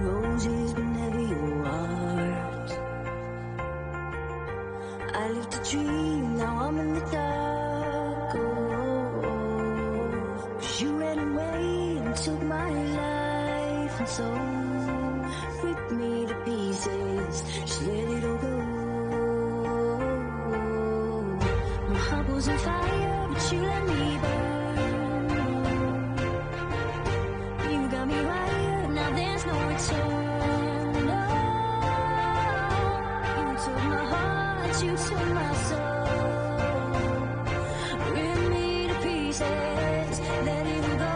roses, but never your heart. I lived a dream, now I'm in the dark. Oh, 'cause you ran away and took my life, and so ripped me to pieces. Just let it all go. My heart was on fire, but you let me burn. You got me right, now there's no return. No, you took my heart, you took my soul. Rip me to pieces, let it all go.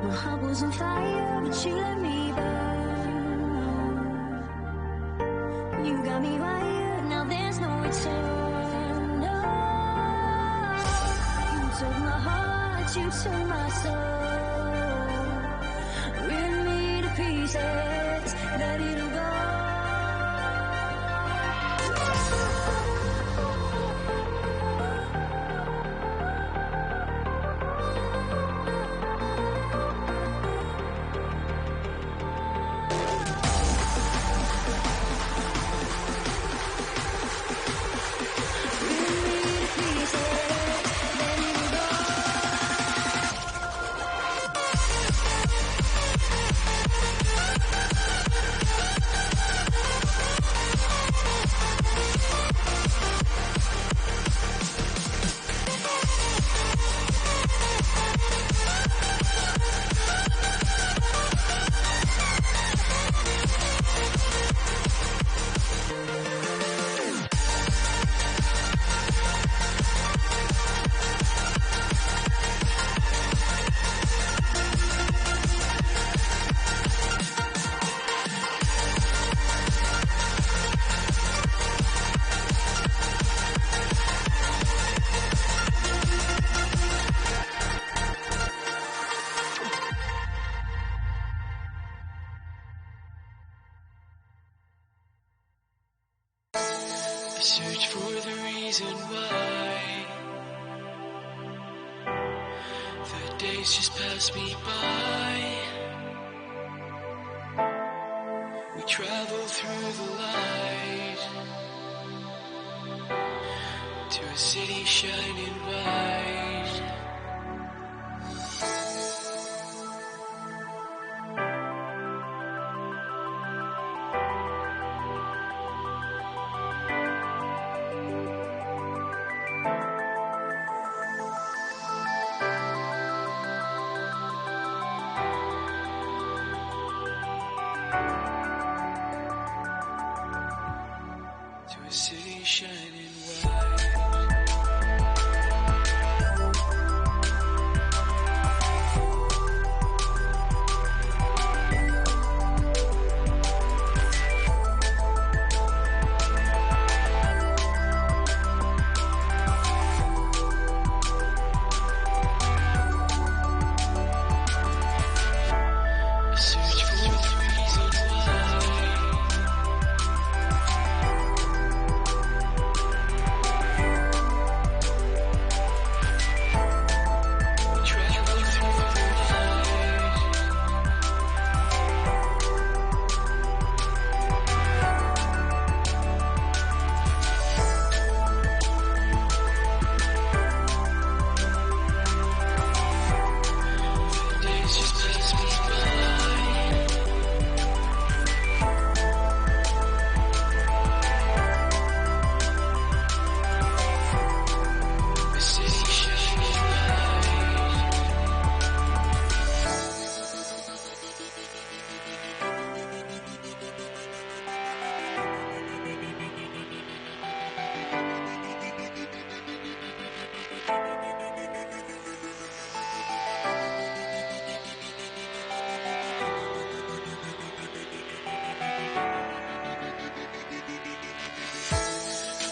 My heart was on fire, but you let me burn. You got me right, now there's no return. No, you took my heart, you took my soul. Rip me to pieces, let it all go. I search for the reason why the days just pass me by. We travel through the light to a city shining white. To a city shining white.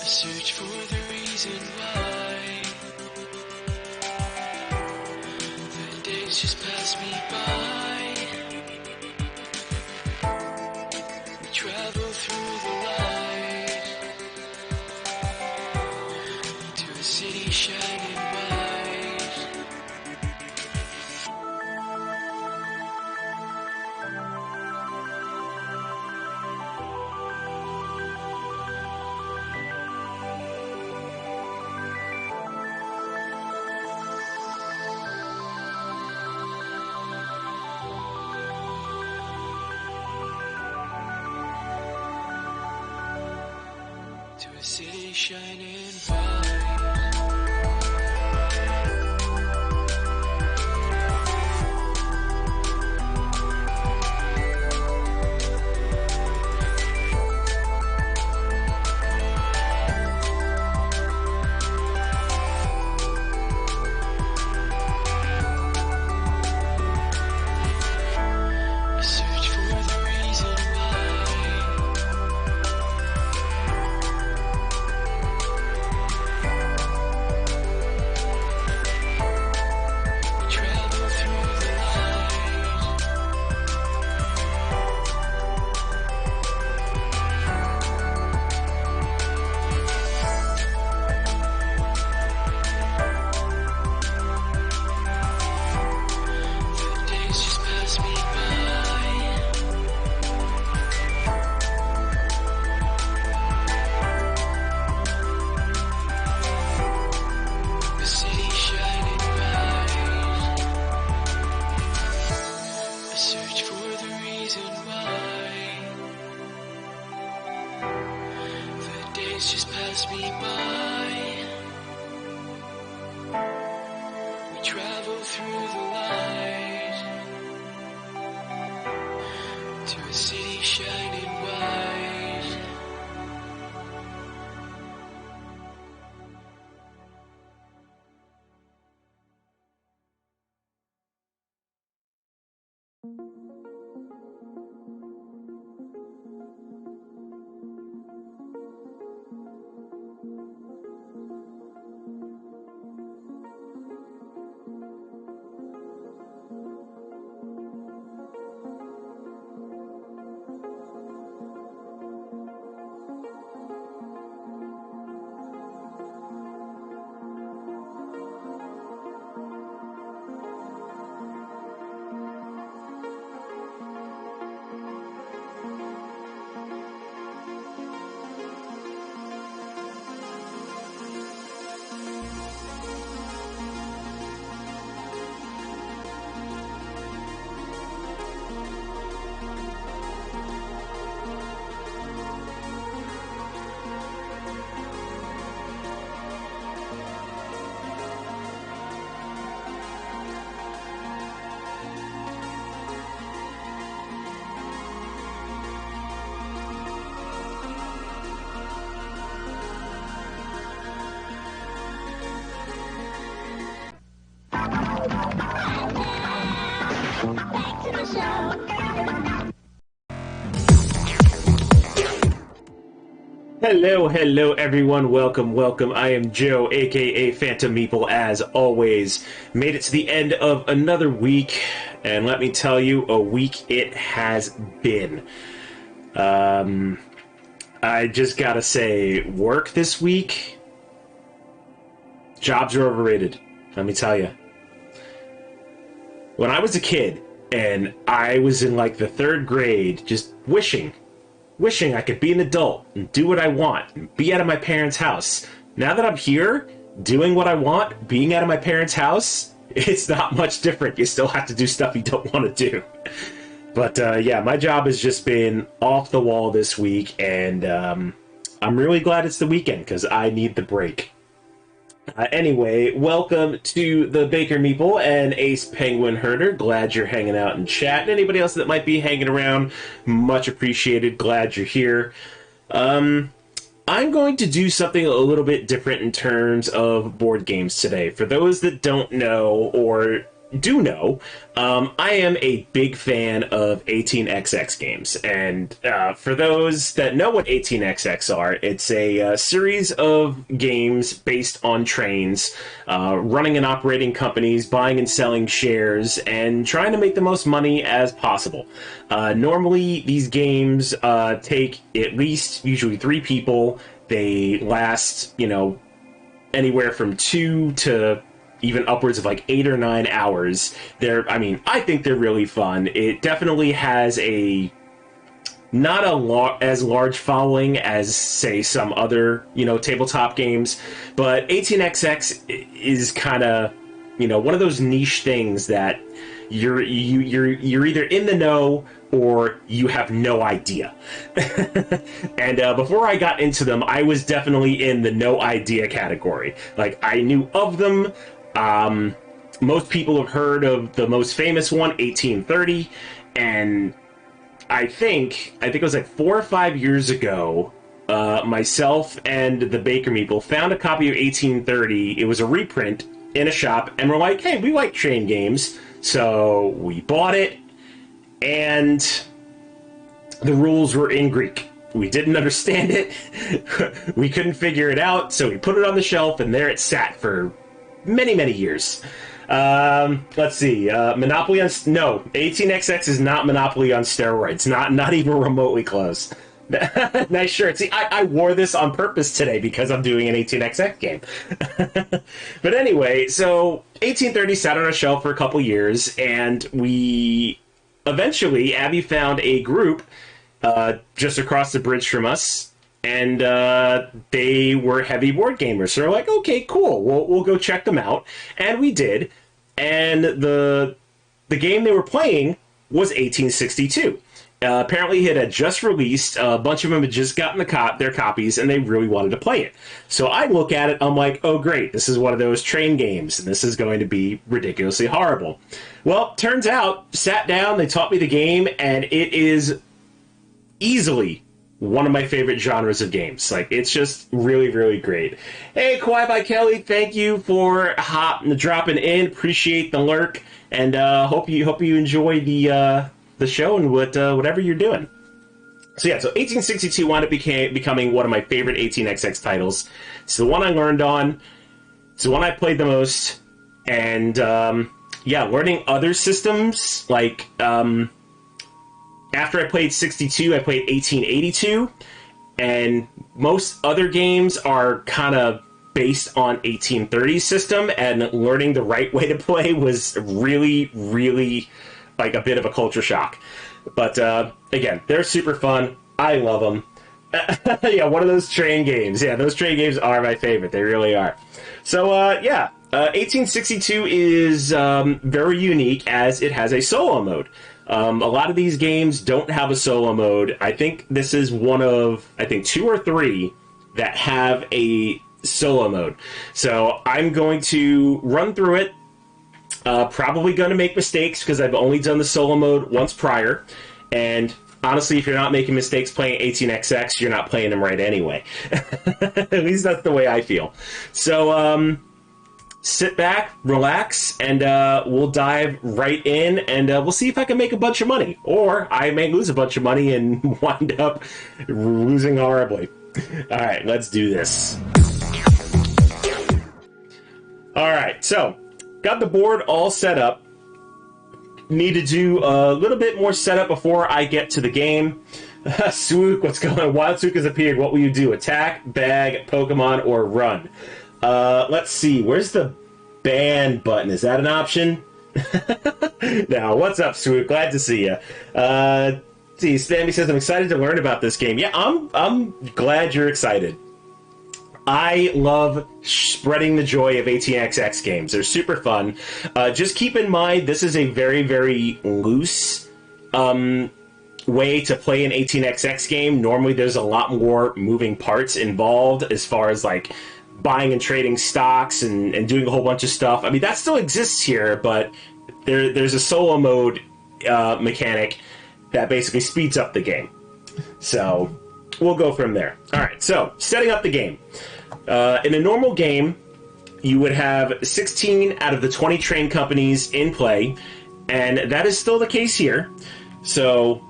search for the reason why the days just pass me by. We travel through the light to a city shining bright. To a city shining bright. I search for the reason why we travel through the light the days just pass me by. The city shining bright. I search for the reason why the days just pass me by. We travel through the light to a city shining white. Hello everyone, welcome. I am Joe, aka Phantom Meeple, as always. Made it to the end of another week, and let me tell you, a week it has been. I just gotta say, work this week, jobs are overrated, let me tell you. When I was a kid, and I was in like the 3rd grade, just wishing I could be an adult and do what I want and be out of my parents' house. Now that I'm here, doing what I want, being out of my parents' house, it's not much different. You still have to do stuff you don't want to do. But yeah, my job has just been off the wall this week, and I'm really glad it's the weekend because I need the break. Anyway, welcome to the Baker Meeple and Ace Penguin Herder. Glad you're hanging out and chatting. Anybody else that might be hanging around, much appreciated. Glad you're here. I'm going to do something a little bit different in terms of board games today. For those that don't know, or do know, I am a big fan of 18xx games. And for those that know what 18xx are, it's a series of games based on trains, running and operating companies, buying and selling shares, and trying to make the most money as possible. Normally, these games take at least usually 3 people. They last, anywhere from 2 to even upwards of like 8 or 9 hours. I think they're really fun. It definitely has a not as large following as, say, some other, tabletop games, but 18xx is kind of, one of those niche things that you're either in the know or you have no idea. And before I got into them, I was definitely in the no idea category. Like, I knew of them. Most people have heard of the most famous one, 1830, and I think it was like 4 or 5 years ago, myself and the Baker Meeple found a copy of 1830. It was a reprint in a shop, and we're like, hey, we like train games. So we bought it, and the rules were in Greek. We didn't understand it. We couldn't figure it out, so we put it on the shelf, and there it sat for many, many years. Let's see. Monopoly on... No, 18xx is not Monopoly on steroids. Not even remotely close. Nice shirt. See, I wore this on purpose today because I'm doing an 18xx game. But anyway, so 1830 sat on our shelf for a couple years, and we eventually, Abby found a group just across the bridge from us, and they were heavy board gamers. So we're like, okay, cool, we'll go check them out. And we did, and the game they were playing was 1862. Apparently it had just released. A bunch of them had just gotten their copies, and they really wanted to play it. So I look at it, I'm like, oh great, this is one of those train games, and this is going to be ridiculously horrible. Well, turns out, sat down, they taught me the game, and it is easily one of my favorite genres of games. Like, it's just really, really great. Hey, Kawhi by Kelly, thank you for dropping in. Appreciate the lurk, and hope you enjoy the show and whatever you're doing. So yeah, so 1862 wound up becoming one of my favorite 18xx titles. It's the one I learned on. It's the one I played the most. And learning other systems, like after I played 62, I played 1882, and most other games are kind of based on 1830 system, and learning the right way to play was really, really like a bit of a culture shock. But again, they're super fun. I love them. Yeah, one of those train games. Yeah, those train games are my favorite. They really are. So 1862 is very unique as it has a solo mode. A lot of these games don't have a solo mode. I think this is one of, 2 or 3 that have a solo mode. So I'm going to run through it. Probably going to make mistakes because I've only done the solo mode once prior. And honestly, if you're not making mistakes playing 18xx, you're not playing them right anyway. At least that's the way I feel. So sit back, relax, and we'll dive right in, and we'll see if I can make a bunch of money. Or I may lose a bunch of money and wind up losing horribly. All right, let's do this. All right, so got the board all set up. Need to do a little bit more setup before I get to the game. Swook, what's going on? Wild Swook has appeared. What will you do? Attack, bag, Pokemon, or run? Let's see. Where's the ban button? Is that an option? Now, what's up, Swook? Glad to see you. See, Spammy says, I'm excited to learn about this game. Yeah, I'm glad you're excited. I love spreading the joy of 18xx games. They're super fun. Just keep in mind, this is a very, very loose way to play an 18xx game. Normally, there's a lot more moving parts involved as far as, like, buying and trading stocks and doing a whole bunch of stuff. I mean, that still exists here, but there's a solo mode mechanic that basically speeds up the game. So we'll go from there. All right, so setting up the game. In a normal game, you would have 16 out of the 20 train companies in play, and that is still the case here. So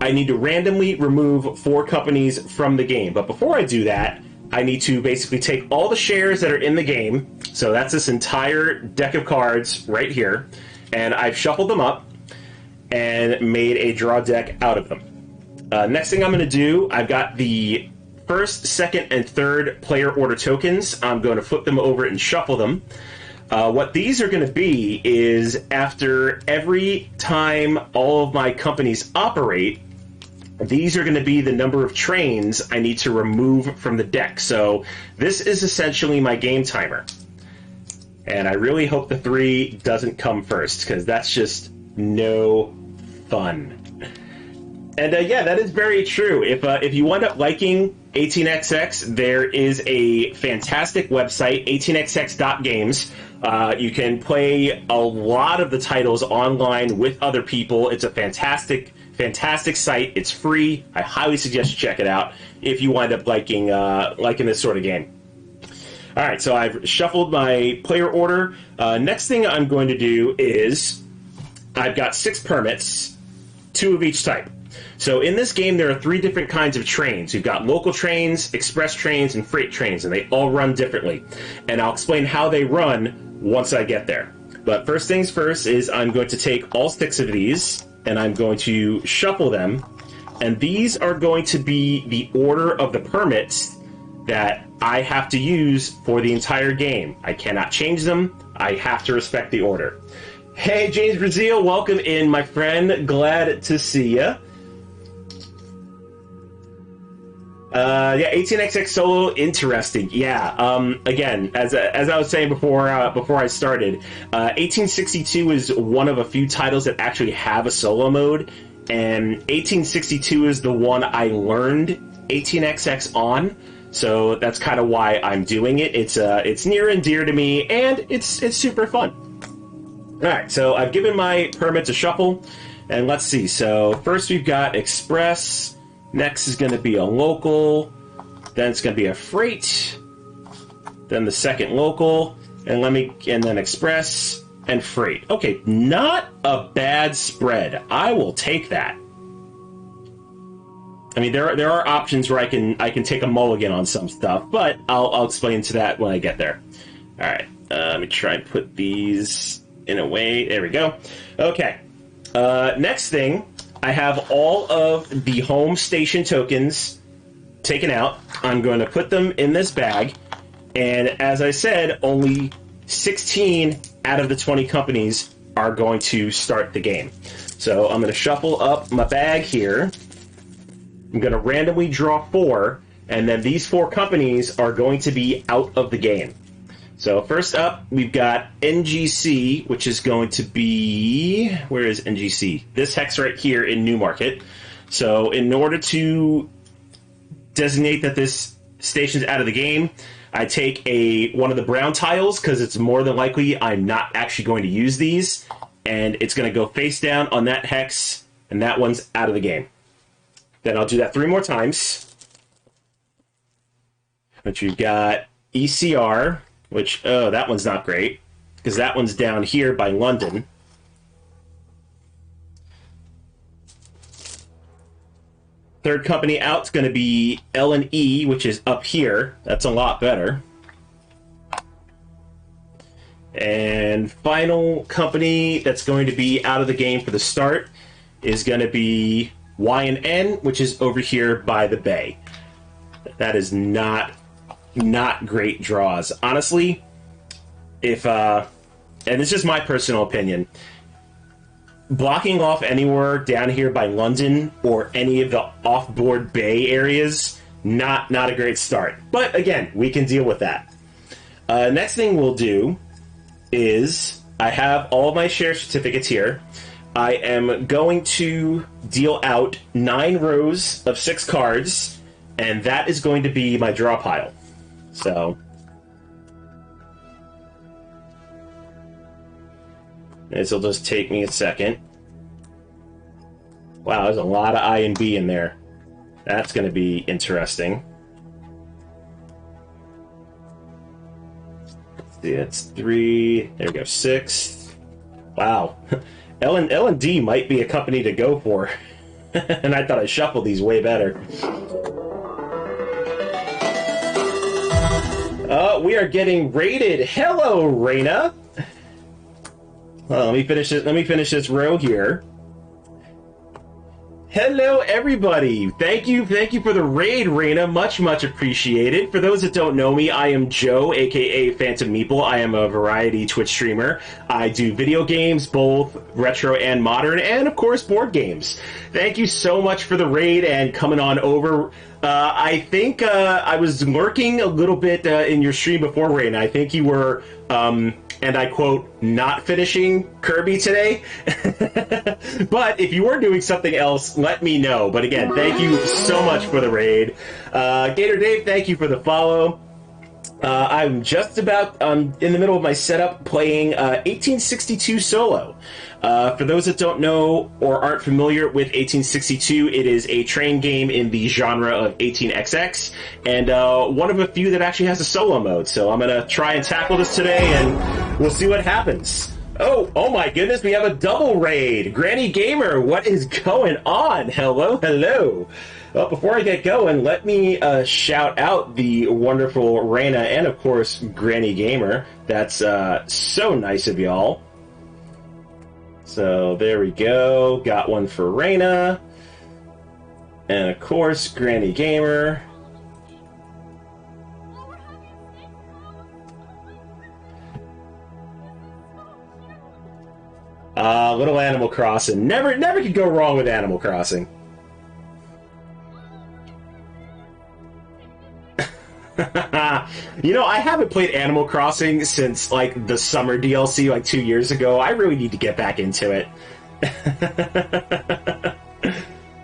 I need to randomly remove 4 companies from the game. But before I do that, I need to basically take all the shares that are in the game. So that's this entire deck of cards right here. And I've shuffled them up and made a draw deck out of them. Next thing I'm going to do, I've got the first, second, and third player order tokens. I'm going to flip them over and shuffle them. What these are going to be is after every time all of my companies operate, these are going to be the number of trains I need to remove from the deck. So this is essentially my game timer. And I really hope the 3 doesn't come first, because that's just no fun. And yeah, that is very true. If you wind up liking 18xx, there is a fantastic website, 18xx.games. You can play a lot of the titles online with other people. It's a fantastic site. It's free. I highly suggest you check it out if you wind up liking this sort of game. All right, so I've shuffled my player order. Next thing I'm going to do is I've got 6 permits, 2 of each type. So in this game, there are 3 different kinds of trains. You've got local trains, express trains, and freight trains, and they all run differently. And I'll explain how they run once I get there. But first things first is I'm going to take all 6 of these, and I'm going to shuffle them. And these are going to be the order of the permits that I have to use for the entire game. I cannot change them. I have to respect the order. Hey, James Brazil, welcome in, my friend. Glad to see ya. Yeah, 18xx solo, interesting. Yeah, again, as I was saying before I started, 1862 is one of a few titles that actually have a solo mode, and 1862 is the one I learned 18xx on. So that's kind of why I'm doing it. It's near and dear to me, and it's super fun. All right, so I've given my permits a shuffle, and let's see. So first we've got express. Next is going to be a local. Then it's going to be a freight. Then the second local, and then express and freight. Okay, not a bad spread. I will take that. I mean, there are options where I can take a mulligan on some stuff, but I'll explain to that when I get there. All right, let me try and put these in a way. There we go. Okay. Next thing, I have all of the home station tokens taken out. I'm going to put them in this bag, and as I said, only 16 out of the 20 companies are going to start the game. So I'm going to shuffle up my bag here. I'm going to randomly draw 4, and then these 4 companies are going to be out of the game. So first up, we've got NGC, which is going to be... Where is NGC? This hex right here in Newmarket. So in order to designate that this station's out of the game, I take one of the brown tiles, because it's more than likely I'm not actually going to use these, and it's going to go face down on that hex, and that one's out of the game. Then I'll do that 3 more times. But you've got ECR, which, oh, that one's not great, because that one's down here by London. Third company out is going to be L&E, which is up here. That's a lot better. And final company that's going to be out of the game for the start is going to be Y&N, which is over here by the bay. That is not great draws. Honestly, if and it's just my personal opinion, blocking off anywhere down here by London or any of the off-board bay areas, not a great start. But again, we can deal with that. Next thing we'll do is I have all of my share certificates here. I am going to deal out 9 rows of 6 cards, and that is going to be my draw pile. So this will just take me a second. Wow, there's a lot of I and B in there. That's going to be interesting. see, it's 3. There we go, 6. Wow. L&D might be a company to go for. And I thought I shuffled these way better. We are getting raided. Hello, Reyna. Well, let me finish it. Let me finish this row here. Hello, everybody. Thank you for the raid, Reyna. Much appreciated. For those that don't know me, I am Joe, aka Phantom Meeple. I am a variety Twitch streamer. I do video games, both retro and modern, and of course, board games. Thank you so much for the raid and coming on over. I think I was lurking a little bit in your stream before, Reyna. I think you were, and I quote, not finishing Kirby today. But if you were doing something else, let me know. But again, thank you so much for the raid. Gator Dave, thank you for the follow. I'm just about in the middle of my setup playing 1862 Solo. For those that don't know or aren't familiar with 1862, it is a train game in the genre of 18XX, and one of a few that actually has a solo mode. So I'm going to try and tackle this today, and we'll see what happens. Oh my goodness, we have a double raid. Granny Gamer, what is going on? Hello. Well, before I get going, let me shout out the wonderful Reyna and, of course, Granny Gamer. That's so nice of y'all. So there we go. Got one for Reyna. And, of course, Granny Gamer. Little Animal Crossing. Never could go wrong with Animal Crossing. You know, I haven't played Animal Crossing since, like, the summer DLC, like, 2 years ago. I really need to get back into it.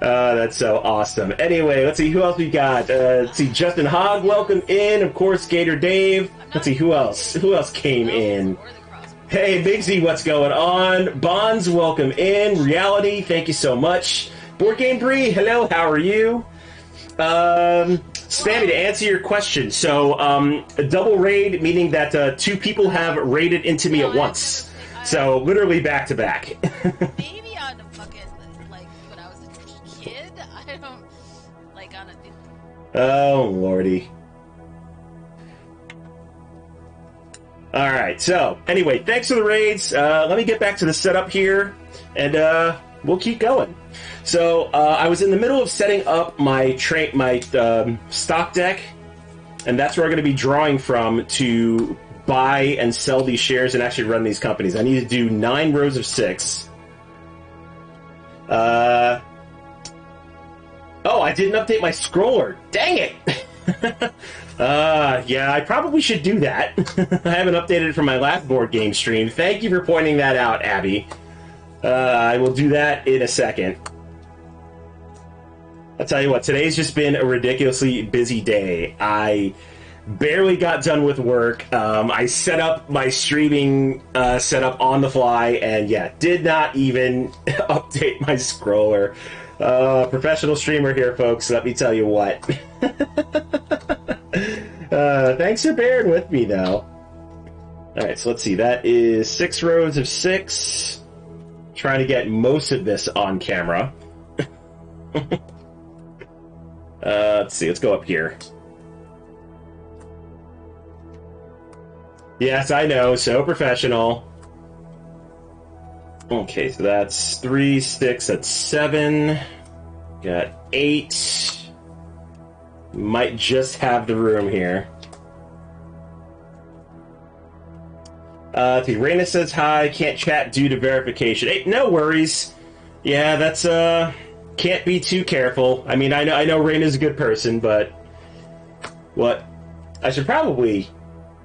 That's so awesome. Anyway, let's see, who else we got? Let's see, Justin Hogg, welcome in. Of course, Gator Dave. Let's see, who else? Who else came in? Hey, Big Z, what's going on? Bonds, welcome in. Reality, thank you so much. Board Game Bree, hello, how are you? Spammy, to answer your question, so a double raid, meaning that two people have raided into me at once. So literally back to back. Maybe on a fucking, like, when I was a kid, I don't, like, on a... Oh, lordy. Alright, so, anyway, thanks for the raids. Let me get back to the setup here, and we'll keep going. So, I was in the middle of setting up my stock deck, and that's where I'm going to be drawing from to buy and sell these shares and actually run these companies. I need to do 9 rows of 6. Oh, I didn't update my scroller. Dang it! Yeah, I probably should do that. I haven't updated it from my last board game stream. Thank you for pointing that out, Abby. I will do that in a second. I'll tell you what, today's just been a ridiculously busy day. I barely got done with work. I set up my streaming setup on the fly, and yeah, did not even update my scroller. Professional streamer here, folks, let me tell you what. Thanks for bearing with me, though. Alright, so let's see. That is 6 rows of 6. Trying to get most of this on camera. Let's see. Let's go up here. Yes, I know. So professional. Okay, so that's 3, 6, that's 7. Got 8. Might just have the room here. Reyna says hi, can't chat due to verification. Hey, no worries. Yeah, that's, can't be too careful. I mean, I know Reyna's a good person, but... What? I should probably,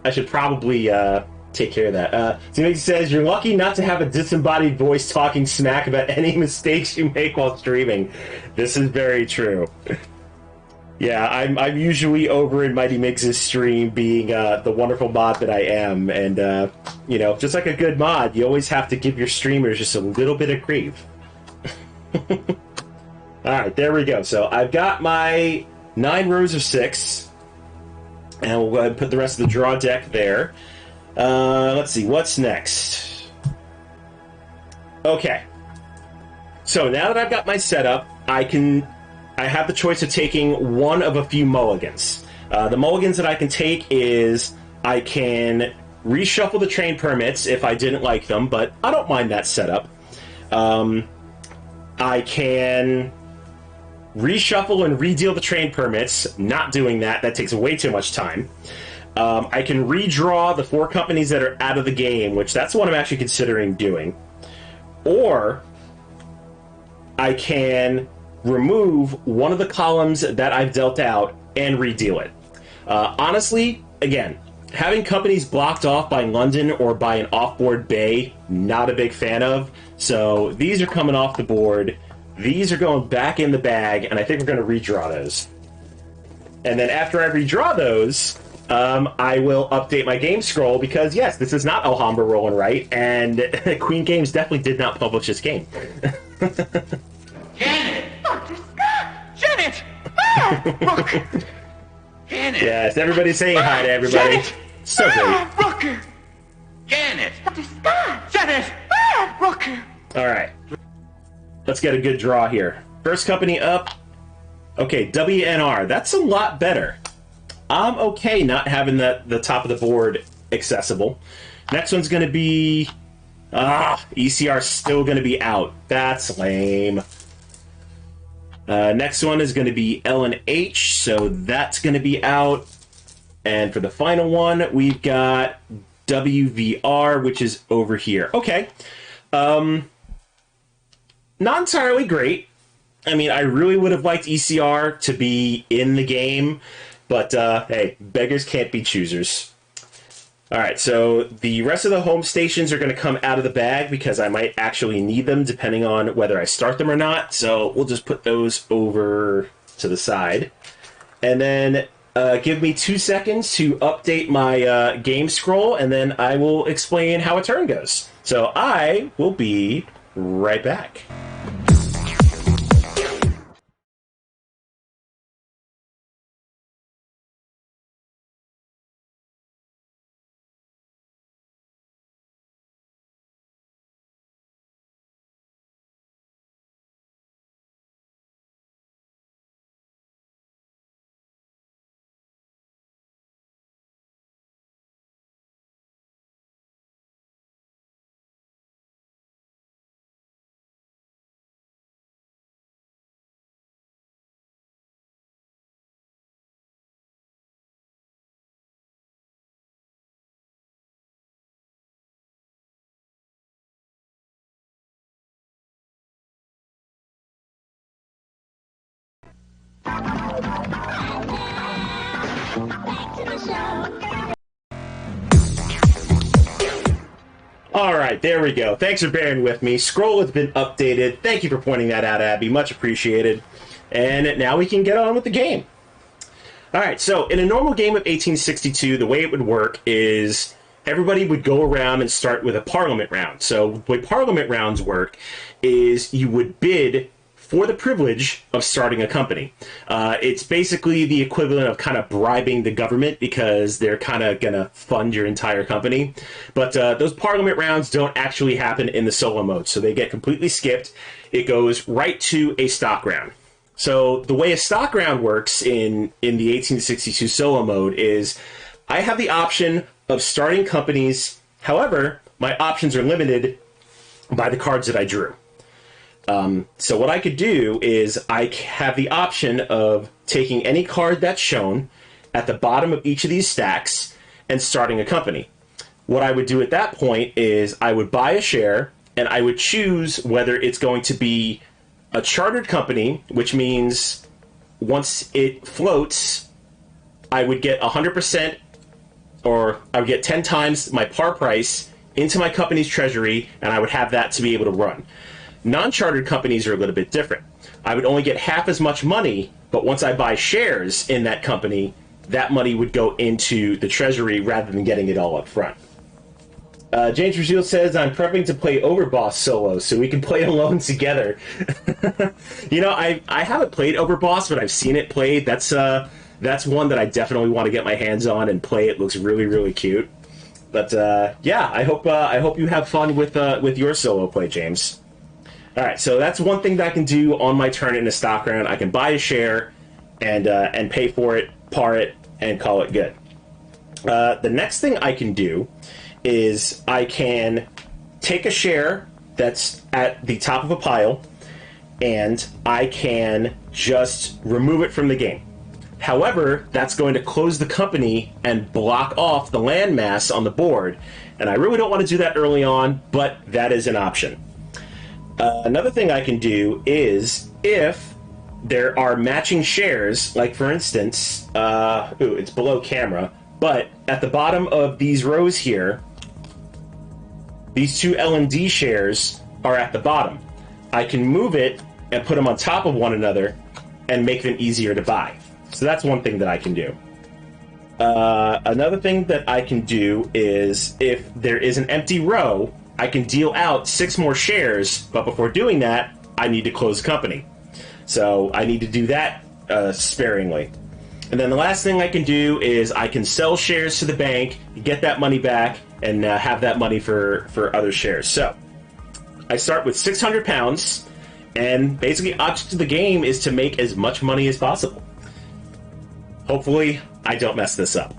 take care of that. Timothy says, you're lucky not to have a disembodied voice talking smack about any mistakes you make while streaming. This is very true. Yeah, I'm usually over in Mighty Mix's stream being the wonderful mod that I am, and, you know, just like a good mod, you always have to give your streamers just a little bit of grief. Alright, there we go. So I've got my 9 rows of 6, and we'll go ahead and put the rest of the draw deck there. Let's see, what's next? Okay. So now that I've got my setup, I have the choice of taking one of a few mulligans. The mulligans that I can take is I can reshuffle the train permits if I didn't like them, but I don't mind that setup. I can reshuffle and redeal the train permits. Not doing that. That takes way too much time. I can redraw the 4 companies that are out of the game, which that's what I'm actually considering doing. Or I can remove one of the columns that I've dealt out and redeal it. Honestly, again, having companies blocked off by London or by an off-board bay, not a big fan of. So these are coming off the board. These are going back in the bag, and I think we're going to redraw those. And then after I redraw those, I will update my game scroll because, yes, this is not Alhambra Roll and Write, and Queen Games definitely did not publish this game. Janet! Dr. Scott! Janet! Ah, Rook! Janet! Yes, everybody's saying hi to everybody. Janet! So great. Ah, Rook! Janet! Dr. Scott! Janet! Ah, Rook! Alright. Let's get a good draw here. First company up. Okay, WNR. That's a lot better. I'm okay not having the top of the board accessible. Next one's going to be... ECR still going to be out. That's lame. Next one is going to be L&H, so that's going to be out. And for the final one, we've got WVR, which is over here. Okay. Not entirely great. I mean, I really would have liked ECR to be in the game, but hey, beggars can't be choosers. Alright, so the rest of the home stations are going to come out of the bag because I might actually need them depending on whether I start them or not, so we'll just put those over to the side. And then give me 2 seconds to update my game scroll, and then I will explain how a turn goes. So I will be right back. Alright, there we go. Thanks for bearing with me. Scroll has been updated. Thank you for pointing that out, Abby. Much appreciated. And now we can get on with the game. Alright, so in a normal game of 1862, the way it would work is everybody would go around and start with a parliament round. So the way parliament rounds work is you would bid for the privilege of starting a company. It's basically the equivalent of kind of bribing the government because they're kind of going to fund your entire company. But those parliament rounds don't actually happen in the solo mode, so they get completely skipped. It goes right to a stock round. So the way a stock round works in the 1862 solo mode is I have the option of starting companies. However, my options are limited by the cards that I drew. So what I could do is I have the option of taking any card that's shown at the bottom of each of these stacks and starting a company. What I would do at that point is I would buy a share and I would choose whether it's going to be a chartered company, which means once it floats, I would get 100%, or I would get 10 times my par price into my company's treasury, and I would have that to be able to run. Non-chartered companies are a little bit different. I would only get half as much money, but once I buy shares in that company, that money would go into the treasury rather than getting it all up front. James Rajil says, I'm prepping to play Overboss solo, so we can play alone together. You know, I haven't played Overboss, but I've seen it played. That's one that I definitely want to get my hands on and play. It looks really, really cute. But yeah, I hope you have fun with your solo play, James. All right, so that's one thing that I can do on my turn in a stock round. I can buy a share and pay for it, par it, and call it good. The next thing I can do is I can take a share that's at the top of a pile, and I can just remove it from the game. However, that's going to close the company and block off the landmass on the board, and I really don't want to do that early on, but that is an option. Another thing I can do is, if there are matching shares, like for instance, it's below camera, but at the bottom of these rows here, these two L&D shares are at the bottom. I can move it and put them on top of one another and make them easier to buy. So that's one thing that I can do. Another thing that I can do is, if there is an empty row, I can deal out 6 more shares, but before doing that, I need to close company. So I need to do that sparingly. And then the last thing I can do is I can sell shares to the bank, get that money back, and have that money for other shares. So I start with 600 pounds, and basically object of the game is to make as much money as possible. Hopefully I don't mess this up.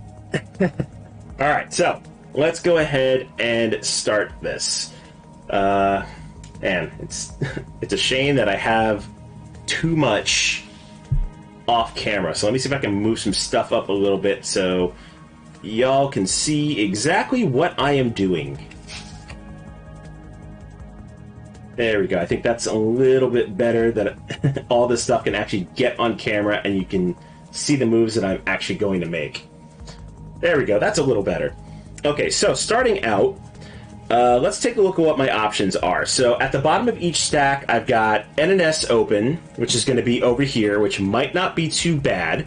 Alright, so let's go ahead and start this. And it's a shame that I have too much off camera. So let me see if I can move some stuff up a little bit so y'all can see exactly what I am doing. There we go. I think that's a little bit better, that all this stuff can actually get on camera and you can see the moves that I'm actually going to make. There we go. That's a little better. Okay, so starting out, let's take a look at what my options are. So at the bottom of each stack, I've got N&S open, which is going to be over here, which might not be too bad.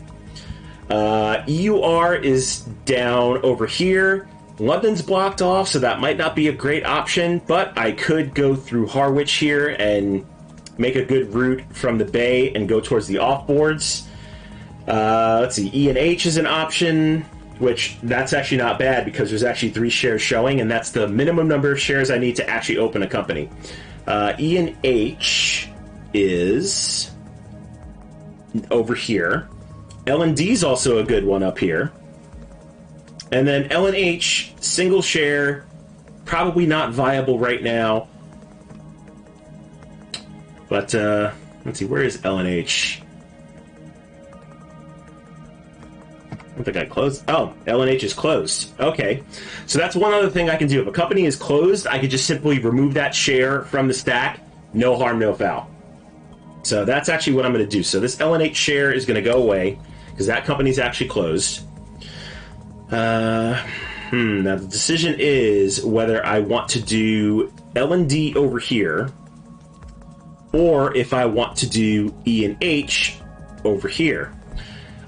EUR is down over here. London's blocked off, so that might not be a great option, but I could go through Harwich here and make a good route from the bay and go towards the off-boards. Let's see, E and H is an option, which that's actually not bad because there's actually 3 shares showing, and that's the minimum number of shares I need to actually open a company. E and H is over here. L&D is also a good one up here. And then L&H, single share, probably not viable right now. But, let's see, where is L&H? I don't think I closed. Oh, L&H is closed. Okay. So that's one other thing I can do. If a company is closed, I could just simply remove that share from the stack. No harm, no foul. So that's actually what I'm going to do. So this L&H share is going to go away because that company's actually closed. Now the decision is whether I want to do L&D over here or if I want to do E and H over here.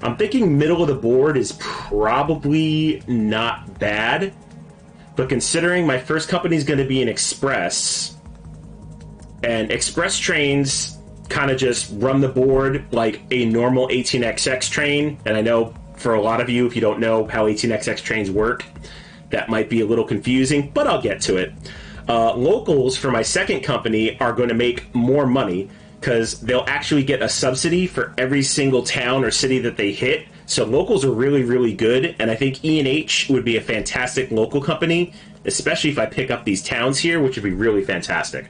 I'm thinking middle of the board is probably not bad, but considering my first company is going to be an express, and express trains kind of just run the board like a normal 18XX train, and I know for a lot of you, if you don't know how 18XX trains work, that might be a little confusing, but I'll get to it. Locals for my second company are going to make more money because they'll actually get a subsidy for every single town or city that they hit. So locals are really, really good, and I think E&H would be a fantastic local company, especially if I pick up these towns here, which would be really fantastic.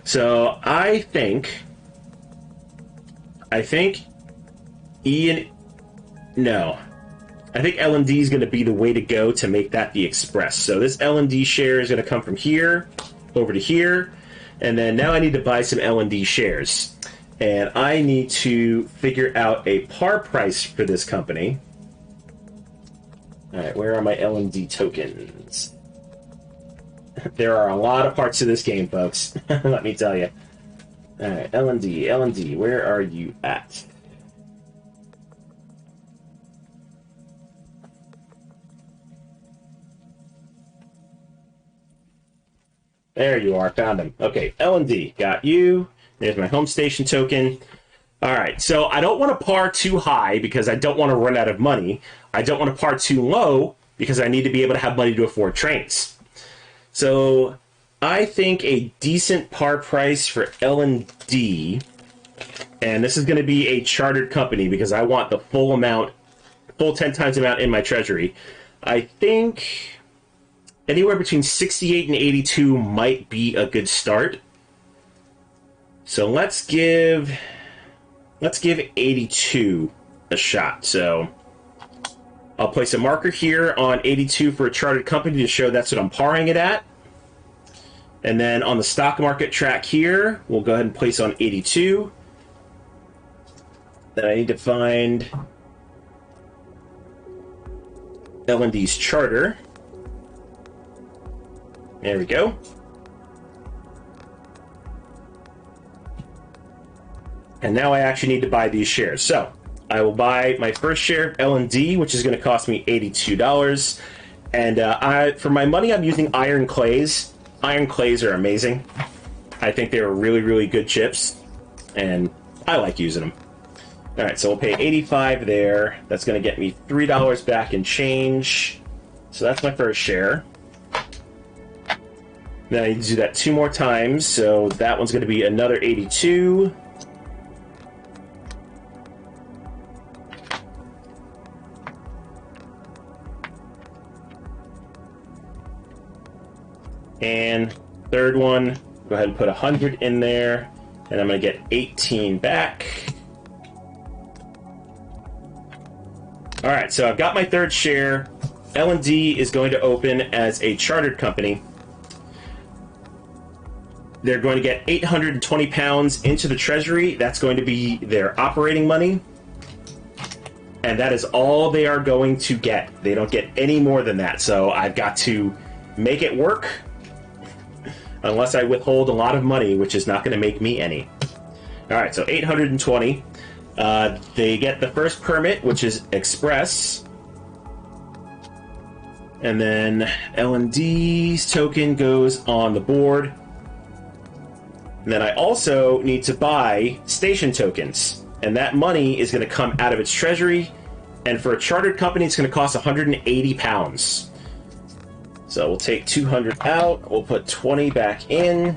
So I think I think L&D is going to be the way to go to make that the express. So this L&D share is going to come from here over to here, and then now I need to buy some L&D shares. And I need to figure out a par price for this company. All right, where are my L&D tokens? There are a lot of parts to this game, folks. Let me tell you. All right, L&D, where are you at? There you are, found him. Okay, L&D, got you. There's my home station token. All right, so I don't want to par too high because I don't want to run out of money. I don't want to par too low because I need to be able to have money to afford trains. So I think a decent par price for L&D, and this is going to be a chartered company because I want the full amount, full 10 times amount in my treasury. I think anywhere between 68 and 82 might be a good start. So let's give 82 a shot. So I'll place a marker here on 82 for a chartered company to show that's what I'm parring it at. And then on the stock market track here, we'll go ahead and place on 82. Then I need to find L&D's charter. There we go. And now I actually need to buy these shares. So I will buy my first share of L&D, which is going to cost me $82. And for my money, I'm using iron clays. Iron clays are amazing. I think they're really, really good chips, and I like using them. All right, so we'll pay $85 there. That's going to get me $3 back in change. So that's my first share. Then I need to do that 2 more times, so that one's going to be another 82. And third one, go ahead and put 100 in there, and I'm going to get 18 back. All right, so I've got my third share. L&D is going to open as a chartered company. They're going to get 820 pounds into the treasury. That's going to be their operating money. And that is all they are going to get. They don't get any more than that. So I've got to make it work. Unless I withhold a lot of money, which is not going to make me any. All right, so 820. They get the first permit, which is Express. And then L&D's token goes on the board. And then I also need to buy station tokens. And that money is going to come out of its treasury. And for a chartered company, it's going to cost 180 pounds. So we'll take 200 out. We'll put 20 back in.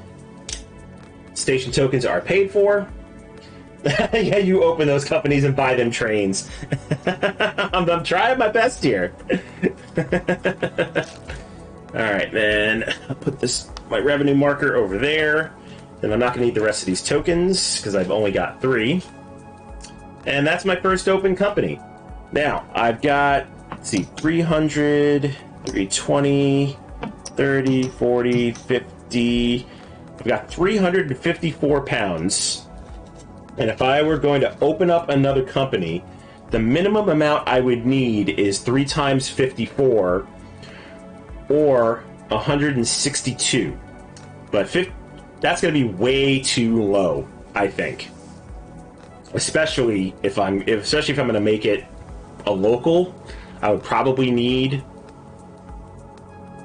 Station tokens are paid for. Yeah, you open those companies and buy them trains. I'm trying my best here. All right, then I'll put my revenue marker over there. Then I'm not going to need the rest of these tokens because I've only got 3. And that's my first open company. Now, I've got, let's see, 300, 320, 30, 40, 50. I've got 354 pounds. And if I were going to open up another company, the minimum amount I would need is 3 times 54 or 162. But that's going to be way too low, I think. Especially if I'm going to make it a local, I would probably need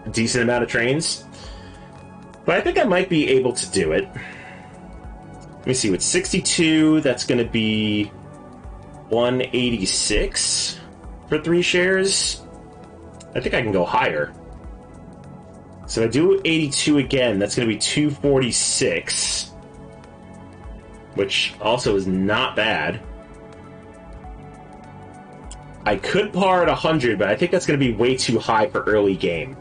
a decent amount of trains. But I think I might be able to do it. Let me see, with 62, that's going to be 186 for 3 shares. I think I can go higher. So if I do 82 again, that's going to be 246. Which also is not bad. I could par at 100, but I think that's going to be way too high for early game.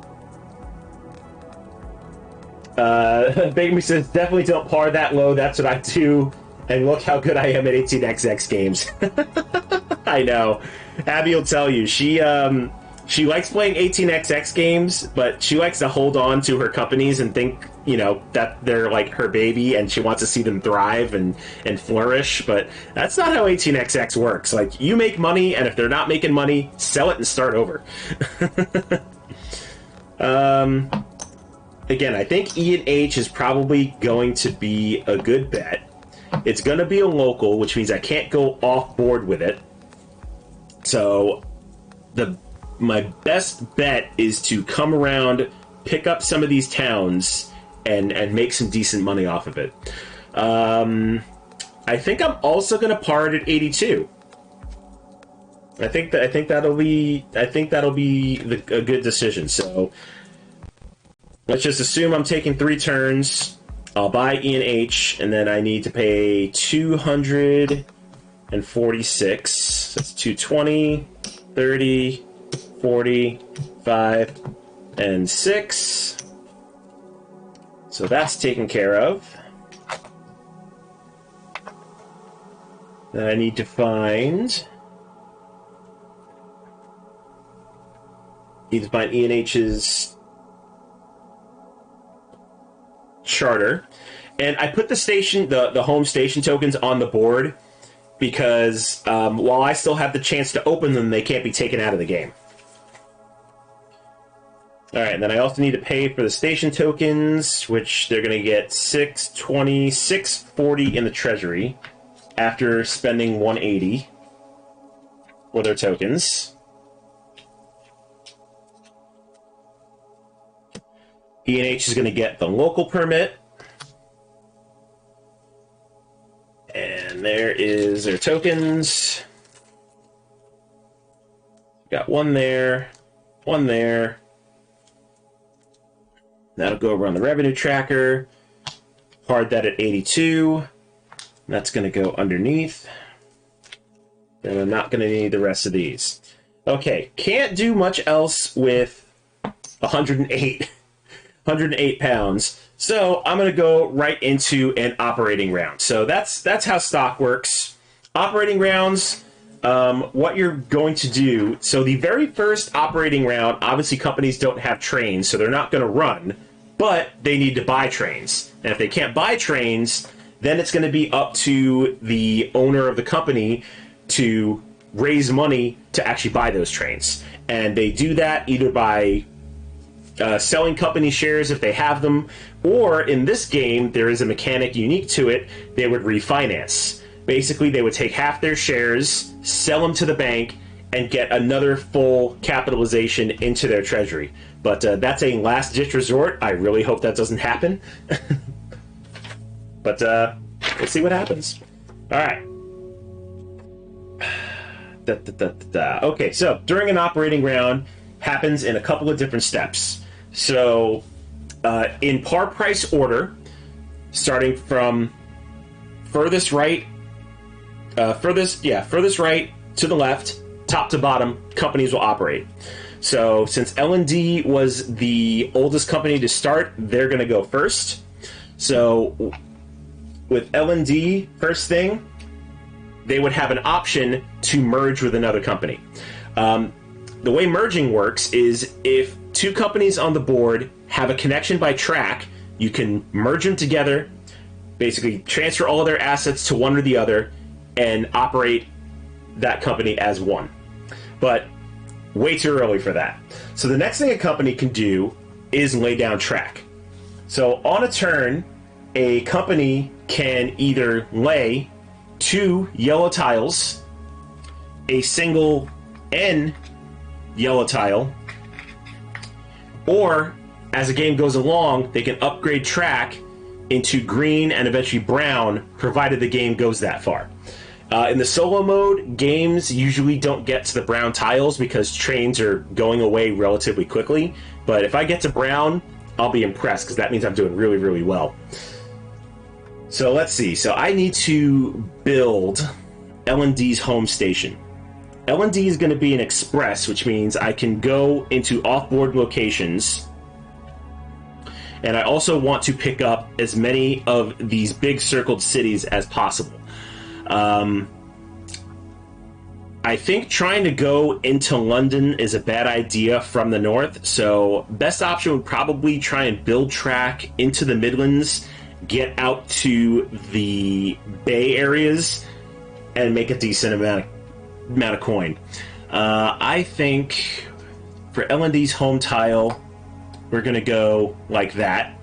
Baker says, definitely don't par that low. That's what I do. And look how good I am at 18xx games. I know. Abby will tell you. She likes playing 18xx games, but she likes to hold on to her companies and think, you know, that they're like her baby and she wants to see them thrive and flourish. But that's not how 18xx works. Like, you make money, and if they're not making money, sell it and start over. Again, I think E and H is probably going to be a good bet. It's going to be a local, which means I can't go off board with it. So my best bet is to come around, pick up some of these towns, and make some decent money off of it. I think I'm also going to par it at 82. I think that'll be a good decision. So let's just assume I'm taking 3 turns. I'll buy E and H, and then I need to pay 246. That's 220, 30, 40, 5, and 6. So that's taken care of. Then I need to find... Need to find E and H's charter. And I put the station, the home station tokens on the board because while I still have the chance to open them, they can't be taken out of the game. Alright, and then I also need to pay for the station tokens, which they're going to get 620, 640 in the treasury after spending 180 for their tokens. E&H is going to get the local permit. And there is their tokens. Got one there, one there. That'll go over on the revenue tracker. Hard that at 82. That's going to go underneath. And I'm not going to need the rest of these. Okay, can't do much else with 108 pounds. So I'm going to go right into an operating round. So that's how stock works. Operating rounds, what you're going to do. So the very first operating round, obviously companies don't have trains, so they're not going to run, but they need to buy trains. And if they can't buy trains, then it's going to be up to the owner of the company to raise money to actually buy those trains. And they do that either by selling company shares if they have them, or in this game, there is a mechanic unique to it, they would refinance. Basically, they would take half their shares, sell them to the bank, and get another full capitalization into their treasury. But that's a last-ditch resort. I really hope that doesn't happen. But let's see what happens. All right. Okay, so during an operating round, happens in a couple of different steps. So, in par price order, starting from furthest right to the left, top to bottom, companies will operate. So, since L&D was the oldest company to start, they're going to go first. So, with L&D, first thing, they would have an option to merge with another company. The way merging works is if 2 companies on the board have a connection by track, you can merge them together, basically transfer all of their assets to one or the other, and operate that company as one. But way too early for that. So the next thing a company can do is lay down track. So on a turn, a company can either lay 2 yellow tiles, a single N yellow tile, or as the game goes along, they can upgrade track into green and eventually brown, provided the game goes that far. In the solo mode, games usually don't get to the brown tiles because trains are going away relatively quickly. But if I get to brown, I'll be impressed because that means I'm doing really, really well. So let's see. So I need to build L&D's home station. L&D is going to be an express, which means I can go into off-board locations. And I also want to pick up as many of these big circled cities as possible. I think trying to go into London is a bad idea from the north, so best option would probably try and build track into the Midlands, get out to the Bay areas, and make a decent amount of coin. I think for L&D's home tile, we're going to go like that.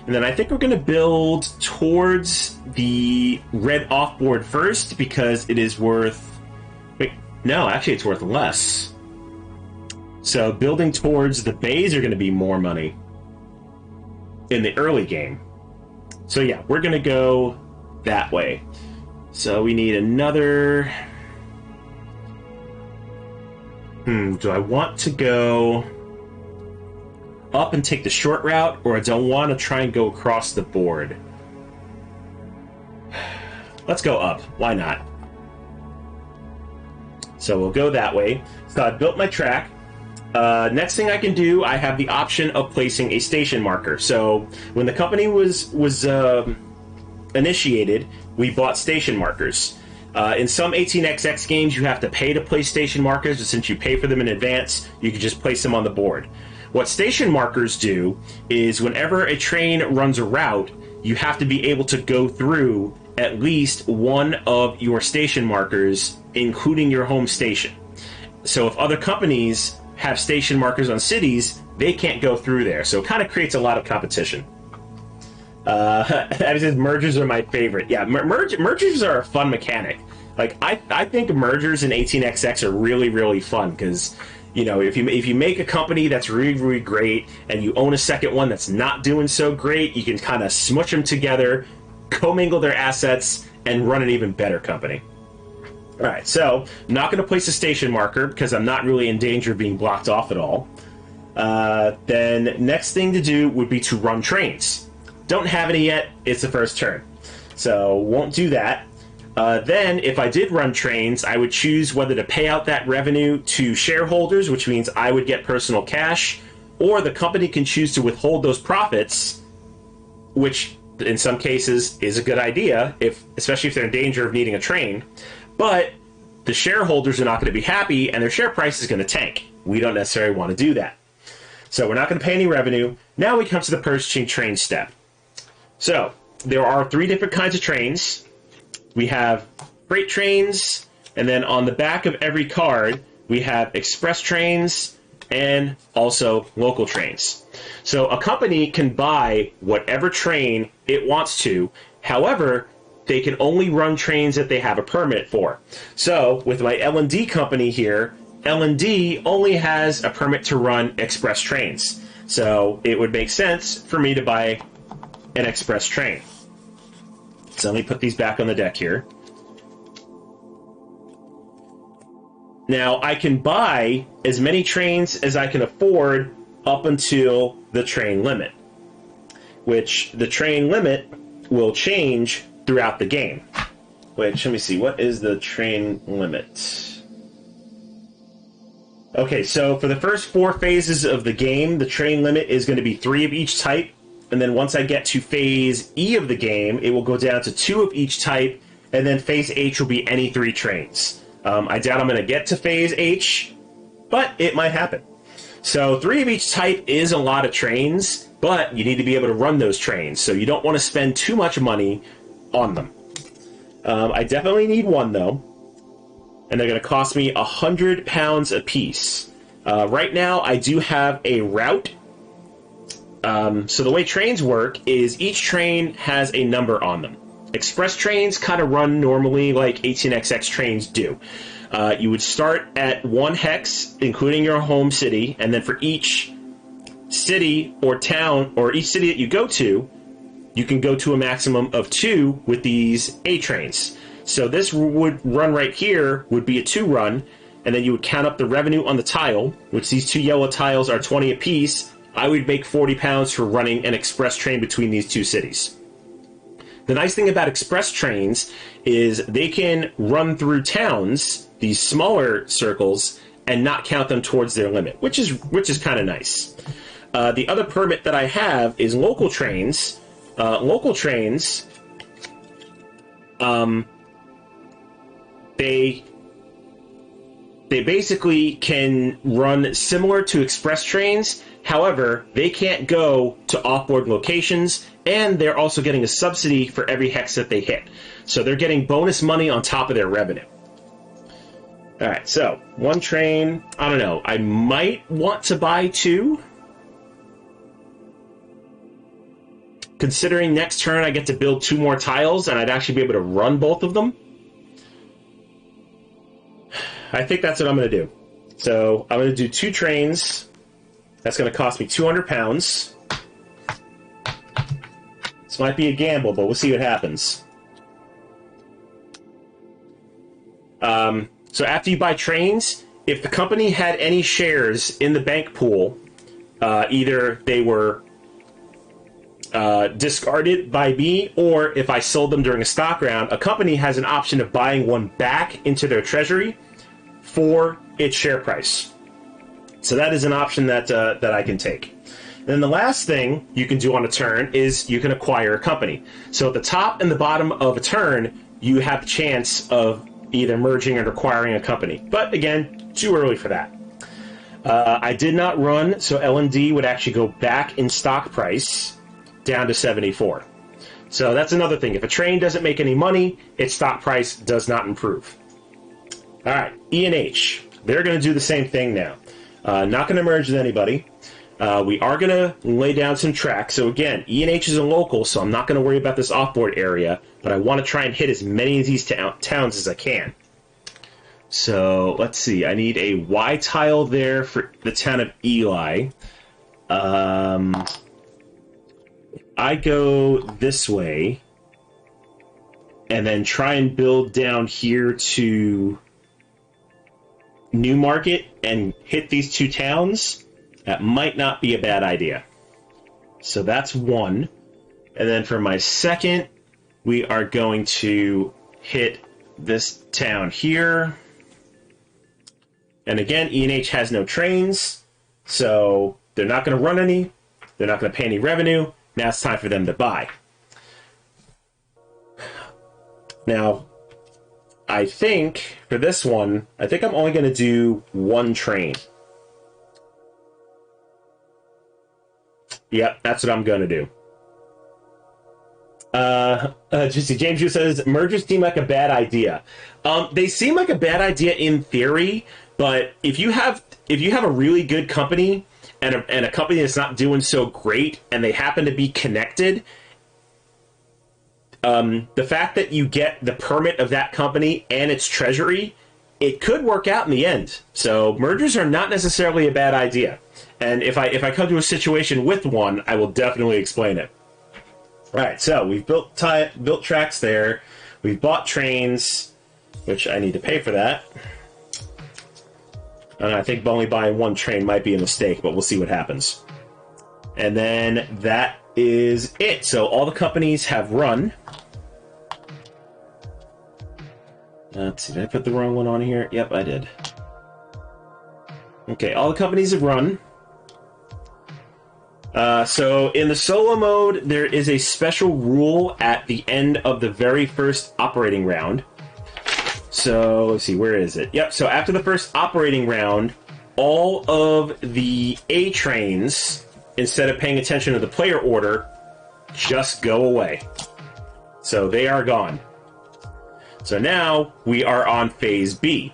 And then I think we're going to build towards the red offboard first because it is worth... Wait, no, actually it's worth less. So building towards the bays are going to be more money in the early game. So yeah, we're going to go that way. So we need another Do I want to go up and take the short route, or do I want to try and go across the board? Let's go up. Why not? So we'll go that way. So I built my track. Next thing I can do, I have the option of placing a station marker. So when the company was initiated, we bought station markers. In some 18xx games, you have to pay to place station markers, but since you pay for them in advance, you can just place them on the board. What station markers do is whenever a train runs a route, you have to be able to go through at least one of your station markers, including your home station. So if other companies have station markers on cities, they can't go through there. So it kind of creates a lot of competition. As says, mergers are my favorite. Yeah, mergers are a fun mechanic. Like I think mergers in 18xx are really, really fun because, you know, if you make a company that's really, really great and you own a second one that's not doing so great, you can kind of smush them together, commingle their assets, and run an even better company. All right, so I'm not going to place a station marker because I'm not really in danger of being blocked off at all. Then next thing to do would be to run trains. Don't have any yet. It's the first turn, so won't do that. Then, if I did run trains, I would choose whether to pay out that revenue to shareholders, which means I would get personal cash, or the company can choose to withhold those profits, which in some cases is a good idea, especially if they're in danger of needing a train. But the shareholders are not going to be happy, and their share price is going to tank. We don't necessarily want to do that. So we're not going to pay any revenue. Now we come to the purchasing train step. So there are 3 different kinds of trains. We have freight trains, and then on the back of every card, we have express trains and also local trains. So a company can buy whatever train it wants to. However, they can only run trains that they have a permit for. So with my L&D company here, L&D only has a permit to run express trains. So it would make sense for me to buy an express train. So let me put these back on the deck here. Now, I can buy as many trains as I can afford up until the train limit, which the train limit will change throughout the game. Which, let me see, what is the train limit? Okay, so for the first 4 phases of the game, the train limit is going to be 3 of each type. And then once I get to phase E of the game, it will go down to 2 of each type. And then phase H will be any 3 trains. I doubt I'm going to get to phase H, but it might happen. So 3 of each type is a lot of trains, but you need to be able to run those trains. So you don't want to spend too much money on them. I definitely need 1, though. And they're going to cost me £100 a piece. Right now, I do have a route. So the way trains work is each train has a number on them. Express trains kind of run normally like 18xx trains do. You would start at 1 hex, including your home city, and then for each city or town, or each city that you go to, you can go to a maximum of 2 with these A trains. So this would run right here would be a 2 run, and then you would count up the revenue on the tile, which these 2 yellow tiles are 20 apiece. I would make £40 for running an express train between these 2 cities. The nice thing about express trains is they can run through towns, these smaller circles, and not count them towards their limit, which is kind of nice. The other permit that I have is local trains. Local trains, they basically can run similar to express trains. However, they can't go to off-board locations, and they're also getting a subsidy for every hex that they hit. So they're getting bonus money on top of their revenue. Alright, so 1 train, I don't know, I might want to buy 2. Considering next turn I get to build 2 more tiles, and I'd actually be able to run both of them. I think that's what I'm going to do. So I'm going to do 2 trains. That's going to cost me £200. This might be a gamble, but we'll see what happens. So after you buy trains, if the company had any shares in the bank pool, either they were discarded by me, or if I sold them during a stock round, a company has an option of buying one back into their treasury for its share price. So that is an option that I can take. Then the last thing you can do on a turn is you can acquire a company. So at the top and the bottom of a turn, you have the chance of either merging or acquiring a company. But again, too early for that. I did not run, so LND would actually go back in stock price down to 74. So that's another thing. If a train doesn't make any money, its stock price does not improve. All right, E&H. They're going to do the same thing now. Not going to merge with anybody. We are going to lay down some tracks. So again, E&H is a local, so I'm not going to worry about this offboard area, but I want to try and hit as many of these towns as I can. So let's see. I need a Y tile there for the town of Ely. I go this way and then try and build down here to Newmarket and hit these two towns. That might not be a bad idea. So that's one. And then for my second, we are going to hit this town here. And again, E&H has no trains, so they're not going to run any. They're not going to pay any revenue. Now it's time for them to buy. Now, I think for this one, I think I'm only going to do one train. Yep, that's what I'm going to do. James Yu says, mergers seem like a bad idea. They seem like a bad idea in theory, but if you have a really good company and a company that's not doing so great, and they happen to be connected, the fact that you get the permit of that company and its treasury, it could work out in the end. So mergers are not necessarily a bad idea. And if I come to a situation with one, I will definitely explain it. All right, so we've built tracks there. We've bought trains, which I need to pay for that. And I think only buying one train might be a mistake, but we'll see what happens. And then that is it. So all the companies have run. Let's see, did I put the wrong one on here? Yep, I did. Okay, all the companies have run. So in the solo mode, there is a special rule at the end of the very first operating round. So let's see, where is it? Yep, so after the first operating round, all of the A trains, instead of paying attention to the player order, just go away. So they are gone. So now we are on Phase B.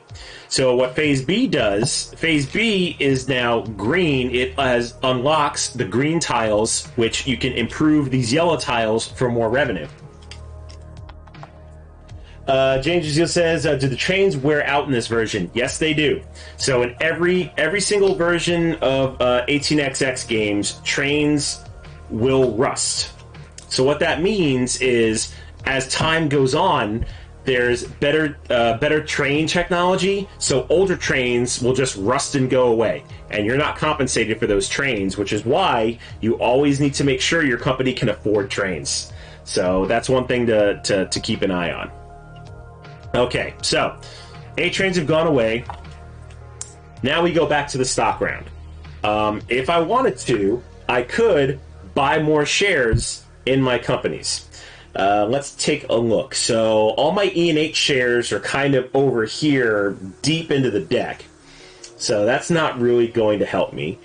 So what Phase B does, Phase B is now green. It unlocks the green tiles, which you can improve these yellow tiles for more revenue. James Azil says, do the trains wear out in this version? Yes, they do. So in every single version of 18xx games, trains will rust. So what that means is, as time goes on, there's better train technology, so older trains will just rust and go away, and you're not compensated for those trains, which is why you always need to make sure your company can afford trains. So that's one thing to keep an eye on. Okay, so A trains have gone away. Now we go back to the stock round. If I wanted to, I could buy more shares in my companies. Let's take a look. So all my E&H shares are kind of over here, deep into the deck. So that's not really going to help me.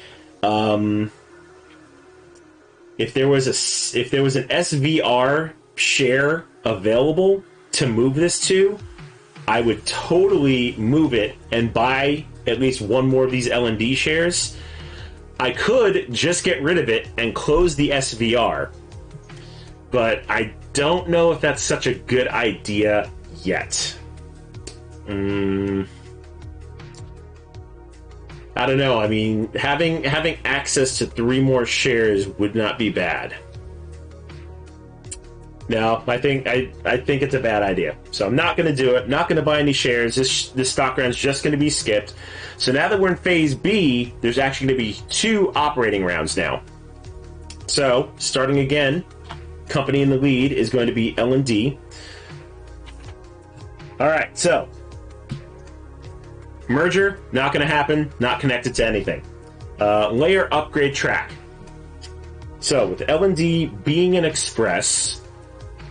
If there was an SVR share available to move this to, I would totally move it and buy at least one more of these LND shares. I could just get rid of it and close the SVR, but I don't know if that's such a good idea yet. I don't know. I mean, having access to 3 more shares would not be bad. No, I think it's a bad idea. So I'm not going to do it. Not going to buy any shares. This stock round is just going to be skipped. So now that we're in phase B, there's actually going to be 2 operating rounds now. So starting again, company in the lead is going to be L&D. All right, so merger not going to happen. Not connected to anything. Layer upgrade track. So with L&D being an express.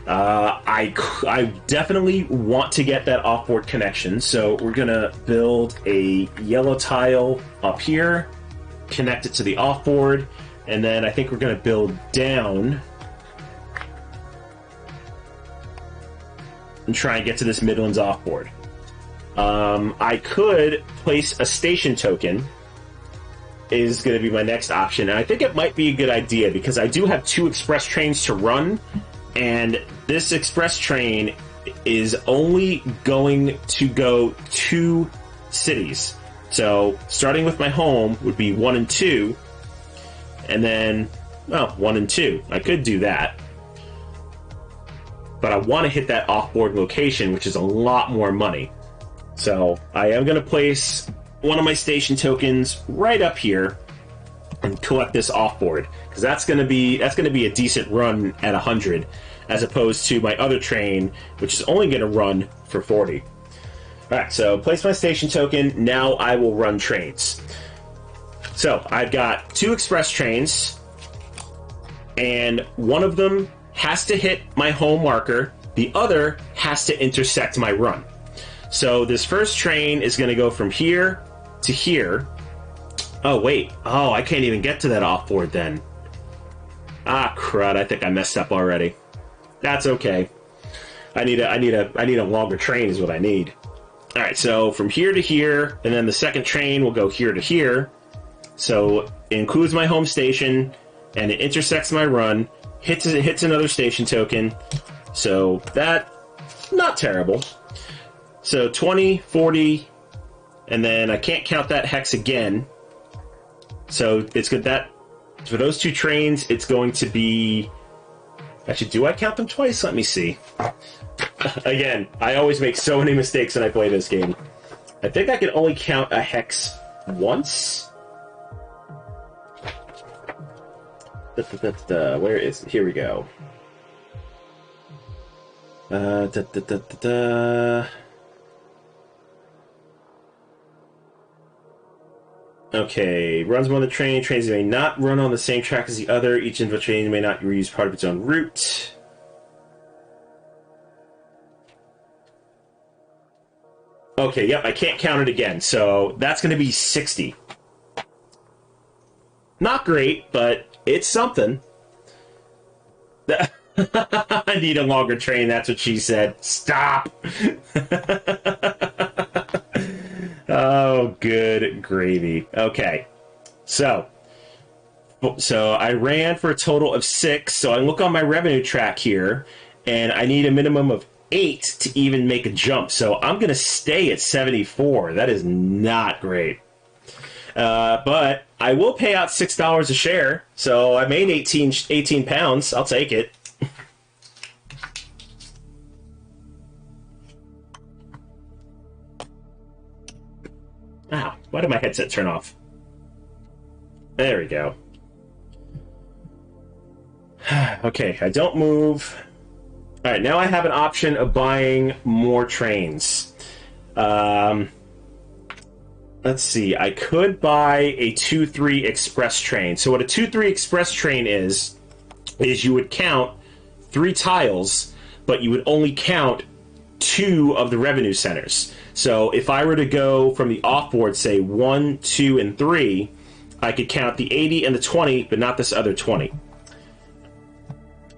I definitely want to get that off-board connection, so we're gonna build a yellow tile up here, connect it to the off-board, and then I think we're gonna build down and try and get to this Midlands off-board. I could place a station token is going to be my next option, and I think it might be a good idea because I do have 2 express trains to run. And this express train is only going to go 2 cities. So, starting with my home would be 1 and 2. And then, well, 1 and 2. I could do that. But I want to hit that off-board location, which is a lot more money. So, I am going to place one of my station tokens right up here and collect this off-board. Because that's going to be a decent run at 100, as opposed to my other train, which is only going to run for 40. Alright, so place my station token. Now I will run trains. So I've got 2 express trains, and one of them has to hit my home marker. The other has to intersect my run. So this first train is going to go from here to here. Oh, wait. Oh, I can't even get to that off-board then. Ah, crud. I think I messed up already. That's okay. I need a longer train is what I need. Alright, so from here to here, and then the second train will go here to here. So it includes my home station, and it intersects my run, hits another station token. So that, not terrible. So 20, 40, and then I can't count that hex again. So it's good that for those 2 trains, it's going to be... Actually, do I count them twice? Let me see. Again, I always make so many mistakes when I play this game. I think I can only count a hex once. Where is it? Here we go. Okay, runs on the train. Trains may not run on the same track as the other. Each individual train may not reuse part of its own route. Okay, yep, I can't count it again. So that's going to be 60. Not great, but it's something. I need a longer train, that's what she said. Stop! Oh, good gravy. Okay, so I ran for a total of 6. So I look on my revenue track here, and I need a minimum of 8 to even make a jump. So I'm going to stay at 74. That is not great. But I will pay out $6 a share. So I made 18 pounds. I'll take it. Wow, why did my headset turn off? There we go. Okay, I don't move. Alright, now I have an option of buying more trains. Let's see, I could buy a 2-3 express train. So what a 2-3 express train is you would count 3 tiles, but you would only count 2 of the revenue centers. So if I were to go from the off-board, say 1, 2, and 3, I could count the 80 and the 20, but not this other 20.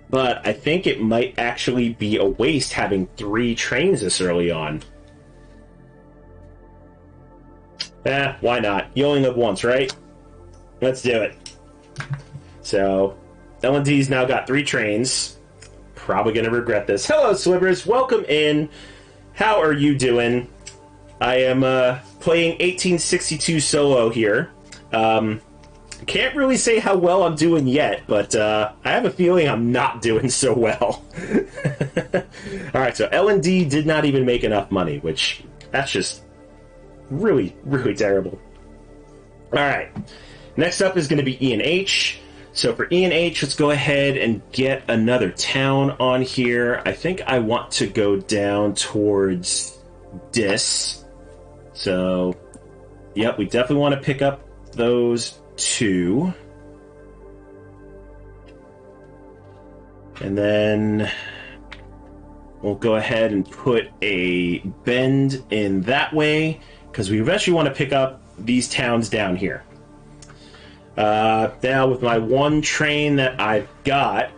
But I think it might actually be a waste having 3 trains this early on. Why not? You only live once, right? Let's do it. So, L&D's now got 3 trains. Probably going to regret this. Hello, Slivers. Welcome in. How are you doing? I am playing 1862 solo here. Can't really say how well I'm doing yet, but I have a feeling I'm not doing so well. Alright, so L&D did not even make enough money, which, that's just really, really terrible. Alright, next up is going to be E&H. So for E&H, let's go ahead and get another town on here. I think I want to go down towards Dis. So, yep, we definitely want to pick up those two. And then we'll go ahead and put a bend in that way, because we eventually want to pick up these towns down here. Now with my one train that I've got,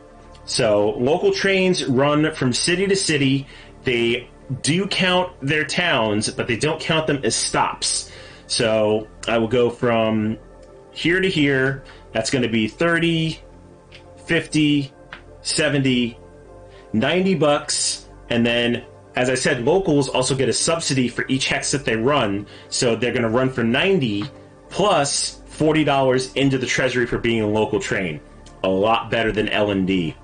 so local trains run from city to city. They do count their towns, but they don't count them as stops. So I will go from here to here. That's going to be 30, 50, 70, 90 bucks. And then, as I said, locals also get a subsidy for each hex that they run. So they're going to run for 90 plus $40 into the treasury for being a local train. A lot better than L&D.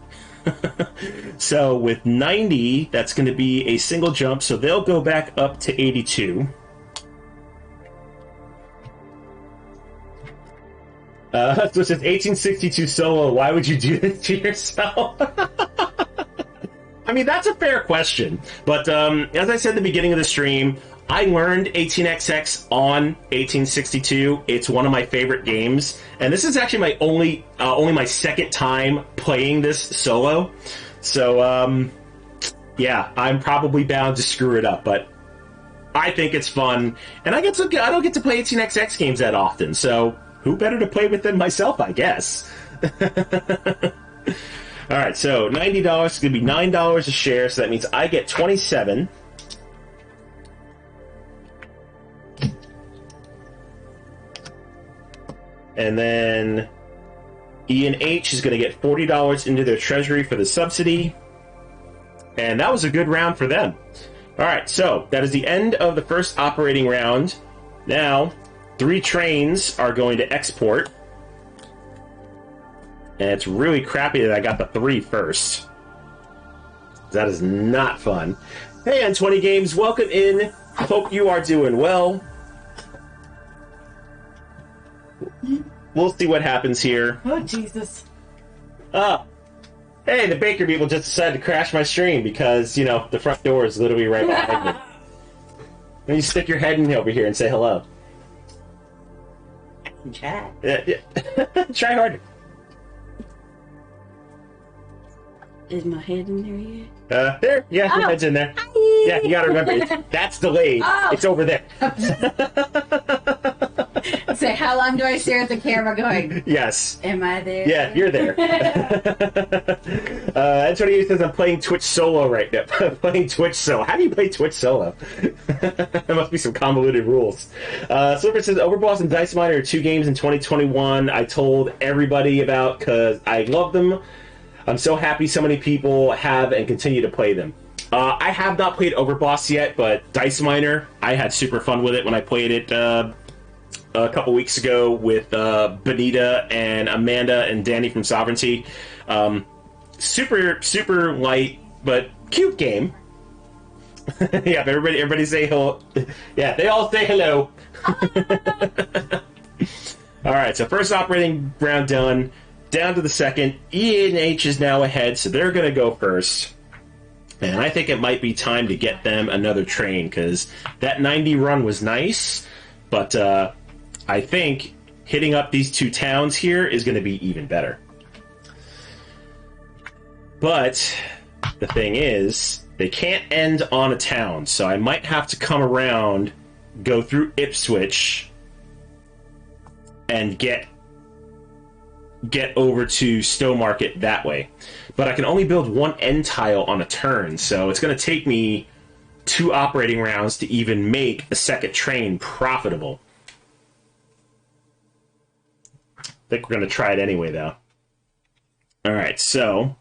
So with 90, that's going to be a single jump. So they'll go back up to 82. So it says 1862 solo, why would you do this to yourself? I mean, that's a fair question. But as I said at the beginning of the stream, I learned 18XX on 1862. It's one of my favorite games. And this is actually my only my second time playing this solo. So, yeah, I'm probably bound to screw it up. But I think it's fun. And I don't get to play 18XX games that often. So who better to play with than myself, I guess. Alright, so $90 is going to be $9 a share, so that means I get 27. And then E&H is going to get $40 into their treasury for the subsidy. And that was a good round for them. Alright, so that is the end of the first operating round. Now, 3 trains are going to export. And it's really crappy that I got the 3 first. That is not fun. Hey, N20 Games, welcome in. Hope you are doing well. We'll see what happens here. Oh, Jesus. Hey, the Baker people just decided to crash my stream because, you know, the front door is literally right behind me. Then you stick your head in over here and say hello. Try. Yeah. Try harder. Is my head in there yet? There. Yeah, your head's in there. Hi. Yeah, you gotta remember, that's delayed. Oh. It's over there. Say, how long do I stare at the camera going, Yes. am I there? Yeah, you're there. Antonio says I'm playing Twitch solo right now. Playing Twitch solo. How do you play Twitch solo? There must be some convoluted rules. Silver says Overboss and Dice Miner are 2 games in 2021 I told everybody about because I love them. I'm so happy so many people have and continue to play them. I have not played Overboss yet, but Dice Miner, I had super fun with it when I played it a couple weeks ago with Benita and Amanda and Danny from Sovereignty. Super light, but cute game. Yeah, everybody say hello. Yeah, they all say hello. Alright, so first operating round done. Down to the second. E&H is now ahead, so they're going to go first. And I think it might be time to get them another train, because that 90 run was nice, but I think hitting up these 2 towns here is going to be even better. But the thing is, they can't end on a town, so I might have to come around, go through Ipswich, and get over to Stowmarket that way. But I can only build 1 end tile on a turn, so it's going to take me 2 operating rounds to even make a second train profitable. I think we're going to try it anyway, though. Alright, so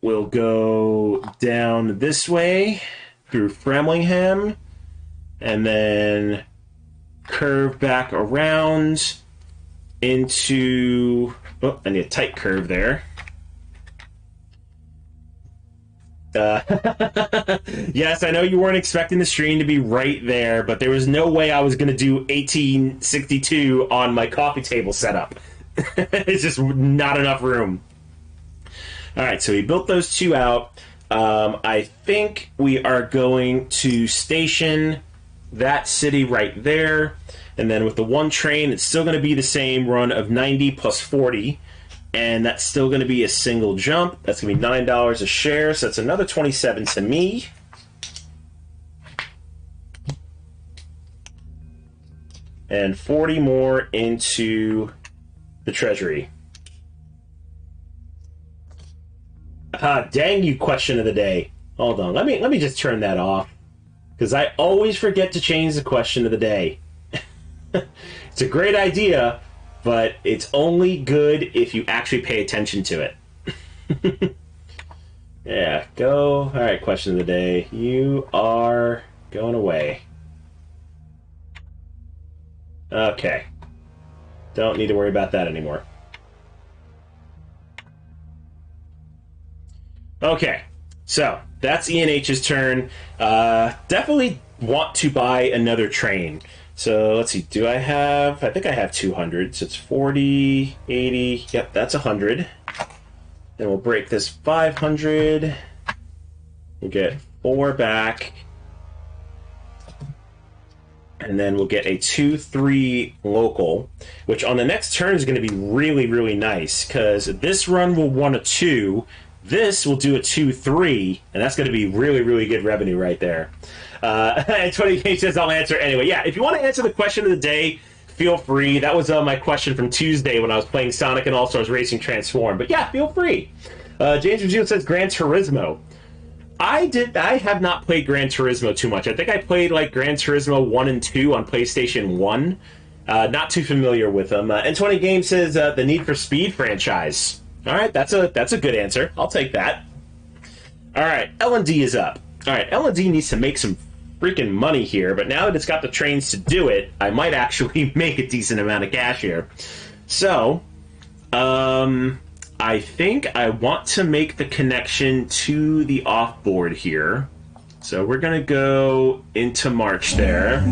we'll go down this way through Framlingham, and then curve back around into... Oh, I need a tight curve there. Yes, I know you weren't expecting the stream to be right there, but there was no way I was going to do 1862 on my coffee table setup. It's just not enough room. Alright, so we built those two out. I think we are going to station that city right there. And then with the one train, it's still going to be the same run of 90 plus 40. And that's still going to be a single jump. That's going to be $9 a share, so that's another 27 to me. And 40 more into the treasury. Dang you, question of the day. Hold on, let me just turn that off. Because I always forget to change the question of the day. It's a great idea, but it's only good if you actually pay attention to it. Yeah, go. Alright, question of the day. You are going away. Okay. Don't need to worry about that anymore. Okay, so that's ENH's turn. Definitely want to buy another train. So let's see, do I have... I think I have 200, so it's 40, 80... Yep, that's 100. Then we'll break this 500. We'll get 4 back. And then we'll get a 2-3 local, which on the next turn is going to be really, really nice, because this run will want a 2. This will do a 2-3, and that's going to be really, really good revenue right there. And 20K says I'll answer anyway. Yeah, if you want to answer the question of the day, feel free. That was my question from Tuesday when I was playing Sonic and All-Stars Racing Transform. But yeah, feel free. James Virgil says Gran Turismo. I have not played Gran Turismo too much. I think I played like Gran Turismo 1 and 2 on PlayStation 1. Not too familiar with them. And 20 Games says the Need for Speed franchise. All right, that's a good answer. I'll take that. All right, L&D is up. All right, L&D needs to make some freaking money here, but now that it's got the trains to do it, I might actually make a decent amount of cash here. So, I think I want to make the connection to the off-board here. So we're going to go into March there.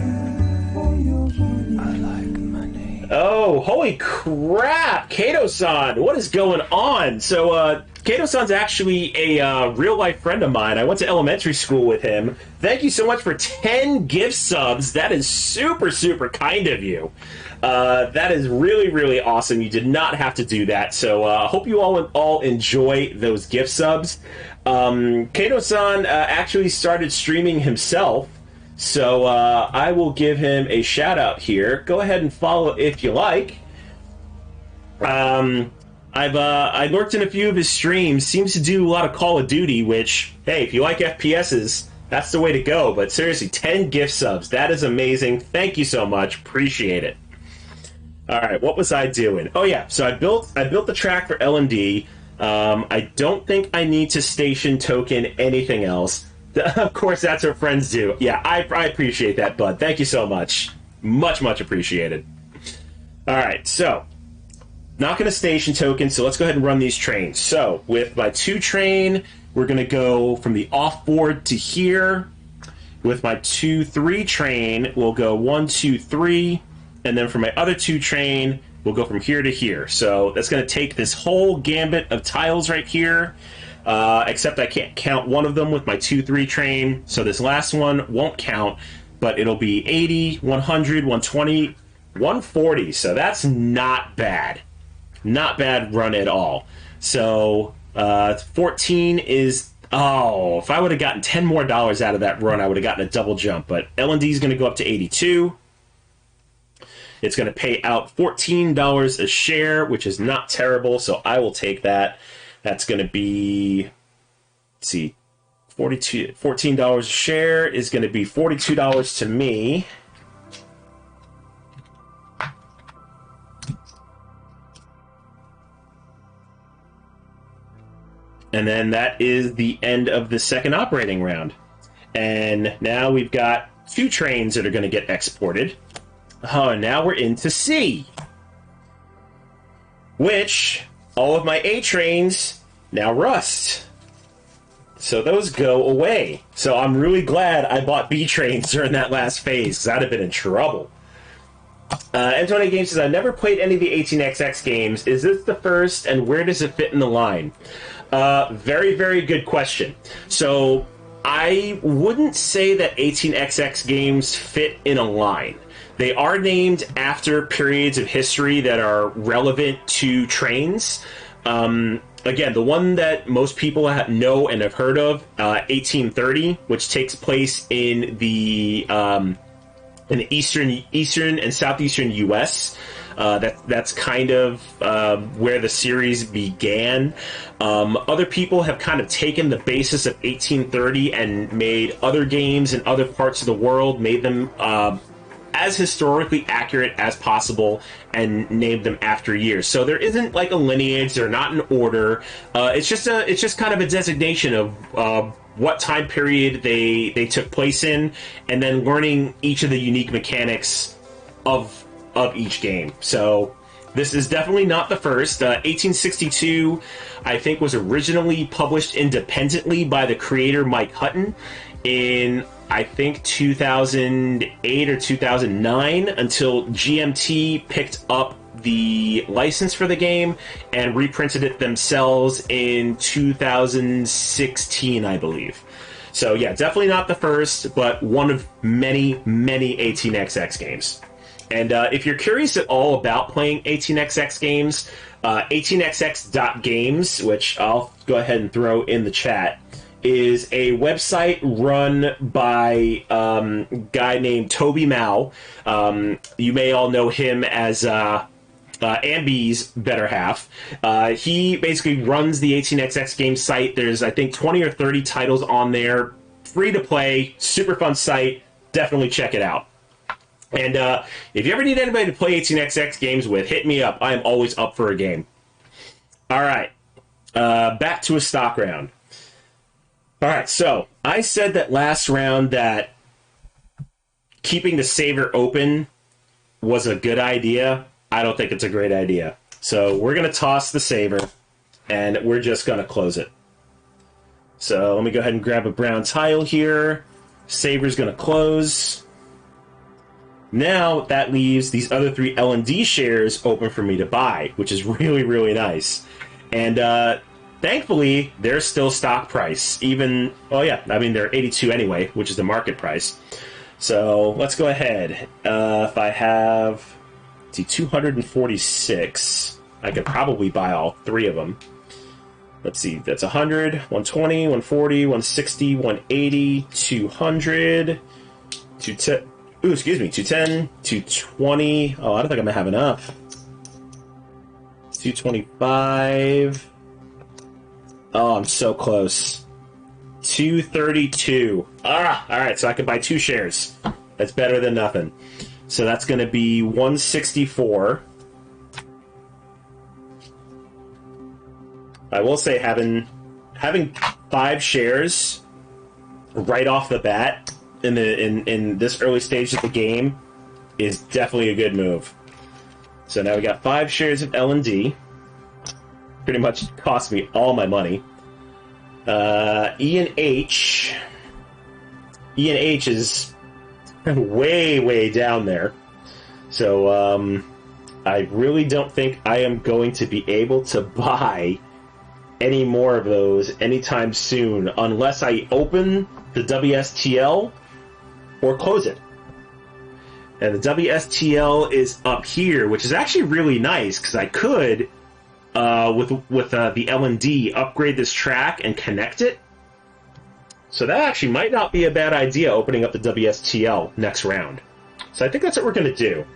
Oh, holy crap! Kato-san, what is going on? So, Kato-san's actually a real-life friend of mine. I went to elementary school with him. Thank you so much for 10 gift subs. That is super, super kind of you. That is really, really awesome. You did not have to do that. So, I hope you all enjoy those gift subs. Kato-san actually started streaming himself. So, I will give him a shout-out here. Go ahead and follow if you like. I lurked in a few of his streams. Seems to do a lot of Call of Duty, which, hey, if you like FPSs, that's the way to go. But seriously, 10 gift subs. That is amazing. Thank you so much. Appreciate it. All right, what was I doing? Oh, yeah, so I built the track for L&D. I don't think I need to station token anything else. Of course, that's what friends do. Yeah, I appreciate that, bud. Thank you so much. Much, much appreciated. All right, so not going to station token, so let's go ahead and run these trains. So with my 2 train, we're going to go from the off-board to here. With my 2-3 train, we'll go 1, 2, 3, and then for my other 2 train, we'll go from here to here. So that's going to take this whole gambit of tiles right here. Except I can't count one of them with my 2-3 train, so this last one won't count, but it'll be 80, 100, 120, 140, so that's not bad. Not bad run at all. So, 14 is... Oh, if I would have gotten $10 more out of that run, I would have gotten a double jump, but L&D is going to go up to 82. It's going to pay out $14 a share, which is not terrible, so I will take that. That's going to be, let's see, $14 a share is going to be $42 to me. And then that is the end of the second operating round. And now we've got 2 trains that are going to get exported. Oh, and now we're into C. which all of my A trains now rust. So those go away. So I'm really glad I bought B trains during that last phase, because I'd have been in trouble. M28 Games says, I've never played any of the 18XX games. Is this the first, and where does it fit in the line? Very, very good question. So I wouldn't say that 18XX games fit in a line. They are named after periods of history that are relevant to trains. Again, the one that most people know and have heard of, 1830, which takes place in the eastern and southeastern U.S. That's kind of where the series began. Other people have kind of taken the basis of 1830 and made other games in other parts of the world, made them as historically accurate as possible, and named them after years. So there isn't like a lineage; they're not in order. It's just kind of a designation of what time period they took place in, and then learning each of the unique mechanics of each game. So this is definitely not the first. 1862, I think, was originally published independently by the creator Mike Hutton in, I think, 2008 or 2009, until GMT picked up the license for the game and reprinted it themselves in 2016, I believe. So yeah, definitely not the first, but one of many, many 18XX games. And if you're curious at all about playing 18XX games, 18xx.games, which I'll go ahead and throw in the chat, is a website run by a guy named Toby Mao. You may all know him as Ambi's better half. He basically runs the 18XX game site. There's, I think, 20 or 30 titles on there. Free to play, super fun site. Definitely check it out. And if you ever need anybody to play 18XX games with, hit me up. I am always up for a game. All right, back to a stock round. All right, so I said that last round that keeping the saver open was a good idea. I don't think it's a great idea. So we're going to toss the saver, and we're just going to close it. So let me go ahead and grab a brown tile here. Saver's going to close. Now that leaves these other 3 L&D shares open for me to buy, which is really, really nice. And thankfully, they're still stock price. Even, well, yeah, I mean, they're 82 anyway, which is the market price. So let's go ahead. If I have 246, I could probably buy all 3 of them. Let's see, that's 100, 120, 140, 160, 180, 200, 210. Ooh, excuse me, 210, 220. Oh, I don't think I'm going to have enough. 225. Oh, I'm so close. 232. Ah, all right, so I can buy 2 shares. That's better than nothing. So that's going to be 164. I will say having 5 shares right off the bat in this early stage of the game is definitely a good move. So now we got 5 shares of L&D. Pretty much cost me all my money. E and H. E and H is way, way down there. So I really don't think I am going to be able to buy any more of those anytime soon, unless I open the WSTL or close it. And the WSTL is up here, which is actually really nice, because I could, with the L&D, upgrade this track and connect it. So that actually might not be a bad idea, opening up the WSTL next round. So I think that's what we're going to do.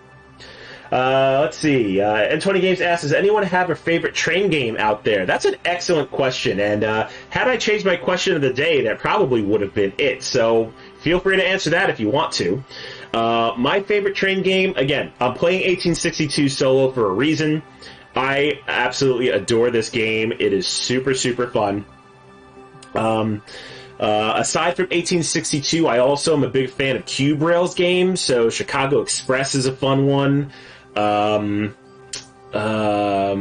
Let's see. N20 Games asks, does anyone have a favorite train game out there? That's an excellent question, and had I changed my question of the day, that probably would have been it. So feel free to answer that if you want to. My favorite train game, again, I'm playing 1862 solo for a reason. I absolutely adore this game. It is super, super fun. Aside from 1862, I also am a big fan of Cube Rails games, so Chicago Express is a fun one. Let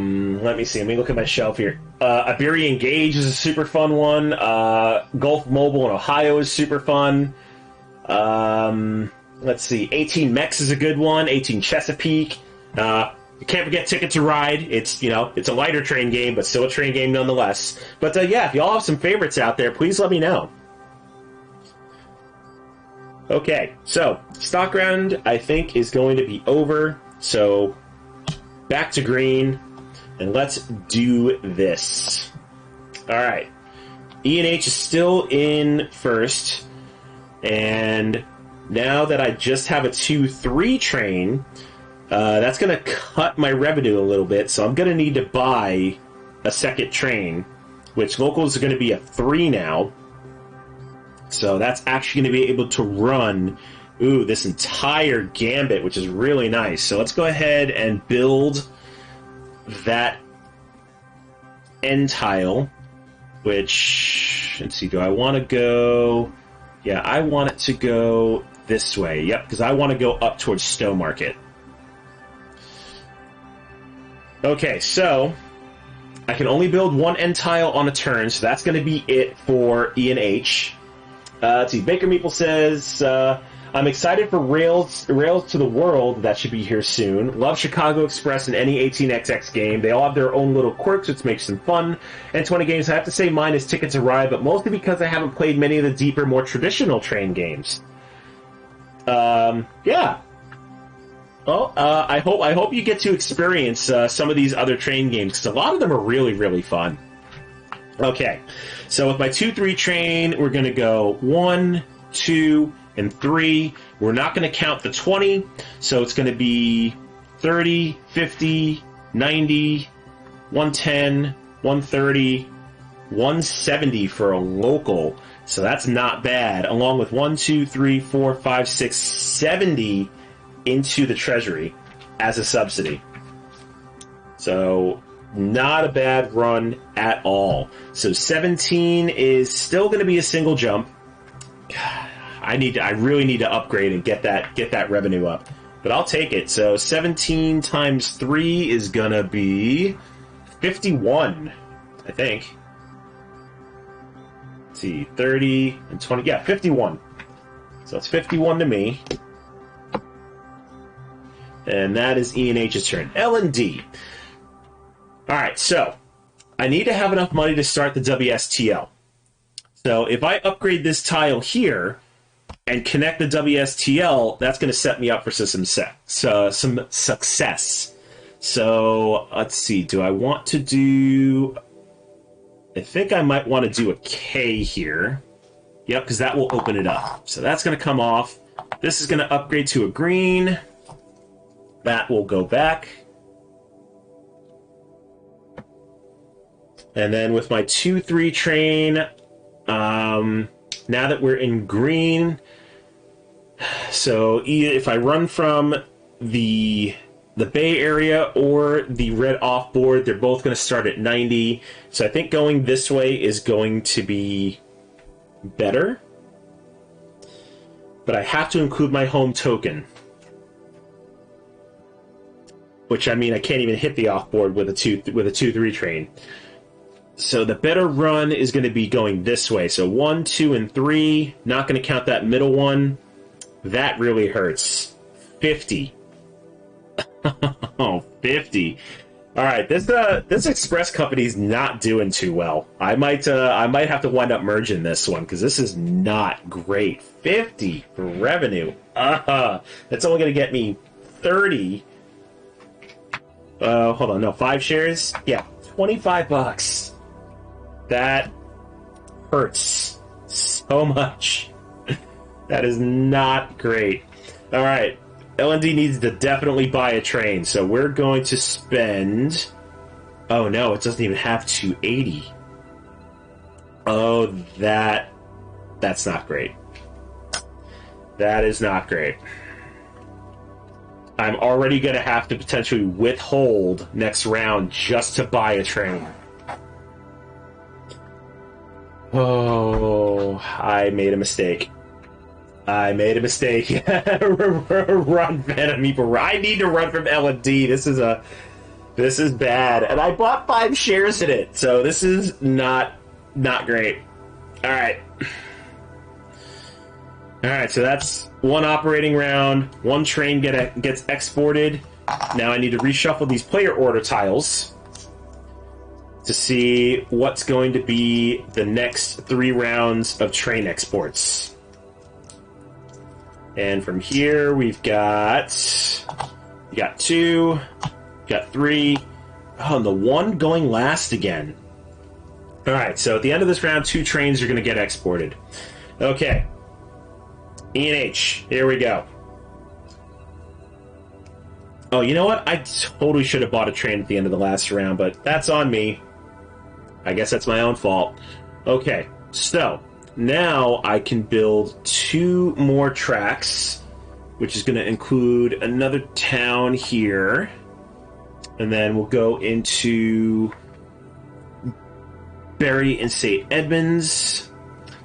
me see. Let me look at my shelf here. Iberian Gauge is a super fun one. Gulf Mobile in Ohio is super fun. Let's see. 18 Mex is a good one. 18 Chesapeake. You can't forget Ticket to Ride. It's, it's a lighter train game, but still a train game nonetheless. But yeah, if y'all have some favorites out there, please let me know. Okay, so stock round, I think, is going to be over. So back to green, and let's do this. All right, E&H is still in first, and now that I just have a 2-3 train, that's going to cut my revenue a little bit, so I'm going to need to buy a second train, which locals are going to be a 3 now. So that's actually going to be able to run, this entire gambit, which is really nice. So let's go ahead and build that end tile, which, let's see, do I want to go... Yeah, I want it to go this way. Yep, because I want to go up towards Stowmarket. Okay, so I can only build one end tile on a turn, so that's going to be it for E&H. Let's see, Baker Meeple says, I'm excited for Rails to the World. That should be here soon. Love Chicago Express and any 18XX game. They all have their own little quirks, which makes them fun. And 20 games, I have to say mine is Ticket to Ride, but mostly because I haven't played many of the deeper, more traditional train games. Yeah. Well, I hope you get to experience some of these other train games, because a lot of them are really, really fun. Okay, so with my 2-3 train, we're going to go 1, 2, and 3. We're not going to count the 20, so it's going to be 30, 50, 90, 110, 130, 170 for a local. So that's not bad, along with 1, 2, 3, 4, 5, 6, 70 into the treasury as a subsidy. So not a bad run at all. So 17 is still going to be a single jump. I really need to upgrade and get that revenue up, but I'll take it. So 17 times 3 is going to be 51, I think. Let's see, 30 and 20. Yeah, 51. So it's 51 to me. And that is E&H's turn. L&D. Alright, so I need to have enough money to start the WSTL. So if I upgrade this tile here and connect the WSTL, that's going to set me up for some success. So let's see, do I want to do... I think I might want to do a K here. Yep, because that will open it up. So that's going to come off. This is going to upgrade to a green. That will go back. And then with my 2-3 train, now that we're in green, so if I run from the Bay Area or the red off board, they're both going to start at 90. So I think going this way is going to be better. But I have to include my home token. Which, I mean, I can't even hit the off board with a 2-3 train. So the better run is going to be going this way. So 1, 2, and 3. Not going to count that middle one. That really hurts. 50. Oh, 50. All right, this express company's not doing too well. I might have to wind up merging this one because this is not great. 50 for revenue. That's only going to get me 30. Hold on, no, 5 shares. Yeah, $25. That hurts so much. That is not great. All right. LND needs to definitely buy a train, so we're going to spend... Oh, no, it doesn't even have 280. Oh, that's not great. That is not great. I'm already going to have to potentially withhold next round just to buy a train. Oh, I made a mistake. Run, Phantom Meeple. I need to run from L&D. This is This is bad. And I bought 5 shares in it, so this is not great. Alright. Alright, so that's one operating round. One train gets exported. Now I need to reshuffle these player order tiles to see what's going to be the next 3 rounds of train exports. And from here, we've got 2, got 3. Oh, and the 1 going last again. All right, so at the end of this round, 2 trains are going to get exported. Okay. E&H, here we go. Oh, you know what? I totally should have bought a train at the end of the last round, but that's on me. I guess that's my own fault. Okay, so now I can build 2 more tracks, which is going to include another town here. And then we'll go into Bury and St. Edmunds.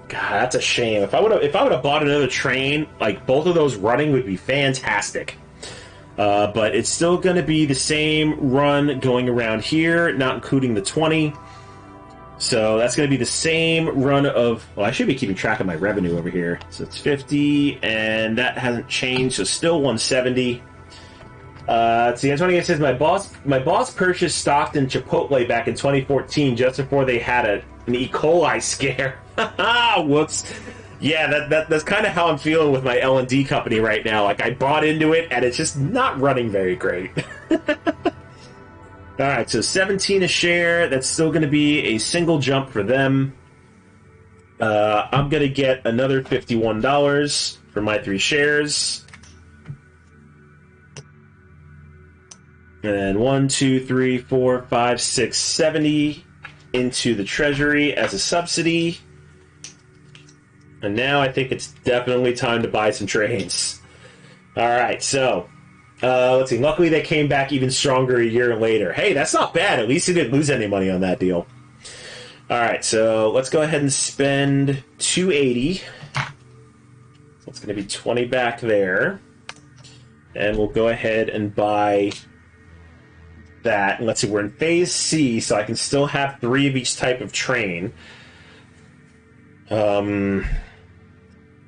God, that's a shame. If I would have bought another train, like both of those running would be fantastic. But it's still going to be the same run going around here, not including the 20. So that's going to be the same run of... Well, I should be keeping track of my revenue over here. So it's 50, and that hasn't changed, so still 170. See, Antonio says, my boss purchased Stockton Chipotle back in 2014 just before they had an E. coli scare. Whoops. Yeah, that's kind of how I'm feeling with my L&D company right now. Like, I bought into it, and it's just not running very great. Alright, so 17 a share. That's still going to be a single jump for them. I'm going to get another $51 for my 3 shares. And then 1, 2, 3, 4, 5, 6, 70 into the treasury as a subsidy. And now I think it's definitely time to buy some trains. Alright, so let's see. Luckily, they came back even stronger a year later. Hey, that's not bad. At least he didn't lose any money on that deal. Alright, so let's go ahead and spend $280. So it's going to be 20 back there. And we'll go ahead and buy that. And let's see, we're in Phase C, so I can still have 3 of each type of train.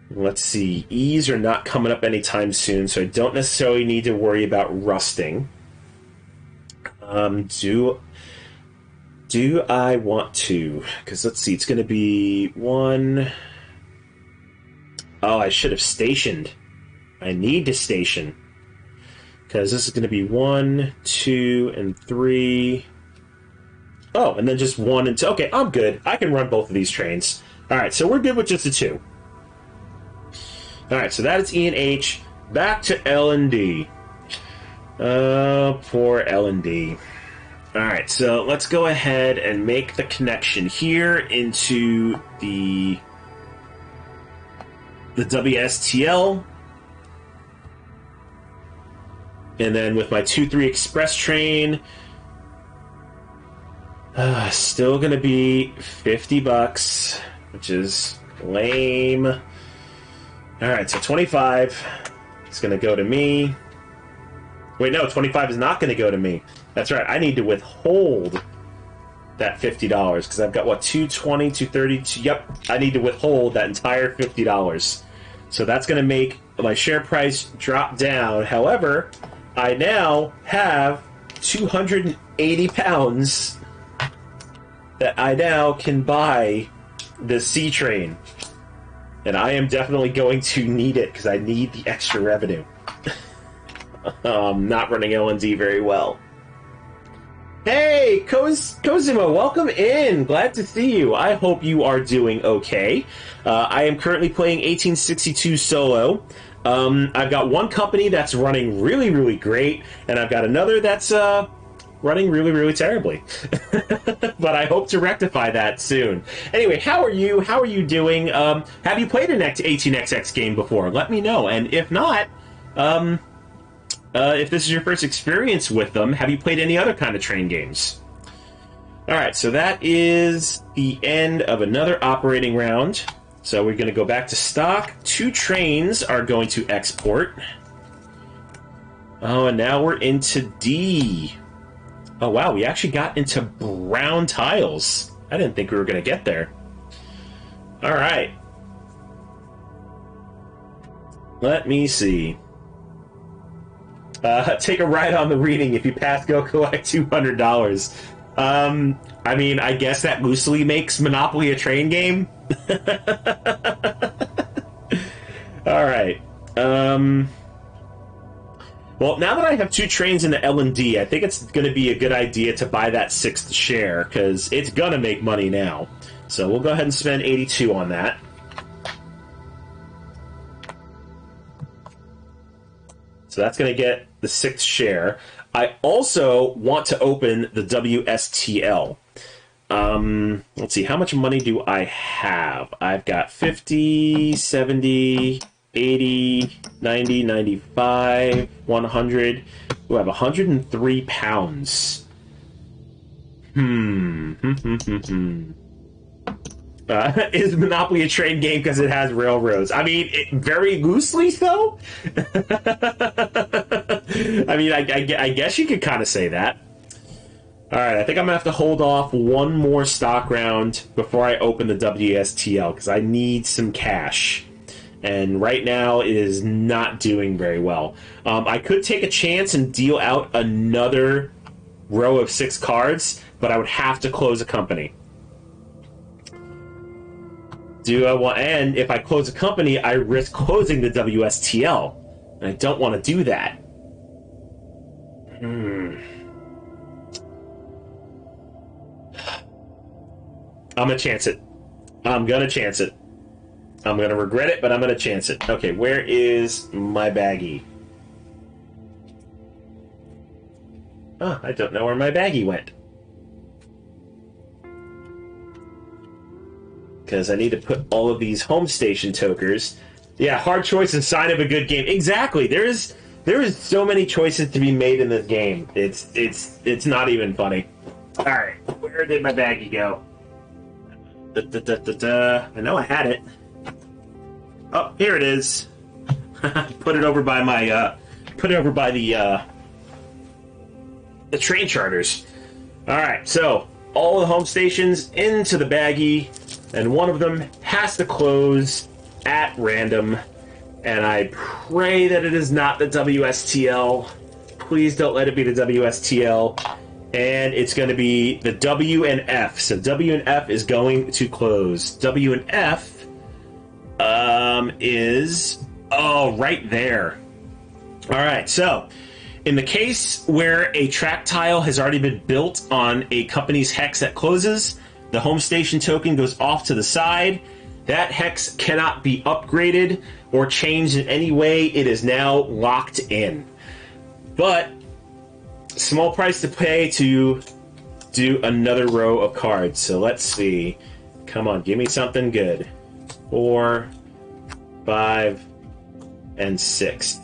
Let's see. E's are not coming up anytime soon, so I don't necessarily need to worry about rusting. Do I want to? Because let's see, it's going to be 1... Oh, I should have stationed. I need to station. Because this is going to be 1, 2, and 3. Oh, and then just 1 and 2. Okay, I'm good. I can run both of these trains. Alright, so we're good with just the 2. Alright, so that is E and H. Back to L&D. Poor L&D. Alright, so let's go ahead and make the connection here into the WSTL. And then with my 2-3 express train, still going to be $50, which is lame. Alright, so 25 is going to go to me. Wait, no, 25 is not going to go to me. That's right, I need to withhold that $50, because I've got, what, 220, 230? Yep, I need to withhold that entire $50. So that's going to make my share price drop down. However, I now have 280 pounds that I now can buy the C train. And I am definitely going to need it, because I need the extra revenue. Not running L&D very well. Hey, Kozima, welcome in. Glad to see you. I hope you are doing okay. I am currently playing 1862 solo. I've got one company that's running really, really great, and I've got another that's running really, really terribly. But I hope to rectify that soon. Anyway, how are you? How are you doing? Have you played an 18XX game before? Let me know. And if not, if this is your first experience with them, have you played any other kind of train games? Alright, so that is the end of another operating round. So we're going to go back to stock. 2 trains are going to export. Oh, and now we're into D. Oh, wow, we actually got into brown tiles. I didn't think we were going to get there. All right. Let me see. Take a ride on the reading. If you pass, go collect $200. I mean, I guess that loosely makes Monopoly a train game. All right. Well, now that I have 2 trains in the L&D, I think it's going to be a good idea to buy that 6th share, because it's going to make money now. So we'll go ahead and spend 82 on that. So that's going to get the 6th share. I also want to open the WSTL. Let's see, how much money do I have? I've got 50, 70... 80, 90, 95, 100. Ooh, I have 103 pounds. Is Monopoly a train game because it has railroads? I mean, very loosely so. I mean, I guess you could kind of say that. All right, I think I'm going to have to hold off one more stock round before I open the WSTL because I need some cash. And right now it is not doing very well. I could take a chance and deal out another row of 6 cards, but I would have to close a company. Do I want? And if I close a company, I risk closing the WSTL, and I don't want to do that. I'm gonna chance it. I'm gonna chance it. I'm going to regret it, but I'm going to chance it. Okay, where is my baggie? Oh, I don't know where my baggie went. Because I need to put all of these home station tokers. Yeah, hard choice and sign of a good game. Exactly. There is so many choices to be made in this game. It's not even funny. All right, where did my baggie go? I know I had it. Oh, here it is. Put it over by my the train charters. All right, so all the home stations into the baggie, and one of them has to close at random. And I pray that it is not the WSTL. Please don't let it be the WSTL. And it's going to be the W and F. So W and F is going to close. W and F is right there. All right, so in the case where a track tile has already been built on a company's hex that closes, the home station token goes off to the side. That hex cannot be upgraded or changed in any way. It is now locked in. But small price to pay to do another row of cards. So let's see. Come on, give me something good. 4, 5, and 6.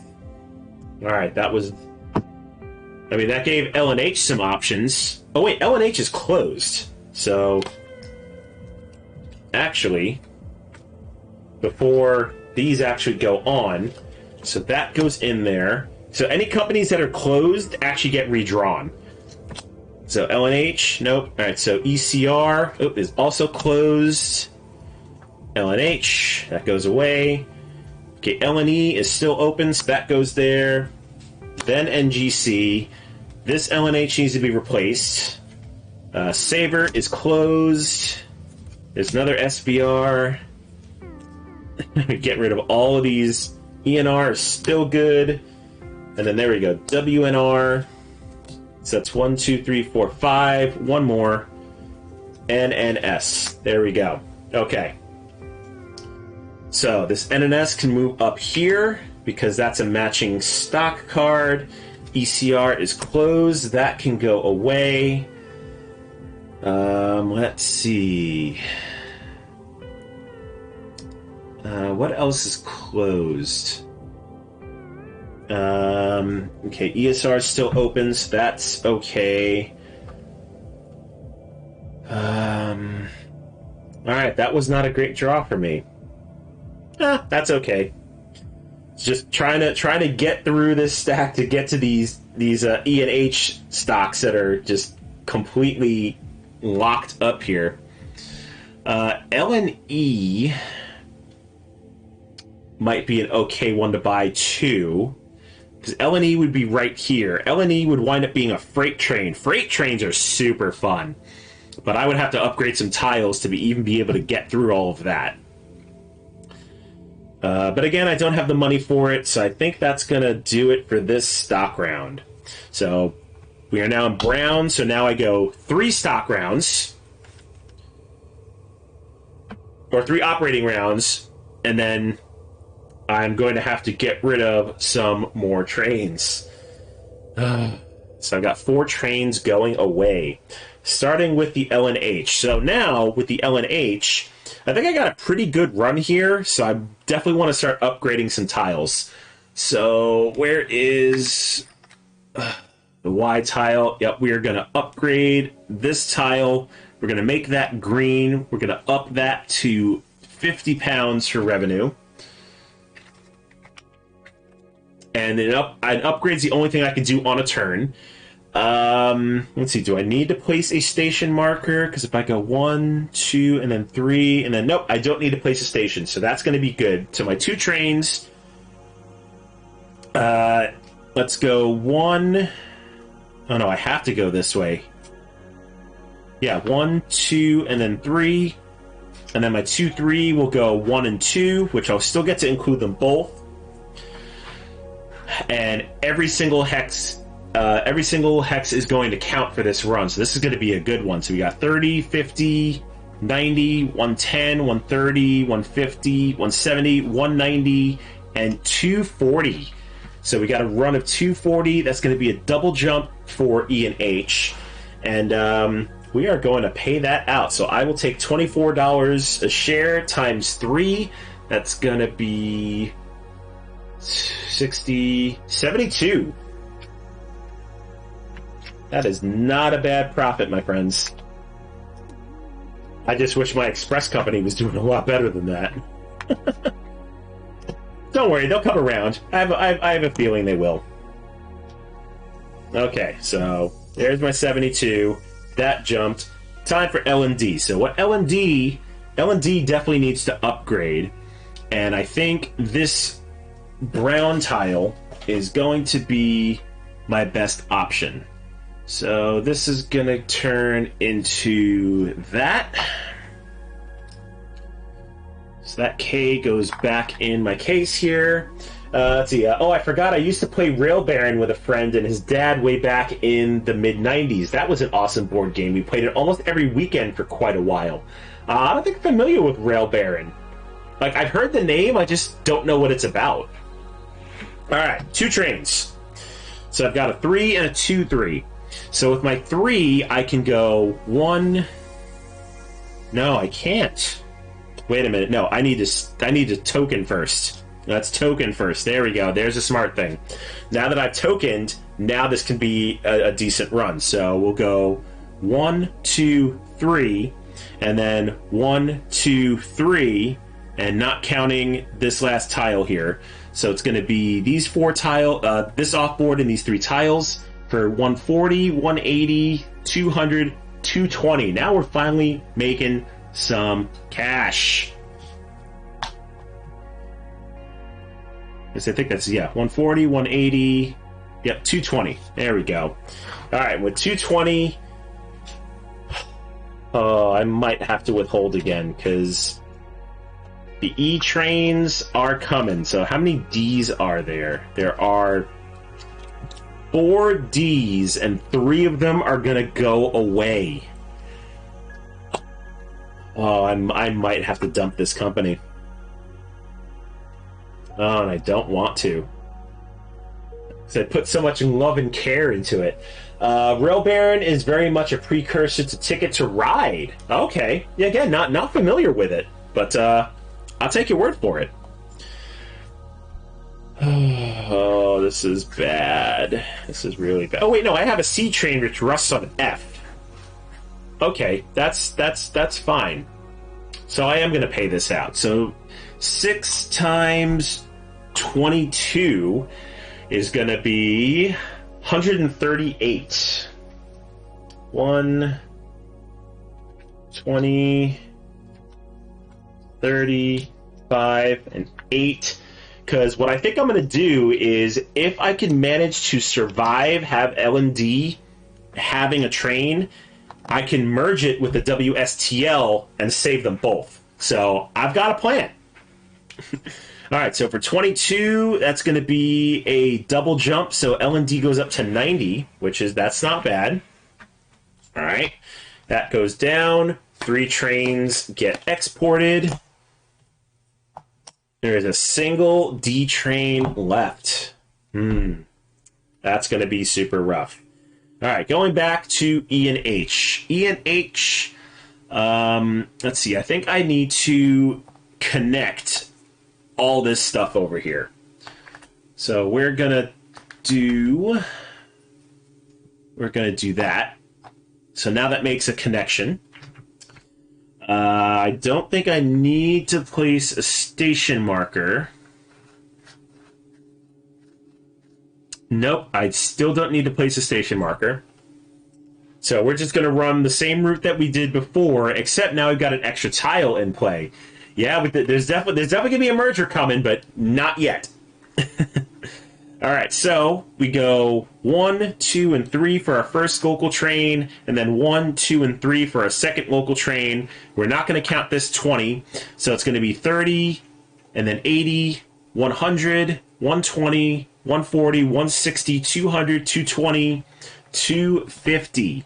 All right, that was... I mean, that gave L&H some options. Oh, wait, L&H is closed. So, actually, before these actually go on, so that goes in there. So any companies that are closed actually get redrawn. So L&H, nope. All right, so ECR is also closed. L&H, that goes away. Okay, L&E is still open, so that goes there. Then NGC. This L&H needs to be replaced. Sabre is closed. There's another SBR. Get rid of all of these. ENR is still good. And then there we go. WNR. So that's 1, 2, 3, 4, 5. One more. NNS. There we go. Okay. So this NNS can move up here because that's a matching stock card. ECR is closed. That can go away. Let's see. What else is closed? Okay, ESR is still open, so that's okay. Alright, that was not a great draw for me. That's okay. Just trying to get through this stack to get to these E and H stocks that are just completely locked up here. L and E might be an okay one to buy too, because L and E would be right here. L and E would wind up being a freight train. Freight trains are super fun, but I would have to upgrade some tiles to even be able to get through all of that. But again, I don't have the money for it, so I think that's going to do it for this stock round. So we are now in brown, so now I go 3 stock rounds, or 3 operating rounds, and then I'm going to have to get rid of some more trains. So I've got 4 trains going away, starting with the L and H. So now, with the L and H, I think I got a pretty good run here, so I definitely want to start upgrading some tiles. So where is the Y tile? Yep, we are going to upgrade this tile. We're going to make that green. We're going to up that to 50 pounds for revenue. And an upgrade's the only thing I can do on a turn. Let's see, do I need to place a station marker? Because if I go 1, 2, and then 3, and then nope, I don't need to place a station, so that's going to be good. So my 2 trains, let's go 1, oh no, I have to go this way. Yeah, 1, 2, and then 3, and then my 2, 3 will go 1 and 2, which I'll still get to include them both. And every single hex is going to count for this run, so this is going to be a good one. So we got 30, 50, 90, 110, 130, 150, 170, 190, and 240. So we got a run of 240. That's going to be a double jump for E and H. And we are going to pay that out. So I will take $24 a share times 3. That's going to be 60, 72. That is not a bad profit, my friends. I just wish my express company was doing a lot better than that. Don't worry, they'll come around. I have a feeling they will. Okay, so there's my 72. That jumped. Time for L&D. So what L&D definitely needs to upgrade. And I think this brown tile is going to be my best option. So this is going to turn into that. So that K goes back in my case here. Let's see. Oh, I forgot. I used to play Rail Baron with a friend and his dad way back in the mid-90s. That was an awesome board game. We played it almost every weekend for quite a while. I don't think I'm familiar with Rail Baron. Like, I've heard the name, I just don't know what it's about. Alright, 2 trains. So I've got a 3 and a 2-3. So with my 3, I can go 1... No, I can't. Wait a minute. No, I need to token first. Let's token first. There we go. There's a smart thing. Now that I've tokened, now this can be a decent run. So we'll go 1, 2, 3, and then 1, 2, 3, and not counting this last tile here. So it's going to be these 4 tile, this offboard and these 3 tiles for 140, 180, 200, 220. Now we're finally making some cash. I think that's, yeah, 140, 180, yep, 220. There we go. All right, with 220, oh, I might have to withhold again because the E trains are coming. So how many D's are there? There are 4 D's, and 3 of them are going to go away. Oh, I might have to dump this company. Oh, and I don't want to. So I put so much love and care into it. Rail Baron is very much a precursor to Ticket to Ride. Okay. Yeah, again, not familiar with it, but I'll take your word for it. Oh, this is bad. This is really bad. Oh, wait, no, I have a C train which rusts on an F. Okay, that's fine. So I am going to pay this out. So 6 times 22 is going to be 138. 1, 20, 35, and 8. Because what I think I'm going to do is, if I can manage to survive, have L&D having a train, I can merge it with the WSTL and save them both. So I've got a plan. All right, so for 22, that's going to be a double jump. So L&D goes up to 90, that's not bad. All right, that goes down. 3 trains get exported. There is a single D train left. That's going to be super rough. All right, going back to E and H. E and H, let's see. I think I need to connect all this stuff over here. So we're going to do that. So now that makes a connection. I don't think I need to place a station marker. Nope, I still don't need to place a station marker. So we're just going to run the same route that we did before, except now we've got an extra tile in play. Yeah, there's definitely going to be a merger coming, but not yet. All right, so we go 1, 2, and 3 for our first local train, and then 1, 2, and 3 for our second local train. We're not going to count this 20, so it's going to be 30, and then 80, 100, 120, 140, 160, 200, 220, 250.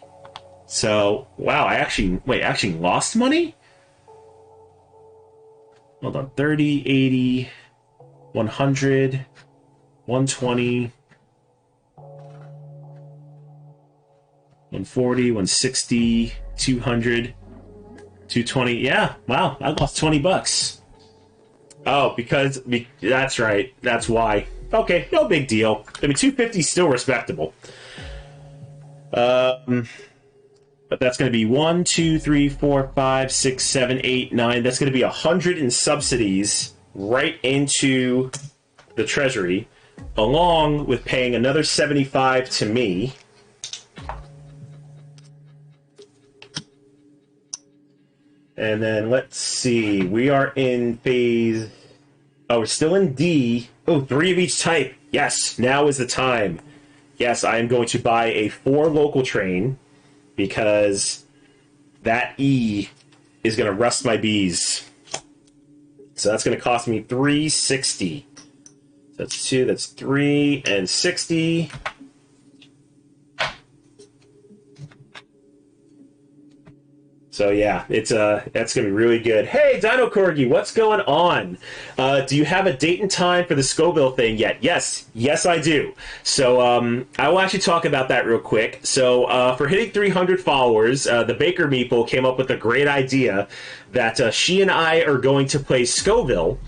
So, wow, I actually lost money? Hold on, 30, 80, 100... 120, 140, 160, 200, 220. Yeah, wow, I lost $20. Oh, because that's right. That's why. Okay, no big deal. I mean, 250 is still respectable. But that's going to be 1, 2, 3, 4, 5, 6, 7, 8, 9. That's going to be 100 in subsidies right into the treasury, along with paying another 75 to me. And then let's see, we are in phase... Oh, we're still in D. Oh, 3 of each type. Yes, now is the time. Yes, I am going to buy a 4 local train, because that E is going to rust my bees. So that's going to cost me $360. That's 2, that's 3, and 60. So yeah, that's gonna be really good. Hey, Dino Corgi, what's going on? Do you have a date and time for the Scoville thing yet? Yes, I do. So I will actually talk about that real quick. So for hitting 300 followers, the Baker Meeple came up with a great idea that she and I are going to play Scoville.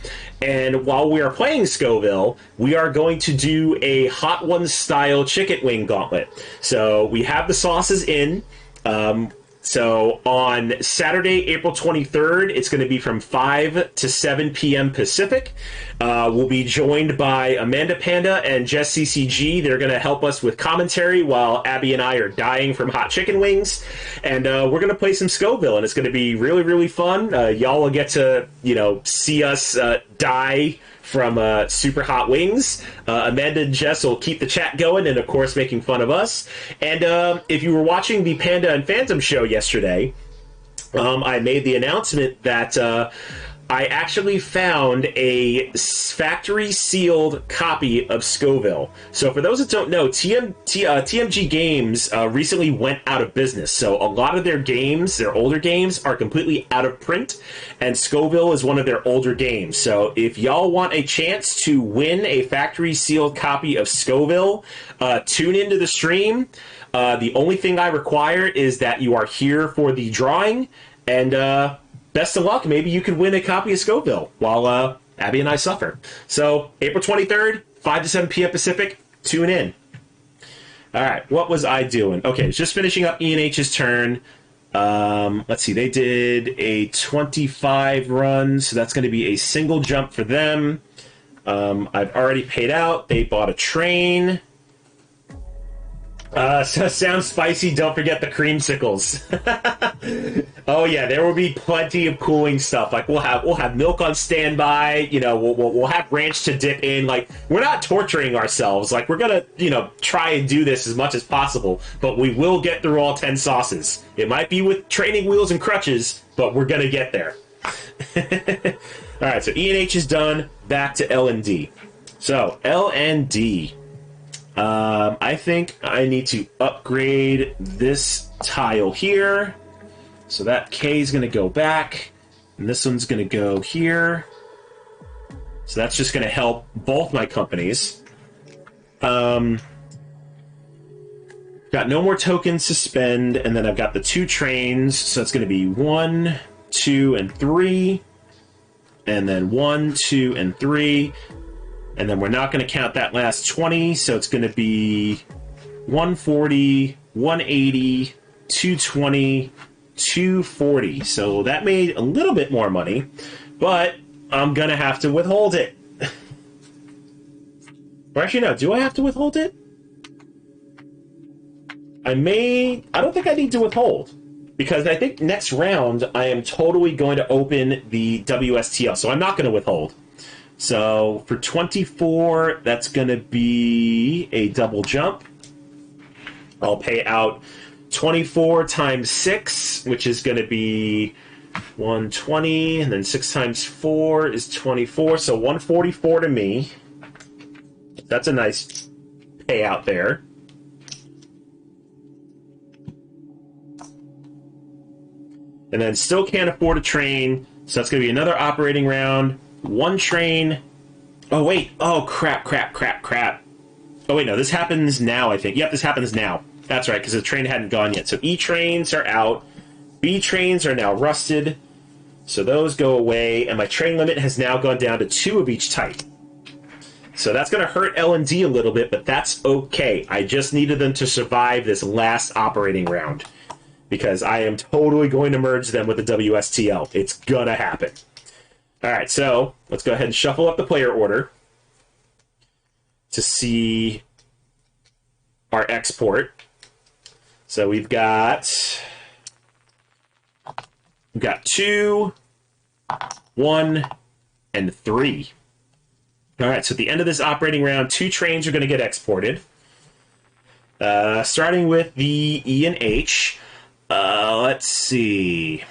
And while we are playing Scoville, we are going to do a Hot Ones style chicken wing gauntlet. So we have the sauces in. So on Saturday, April 23rd, it's going to be from 5 to 7 p.m. Pacific. We'll be joined by Amanda Panda and Jess CCG. They're going to help us with commentary while Abby and I are dying from hot chicken wings. And we're going to play some Scoville, and it's going to be really, really fun. Y'all will get to, see us die from super hot wings. Amanda and Jess will keep the chat going and, of course, making fun of us. And if you were watching the Panda and Phantom show yesterday, I made the announcement that I actually found a factory-sealed copy of Scoville. So for those that don't know, TMG Games recently went out of business. So a lot of their games, their older games, are completely out of print, and Scoville is one of their older games. So if y'all want a chance to win a factory-sealed copy of Scoville, tune into the stream. The only thing I require is that you are here for the drawing, and best of luck. Maybe you could win a copy of Scoville while Abby and I suffer. So, April 23rd, 5 to 7 p.m. Pacific, tune in. All right, what was I doing? Okay, just finishing up E&H's turn. Let's see, they did a 25 run, so that's going to be a single jump for them. I've already paid out. They bought a train. So sounds spicy. Don't forget the creamsicles. Oh yeah, there will be plenty of cooling stuff. Like we'll have milk on standby. You know, we'll have ranch to dip in. Like we're not torturing ourselves. Like we're gonna try and do this as much as possible. But we will get through all 10 sauces. It might be with training wheels and crutches, but we're gonna get there. All right, so E&H is done. Back to L&D. So L&D. I think I need to upgrade this tile here. So that K is going to go back. And this one's going to go here. So that's just going to help both my companies. Got no more tokens to spend. And then I've got the 2 trains. So it's going to be 1, 2, and 3. And then 1, 2, and 3. And then we're not going to count that last 20, so it's going to be 140, 180, 220, 240. So that made a little bit more money, but I'm going to have to withhold it. Or actually, no, do I have to withhold it? I don't think I need to withhold, because I think next round I am totally going to open the WSTL, so I'm not going to withhold. So for 24, that's going to be a double jump. I'll pay out 24 times 6, which is going to be 120, and then 6 times 4 is 24, so 144 to me. That's a nice payout there. And then still can't afford a train, so that's going to be another operating round. 1 train. Oh, wait. Oh, crap. Oh, wait, no. This happens now, I think. Yep, this happens now. That's right, because the train hadn't gone yet. So E trains are out. B trains are now rusted. So those go away. And my train limit has now gone down to 2 of each type. So that's going to hurt L&D a little bit, but that's okay. I just needed them to survive this last operating round, because I am totally going to merge them with the WSTL. It's going to happen. All right, so let's go ahead and shuffle up the player order to see our export. So we've got 2, 1, and 3. All right, so at the end of this operating round, 2 trains are going to get exported. Starting with the E and H. Let's see.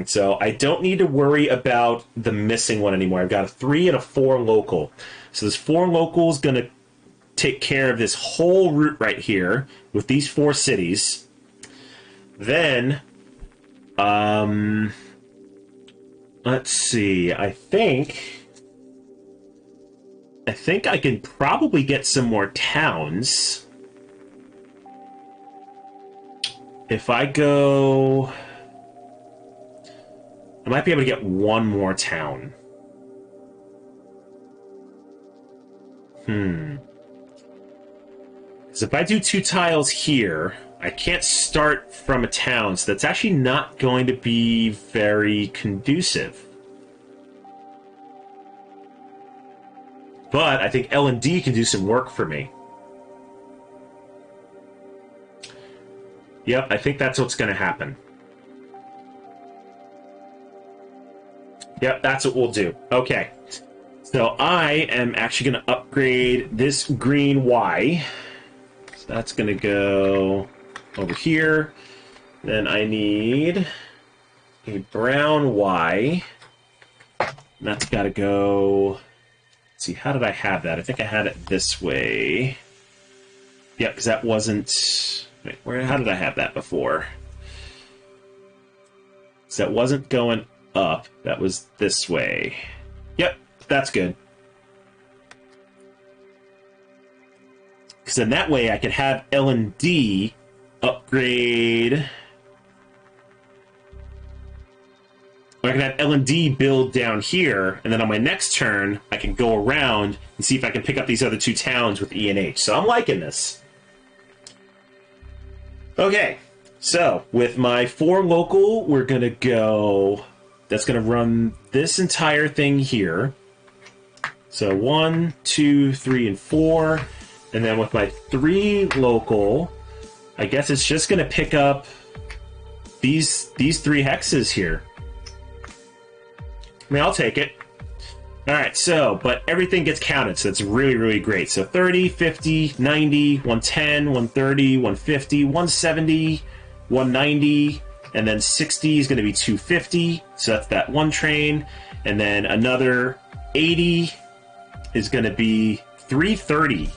So I don't need to worry about the missing one anymore. I've got a 3 and a 4 local. So this 4 local is going to take care of this whole route right here with these 4 cities. Then, let's see. I think I can probably get some more towns. If I go... I might be able to get 1 more town. Because if I do 2 tiles here, I can't start from a town, so that's actually not going to be very conducive. But I think L&D can do some work for me. Yep, I think that's what's going to happen. Yep, that's what we'll do. Okay. So I am actually going to upgrade this green Y. So that's going to go over here. Then I need a brown Y. And that's got to go... Let's see, how did I have that? I think I had it this way. Yep, because that wasn't... Wait, how did I have that before? So that wasn't going up. That was this way. Yep, that's good. Because then that way I could have L&D upgrade... Or I can have L&D build down here, and then on my next turn, I can go around and see if I can pick up these other 2 towns with E and H. So I'm liking this. Okay, so with my 4 local, we're going to go... That's going to run this entire thing here. So 1, 2, 3, and 4. And then with my 3 local, I guess it's just going to pick up these 3 hexes here. I mean, I'll take it. Alright, so, but everything gets counted, so that's really, really great. So 30, 50, 90, 110, 130, 150, 170, 190, and then 60 is going to be 250, so that's that 1 train. And then another 80 is going to be 330.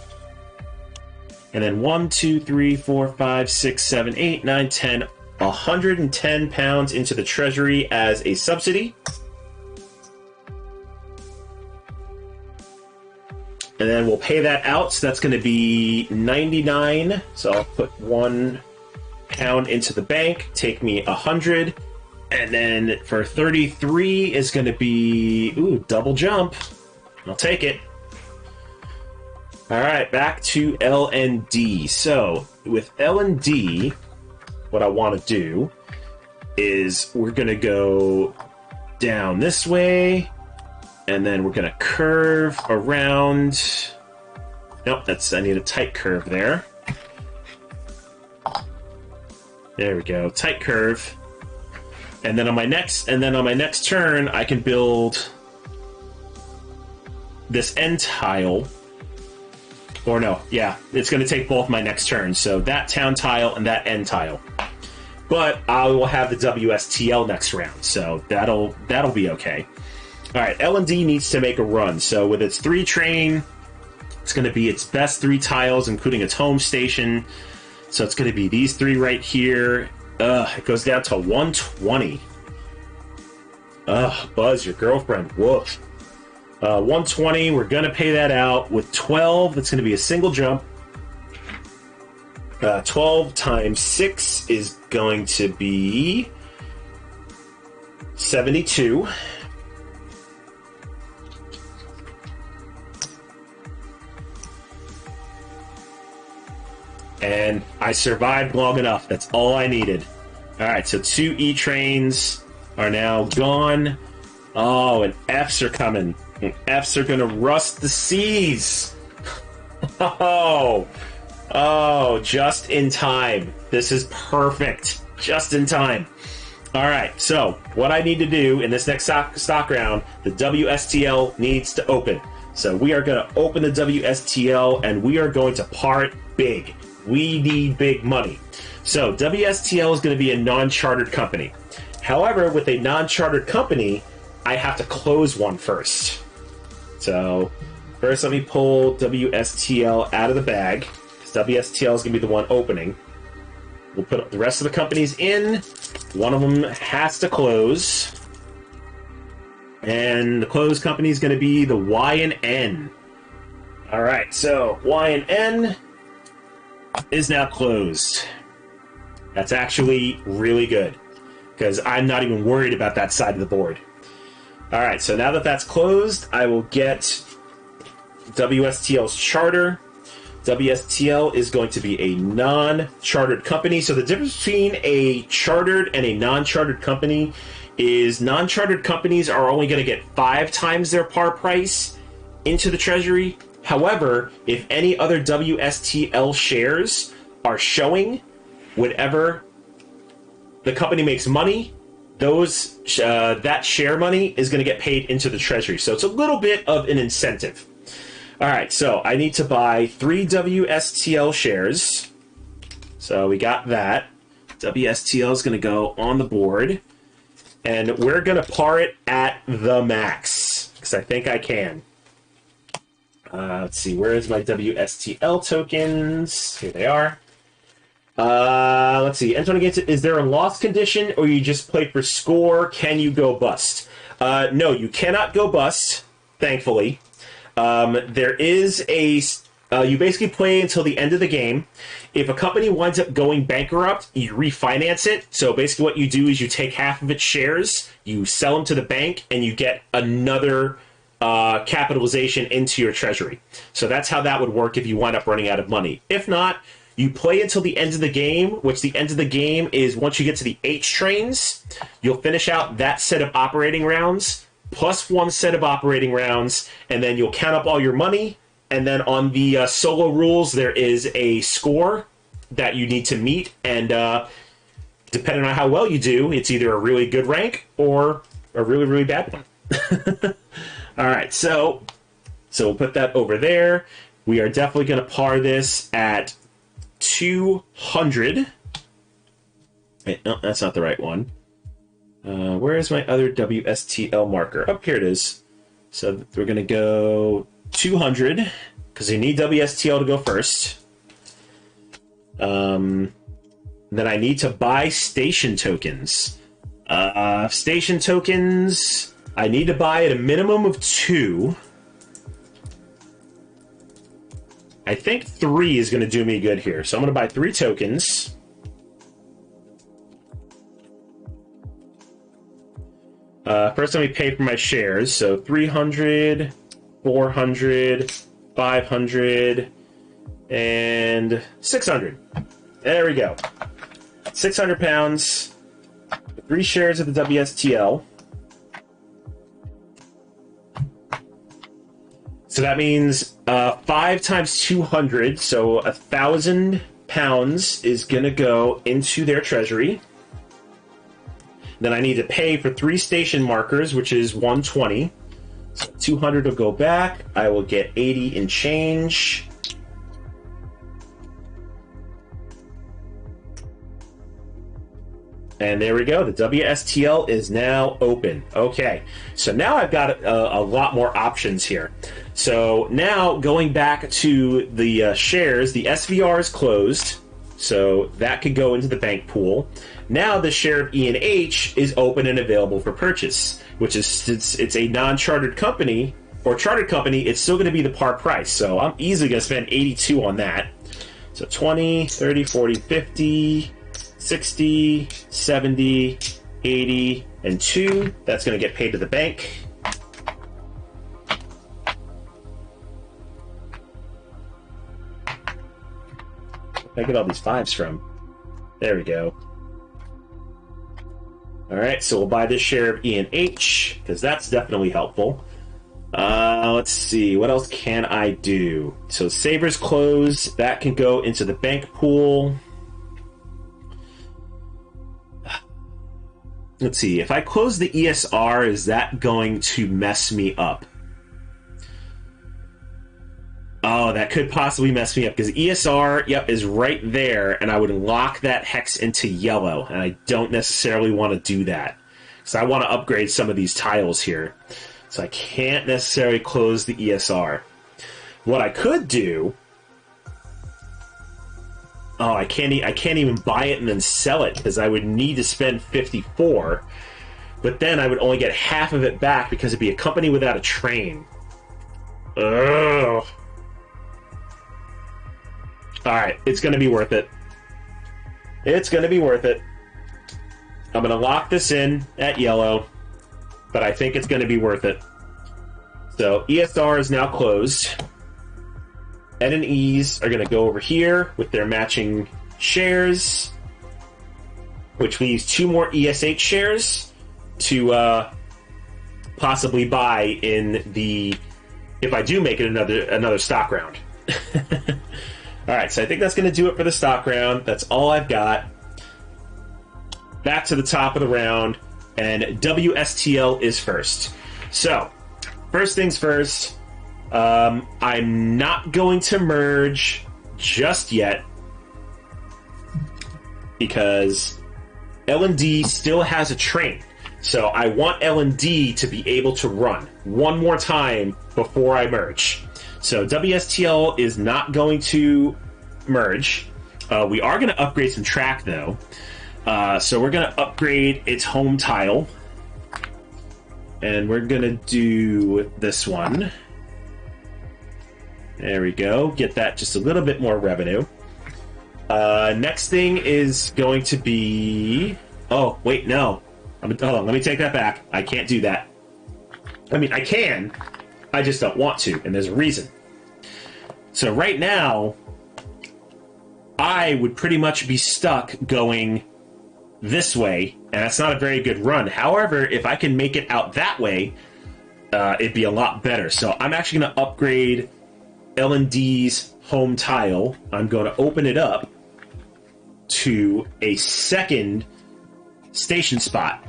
And then 1, 2, 3, 4, 5, 6, 7, 8, 9, 10, 110 pounds into the treasury as a subsidy. And then we'll pay that out, so that's going to be 99. So I'll put 1 pound into the bank, take me 100. And then for 33 is going to be, ooh, double jump. I'll take it. All right, back to L and D. So with L and D, what I want to do is we're going to go down this way, and then we're going to curve around. Nope, I need a tight curve there. There we go, tight curve. And then on my next turn, I can build this end tile. Or no, yeah, it's going to take both my next turns. So that town tile and that end tile. But I will have the WSTL next round, so that'll be okay. All right, L&D needs to make a run. So with its 3 train, it's going to be its best 3 tiles, including its home station. So it's going to be these 3 right here. It goes down to 120. Buzz, your girlfriend. Woof. 120, we're going to pay that out. With 12, it's going to be a single jump. 12 times 6 is going to be 72. And I survived long enough. That's all I needed. Alright, so 2 E trains are now gone. Oh, and Fs are coming. And Fs are going to rust the seas. Oh, just in time. This is perfect. Just in time. Alright, so what I need to do in this next stock round, the WSTL needs to open. So we are going to open the WSTL, and we are going to part big. We need big money. So WSTL is going to be a non-chartered company. However, with a non-chartered company, I have to close one first. So first let me pull WSTL out of the bag, because WSTL is going to be the one opening. We'll put the rest of the companies in. One of them has to close. And the closed company is going to be the Y and N. Alright, so Y and N is now closed. That's actually really good, because I'm not even worried about that side of the board. Alright, so now that that's closed, I will get WSTL's charter. WSTL is going to be a non-chartered company. So the difference between a chartered and a non-chartered company is non-chartered companies are only going to get 5 times their par price into the treasury. However, if any other WSTL shares are showing, whenever the company makes money, that share money is going to get paid into the treasury. So it's a little bit of an incentive. All right, so I need to buy 3 WSTL shares. So we got that. WSTL is going to go on the board. And we're going to par it at the max, because I think I can. Let's see, where is my WSTL tokens? Here they are. Let's see, entering against it, is there a loss condition, or you just play for score? Can you go bust? No, you cannot go bust, thankfully. There is a... you basically play until the end of the game. If a company winds up going bankrupt, you refinance it. So basically what you do is you take half of its shares, you sell them to the bank, and you get another capitalization into your treasury. So that's how that would work if you wind up running out of money. If not, you play until the end of the game, which the end of the game is once you get to the H trains, you'll finish out that set of operating rounds, plus 1 set of operating rounds, and then you'll count up all your money. And then on the solo rules, there is a score that you need to meet, and depending on how well you do, it's either a really good rank or a really, really bad one. All right, so we'll put that over there. We are definitely going to par this at 200. Wait, no, that's not the right one. Where is my other WSTL marker? Oh, here it is. So we're going to go 200, because you need WSTL to go first. Then I need to buy station tokens. Station tokens, I need to buy at a minimum of 2. I think 3 is going to do me good here. So I'm going to buy 3 tokens. First, let me pay for my shares. So 300, 400, 500, and 600. There we go. 600 pounds. 3 shares of the WSTL. So that means 5 times 200, so 1,000 pounds is going to go into their treasury. Then I need to pay for 3 station markers, which is 120. So 200 will go back. I will get 80 in change. And there we go. The WSTL is now open. Okay, so now I've got a lot more options here. So now going back to the shares, the SVR is closed, so that could go into the bank pool. Now the share of E&H is open and available for purchase, which is it's a non-chartered company or chartered company. It's still going to be the par price, so I'm easily going to spend 82 on that. So 20, 30, 40, 50. 60, 70, 80, and 2. That's going to get paid to the bank. Where did I get all these 5s from? There we go. Alright, so we'll buy this share of E&H, because that's definitely helpful. Let's see, what else can I do? So Savers close, that can go into the bank pool. Let's see, if I close the ESR, is that going to mess me up? Oh, that could possibly mess me up, because ESR, yep, is right there, and I would lock that hex into yellow, and I don't necessarily want to do that, because I want to upgrade some of these tiles here. So I can't necessarily close the ESR. What I could do... Oh, I can't even buy it and then sell it, because I would need to spend 54. But then I would only get half of it back because it'd be a company without a train. Ugh. Alright, it's going to be worth it. It's going to be worth it. I'm going to lock this in at yellow, but I think it's going to be worth it. So ESR is now closed. Ed and E's are going to go over here with their matching shares, which leaves 2 more ESH shares to possibly buy in the, if I do make it another stock round. All right, so I think that's going to do it for the stock round. That's all I've got. Back to the top of the round, and WSTL is first. So, first things first. I'm not going to merge just yet because L&D still has a train. So I want L&D to be able to run one more time before I merge. So WSTL is not going to merge. We are going to upgrade some track though. So we're going to upgrade its home tile. And we're going to do this one. There we go. Get that just a little bit more revenue. Next thing is going to be... Oh, wait, no. Hold on, let me take that back. I can't do that. I mean, I can. I just don't want to, and there's a reason. So right now, I would pretty much be stuck going this way, and that's not a very good run. However, if I can make it out that way, it'd be a lot better. So I'm actually going to upgrade L&D's home tile. I'm going to open it up to a second station spot.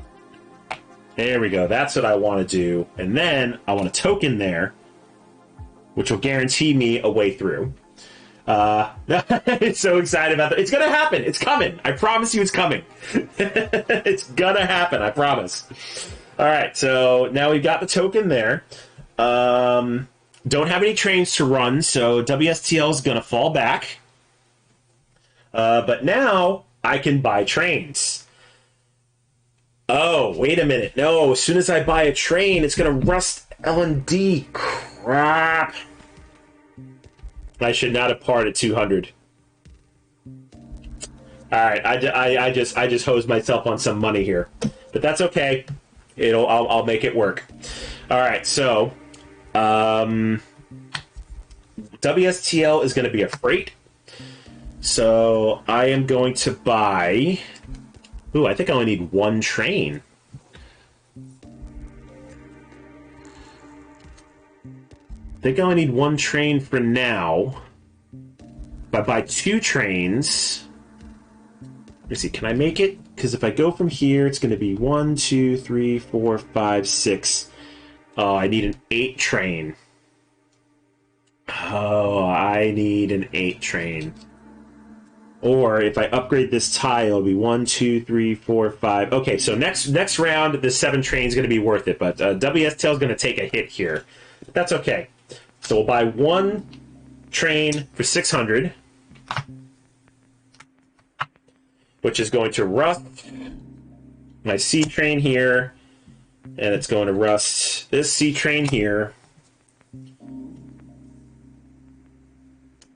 There we go. That's what I want to do. And then I want a token there, which will guarantee me a way through. It's so excited about that. It's going to happen. It's coming. I promise you it's coming. It's going to happen. I promise. All right. So now we've got the token there. Don't have any trains to run, so WSTL is going to fall back. But now I can buy trains. Oh, wait a minute. No, as soon as I buy a train, it's going to rust L&D. Crap. I should not have parted 200. All right, I just hosed myself on some money here, but that's okay. I'll make it work. All right, so WSTL is going to be a freight. So I am going to buy. Ooh, I think I only need one train. I think I only need one train for now. If I buy two trains... Let me see, can I make it? Because if I go from here, it's going to be 1, 2, 3, 4, 5, 6. Oh, I need an 8 train. Oh, I need an 8 train. Or if I upgrade this tile, it'll be 1, 2, 3, 4, 5. Okay, so next round, the 7 train is going to be worth it, but WSTL is going to take a hit here. That's okay. So we'll buy 1 train for 600, which is going to rust my C train here, and it's going to rust this C train here.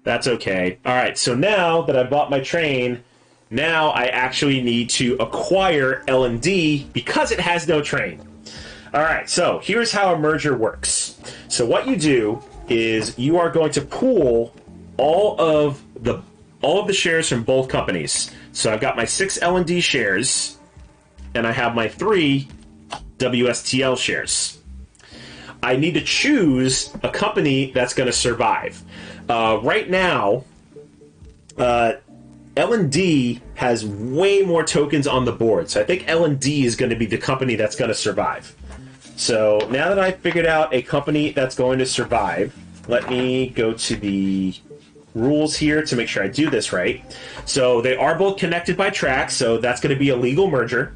That's okay. All right, so now that I bought my train, now I actually need to acquire L&D because it has no train. All right, so here's how a merger works. So what you do is you are going to pool all of the shares from both companies. So I've got my 6 L&D shares, and I have my 3 WSTL shares. I need to choose a company that's going to survive. Right now, L&D has way more tokens on the board, so I think L&D is going to be the company that's going to survive. So now that I've figured out a company that's going to survive, let me go to the rules here to make sure I do this right. So they are both connected by tracks, so that's going to be a legal merger.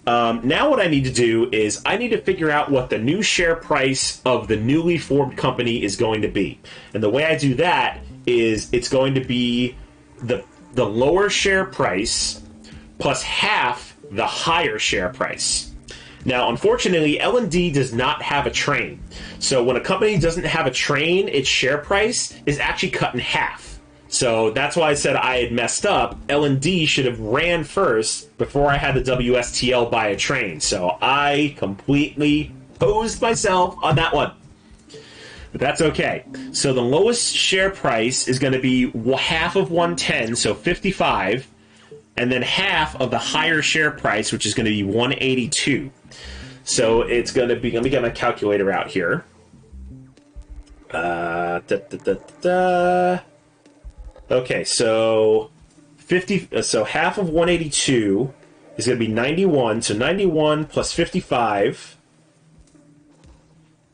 Now what I need to do is I need to figure out what the new share price of the newly formed company is going to be. And the way I do that is it's going to be the lower share price plus half the higher share price. Now, unfortunately, L&D does not have a train. So when a company doesn't have a train, its share price is actually cut in half. So that's why I said I had messed up. L&D should have ran first before I had the WSTL buy a train. So I completely posed myself on that one. But that's okay. So the lowest share price is going to be half of 110, so 55, and then half of the higher share price, which is going to be 182. So it's going to be, let me get my calculator out here. Okay, so half of 182 is going to be 91. So 91 plus 55.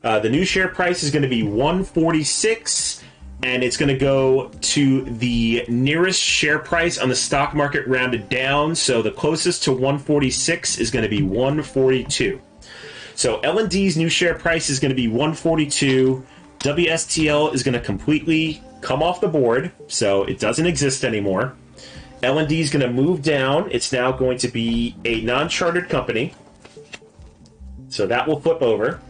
The new share price is going to be 146, and it's going to go to the nearest share price on the stock market rounded down. So the closest to 146 is going to be 142. So L&D's new share price is going to be 142. WSTL is going to completely come off the board, so it doesn't exist anymore. L&D is going to move down. It's now going to be a non-chartered company. So that will flip over.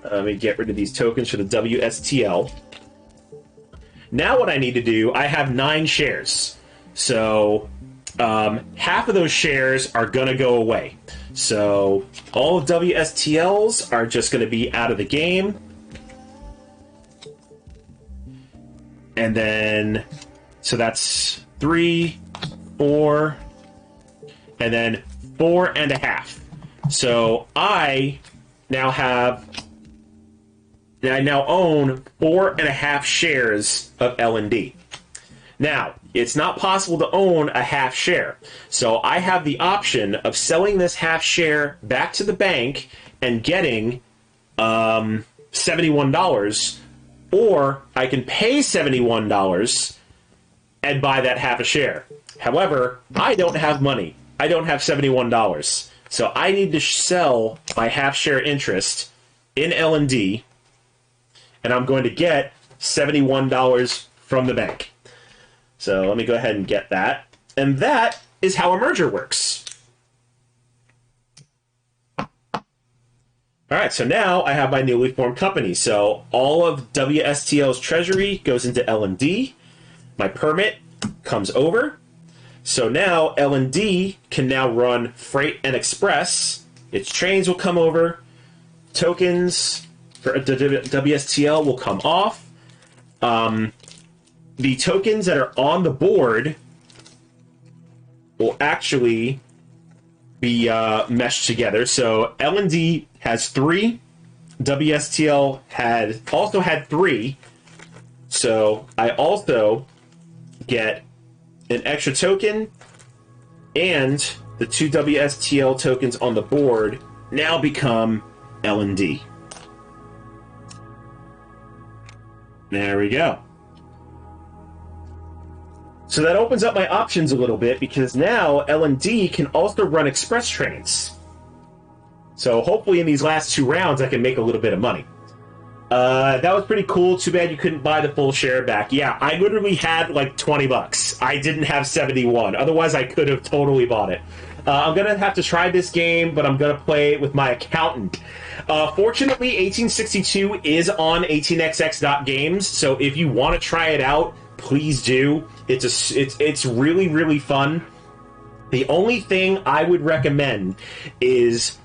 Let me get rid of these tokens for the WSTL. Now what I need to do, I have 9 shares. So half of those shares are going to go away. So all of WSTLs are just going to be out of the game. And then, so that's 3, 4, and then 4.5. So I now own 4.5 shares of L&D. Now, it's not possible to own a half share. So I have the option of selling this half share back to the bank and getting $71, or I can pay $71 and buy that half a share. However, I don't have money. I don't have $71. So I need to sell my half share interest in L&D, and I'm going to get $71 from the bank. So let me go ahead and get that. And that is how a merger works. All right, so now I have my newly formed company. So all of WSTL's treasury goes into L&D. My permit comes over. So now L&D can now run freight and express. Its trains will come over. Tokens for WSTL will come off. The tokens that are on the board will actually be meshed together. So L&D has 3. WSTL also had 3. So I also get an extra token, and the 2 WSTL tokens on the board now become L&D. There we go. So that opens up my options a little bit, because now L&D can also run express trains. So hopefully in these last 2 rounds I can make a little bit of money. That was pretty cool. Too bad you couldn't buy the full share back. Yeah, I literally had like $20. I didn't have 71. Otherwise I could have totally bought it. I'm going to have to try this game, but I'm going to play it with my accountant. Fortunately, 1862 is on 18xx.games, so if you want to try it out, please do. It's really, really fun. The only thing I would recommend is,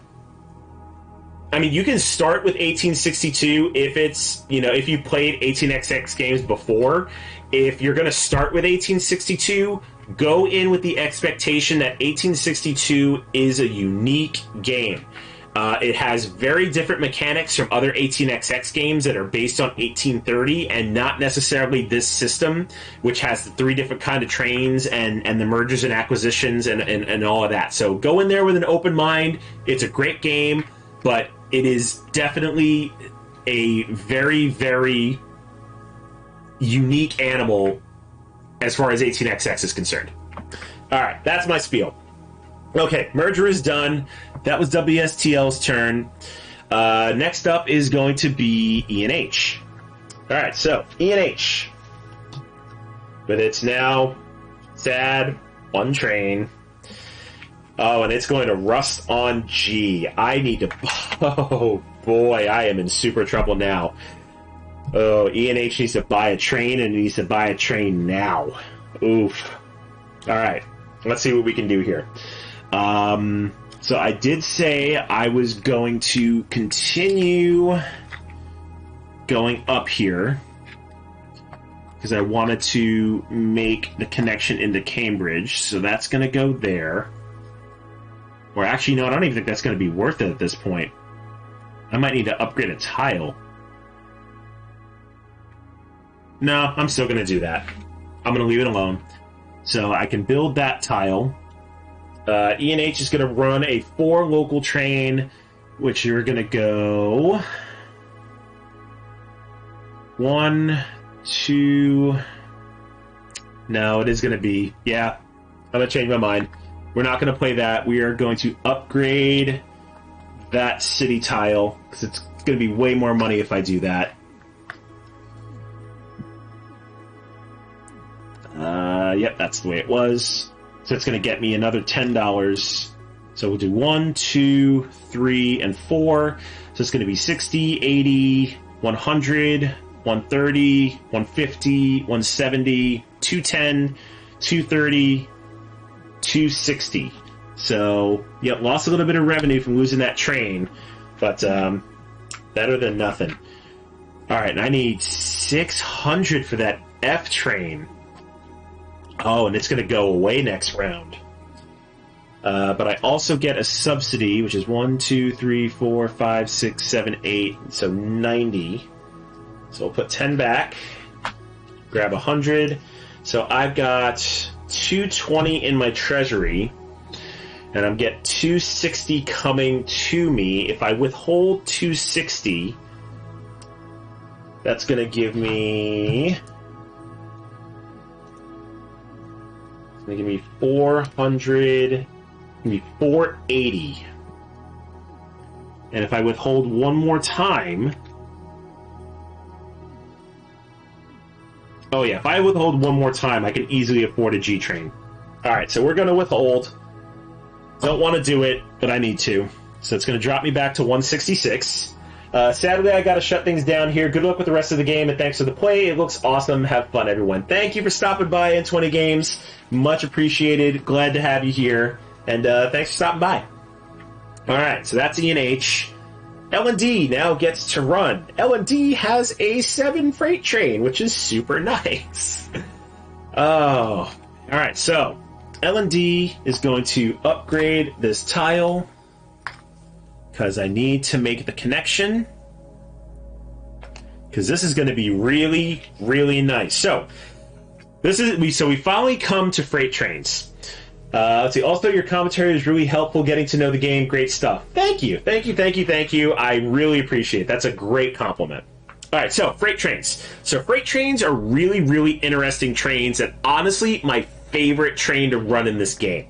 I mean, you can start with 1862 if it's, if you played 18xx games before. If you're going to start with 1862, go in with the expectation that 1862 is a unique game. It has very different mechanics from other 18xx games that are based on 1830, and not necessarily this system, which has the 3 different kind of trains and the mergers and acquisitions and all of that. So go in there with an open mind. It's a great game, but it is definitely a very, very unique animal as far as 18xx is concerned. All right, that's my spiel. Okay, merger is done. That was WSTL's turn. Next up is going to be E&H. All right, so E&H, with its now sad 1 train. Oh, and it's going to rust on G. I need to... Oh, boy, I am in super trouble now. Oh, E&H needs to buy a train, and it needs to buy a train now. Oof. All right, let's see what we can do here. So I did say I was going to continue going up here because I wanted to make the connection into Cambridge. So that's going to go there. Or actually, no, I don't even think that's going to be worth it at this point. I might need to upgrade a tile. No, I'm still going to do that. I'm going to leave it alone. So I can build that tile. E&H is going to run a 4 local train, which you're going to go 1, 2... No, it is going to be... Yeah, I'm going to change my mind. We're not going to play that. We are going to upgrade that city tile, because it's going to be way more money if I do that. Yep, that's the way it was. So it's going to get me another $10. So we'll do 1, 2, 3, and 4. So it's going to be 60, 80, 100, 130, 150, 170, 210, 230, 260. So, yep, lost a little bit of revenue from losing that train, but better than nothing. All right, and I need 600 for that F train. Oh, and it's going to go away next round. But I also get a subsidy, which is 1, 2, 3, 4, 5, 6, 7, 8, so 90. So we'll put 10 back, grab 100. So I've got 220 in my treasury, and I'm get 260 coming to me. If I withhold 260, that's going to give me... It's going to give me 400... Give me 480. And if I withhold one more time... Oh yeah, if I withhold one more time, I can easily afford a G-Train. Alright, so we're going to withhold. Don't want to do it, but I need to. So it's going to drop me back to 166. Sadly, I got to shut things down here. Good luck with the rest of the game, and thanks for the play. It looks awesome. Have fun, everyone. Thank you for stopping by N20 Games. Much appreciated. Glad to have you here. And thanks for stopping by. Alright, so that's E&H. L&D now gets to run. L&D has a 7 freight train, which is super nice. Oh. Alright, so L&D is going to upgrade this tile because I need to make the connection, because this is going to be really, really nice. So we finally come to freight trains. Let's see. Also, your commentary is really helpful getting to know the game. Great stuff. Thank you. Thank you, thank you, thank you. I really appreciate it. That's a great compliment. All right, so freight trains. So freight trains are really, really interesting trains, and honestly, my favorite train to run in this game.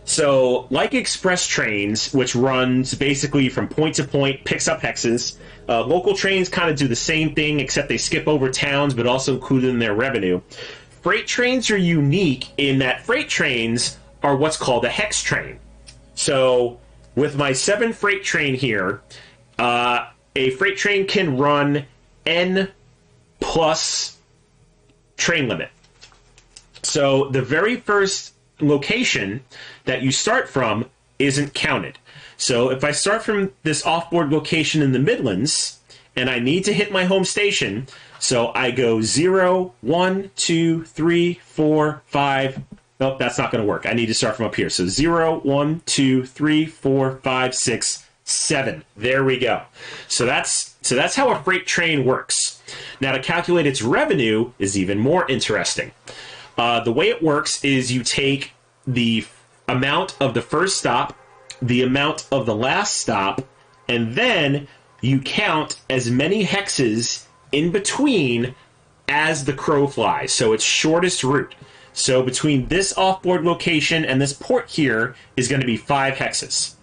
So, like express trains, which runs basically from point to point, picks up hexes, local trains kind of do the same thing, except they skip over towns, but also include in their revenue. Freight trains are unique in that freight trains are what's called a hex train. So, with my 7 freight train here, a freight train can run N plus train limit. So, the very first location that you start from isn't counted. So, if I start from this off-board location in the Midlands, and I need to hit my home station, so I go 0, 1, 2, 3, 4, 5... Nope, that's not going to work. I need to start from up here. So 0, 1, 2, 3, 4, 5, 6, 7. There we go. So that's how a freight train works. Now, to calculate its revenue is even more interesting. The way it works is you take the amount of the first stop, the amount of the last stop, and then you count as many hexes in between as the crow flies. So it's shortest route. So between this off-board location and this port here is going to be 5 hexes.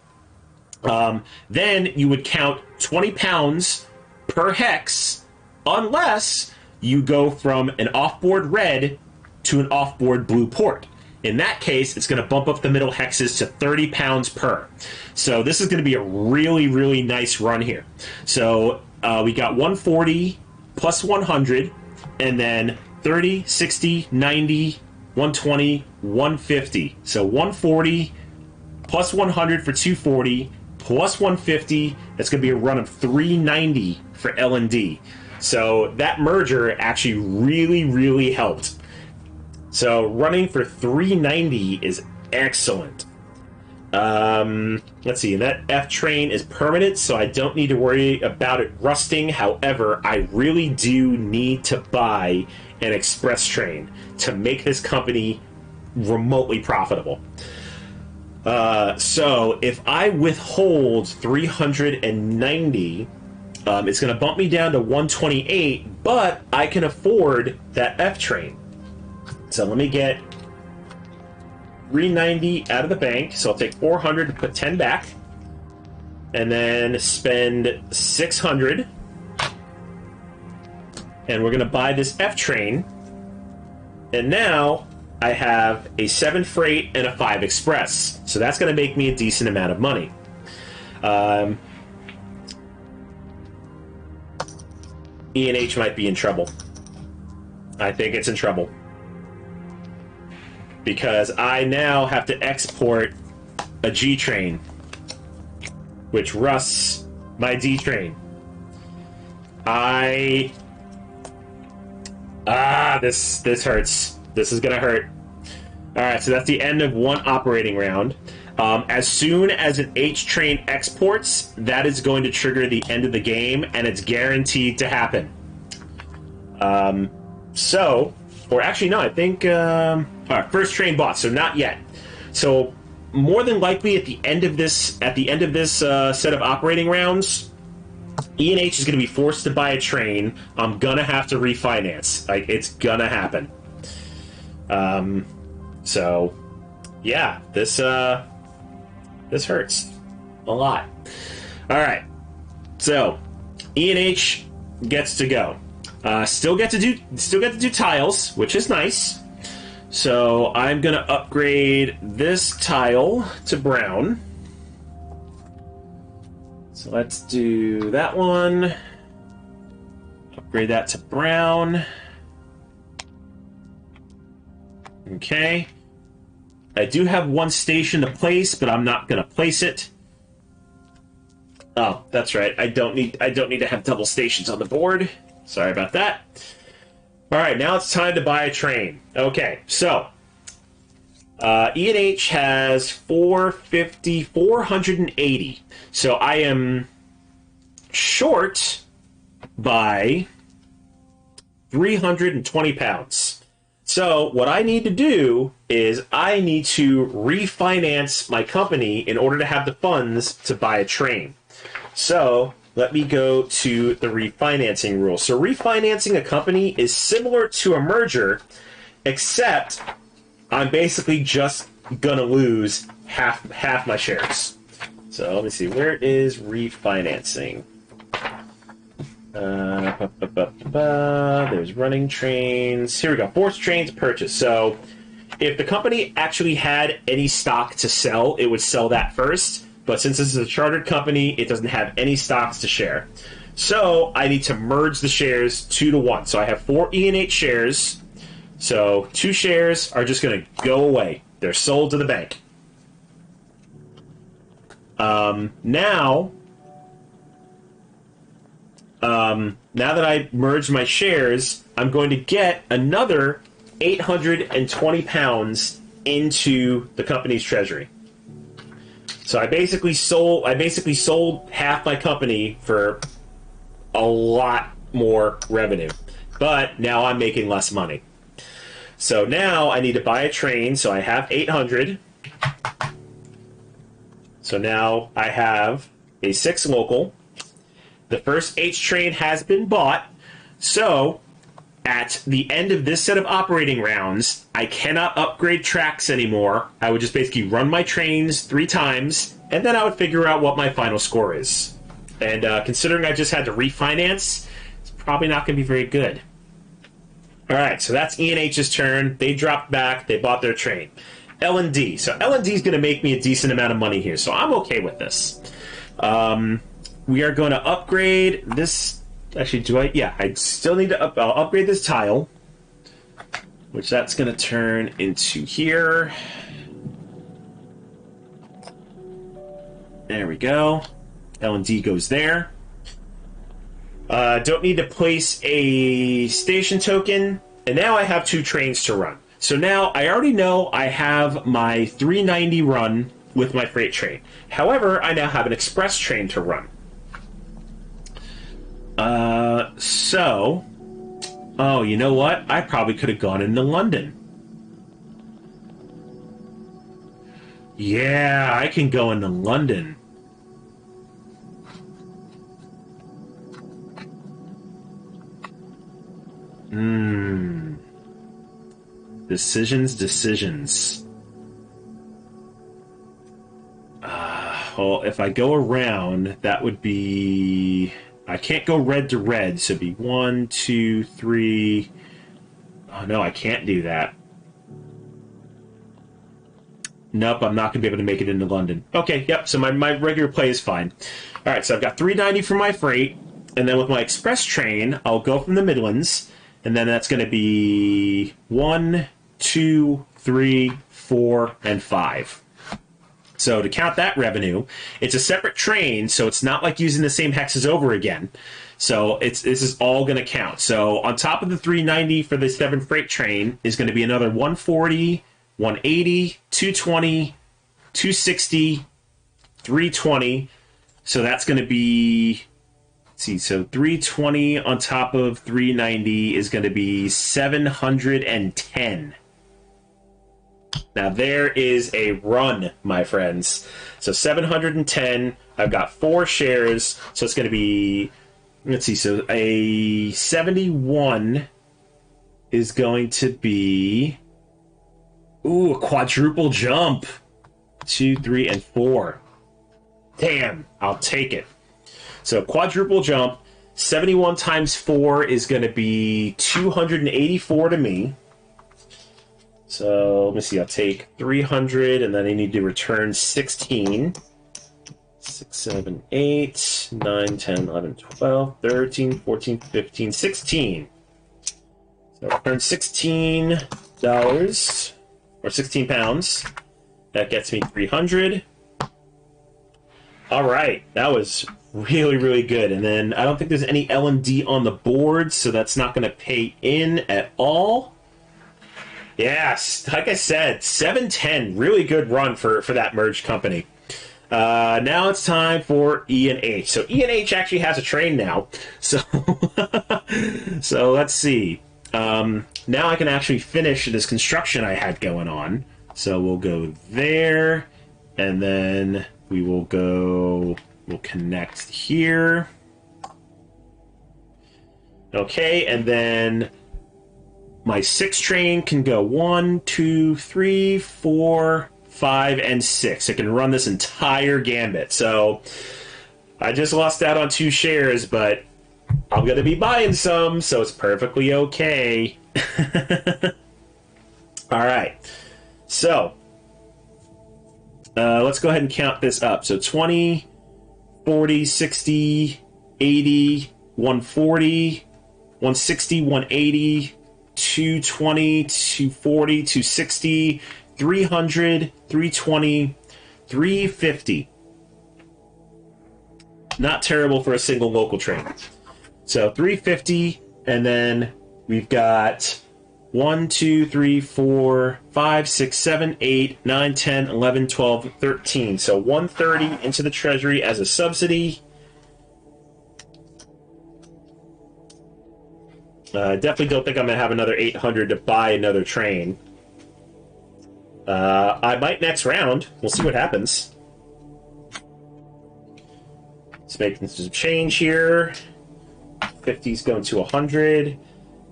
Then you would count 20 pounds per hex, unless you go from an off-board red to an off-board blue port. In that case, it's going to bump up the middle hexes to 30 pounds per. So this is going to be a really, really nice run here. So we got 140 plus 100, and then 30, 60, 90... 120, 150. So 140 plus 100 for 240 plus 150. That's going to be a run of 390 for L&D. So that merger actually really, really helped. So running for 390 is excellent. Let's see. That F train is permanent, so I don't need to worry about it rusting. However, I really do need to buy an express train to make this company remotely profitable. So if I withhold 390, it's going to bump me down to 128, but I can afford that F train. So let me get 390 out of the bank. So I'll take 400 to put 10 back, and then spend 600. And we're going to buy this F train. And now I have a 7 freight and a 5 express. So that's going to make me a decent amount of money. E&H might be in trouble. I think it's in trouble. Because I now have to export a G train, which rusts my D train. This hurts. This is gonna hurt. Alright, so that's the end of one operating round. As soon as an H train exports, that is going to trigger the end of the game, and it's guaranteed to happen. Or actually, no, I think all right, first train bought, so not yet. So more than likely, at the end of this set of operating rounds, E&H is going to be forced to buy a train. I'm gonna have to refinance. Like, it's gonna happen. So yeah, this hurts a lot. All right, so E&H gets to go. Still get to do tiles, which is nice. So I'm gonna upgrade this tile to brown. So let's do that one. Upgrade that to brown. Okay. I do have one station to place, but I'm not gonna place it. Oh, that's right. I don't need to have double stations on the board. Sorry about that. All right, now it's time to buy a train. Okay, so E&H has 480. So I am short by 320 pounds. So what I need to do is I need to refinance my company in order to have the funds to buy a train. So let me go to the refinancing rule. So refinancing a company is similar to a merger, except I'm basically just gonna lose half my shares. So let me see, where is refinancing? There's running trains. Here we go. Forced trains purchase. So if the company actually had any stock to sell, it would sell that first. But since this is a chartered company, it doesn't have any stocks to share. So I need to merge the shares 2-to-1. So I have 4 E&H shares. So 2 shares are just going to go away. They're sold to the bank. Now that I merge my shares, I'm going to get another 820 pounds into the company's treasury. So I basically sold half my company for a lot more revenue, but now I'm making less money. So now I need to buy a train. So I have 800. So now I have a 6 local. The first H train has been bought. So at the end of this set of operating rounds, I cannot upgrade tracks anymore. I would just basically run my trains 3 times, and then I would figure out what my final score is. And considering I just had to refinance, it's probably not going to be very good. All right, so that's E&H's turn. They dropped back. They bought their train. L&D. So L&D is going to make me a decent amount of money here, so I'm okay with this. We are going to upgrade this. Actually, do I? Yeah, I still need to I'll upgrade this tile, which that's going to turn into here. There we go. L&D goes there. Don't need to place a station token, and now I have 2 trains to run. So now I already know I have my 390 run with my freight train. However, I now have an express train to run. Oh, you know what? I probably could have gone into London. Yeah, I can go into London. Decisions. Well, if I go around, that would be... I can't go red to red, so it'd be 1, 2, 3... Oh, no, I can't do that. Nope, I'm not going to be able to make it into London. Okay, yep, so my regular play is fine. Alright, so I've got 390 for my freight, and then with my express train, I'll go from the Midlands, and then that's going to be 1, 2, 3, 4, and 5. So to count that revenue, it's a separate train, so it's not like using the same hexes over again. So this is all going to count. So on top of the 390 for the 7 freight train is going to be another 140, 180, 220, 260, 320. So that's going to be, let's see, so 320 on top of 390 is going to be 710. Now there is a run, my friends. So 710, I've got 4 shares, so it's going to be, let's see, so a 71 is going to be, ooh, a quadruple jump. 2, 3, and 4. Damn, I'll take it. So quadruple jump, 71 times 4 is going to be 284 to me. So let me see, I'll take 300, and then I need to return 16. 6, 7, 8, 9, 10, 11, 12, 13, 14, 15, 16. So return $16, or 16 pounds. That gets me 300. All right, that was really, really good. And then I don't think there's any L&D on the board, so that's not going to pay in at all. Yes, like I said, 710, really good run for that merged company. Now it's time for E and H. So E and H actually has a train now. So, so let's see. Now I can actually finish this construction I had going on. So we'll go there, and then we will go, we'll connect here. Okay, and then my 6 train can go 1, 2, 3, 4, 5, and 6. It can run this entire gambit. So I just lost out on 2 shares, but I'm going to be buying some, so it's perfectly okay. All right. So let's go ahead and count this up. So 20, 40, 60, 80, 140, 160, 180, 220, 240, 260, 300, 320, 350. Not terrible for a single local train. So 350, and then we've got 1, 2, 3, 4, 5, 6, 7, 8, 9, 10, 11, 12, 13. So 130 into the treasury as a subsidy. Definitely don't think I'm going to have another 800 to buy another train. I might next round. We'll see what happens. Let's make some change here. 50's going to 100.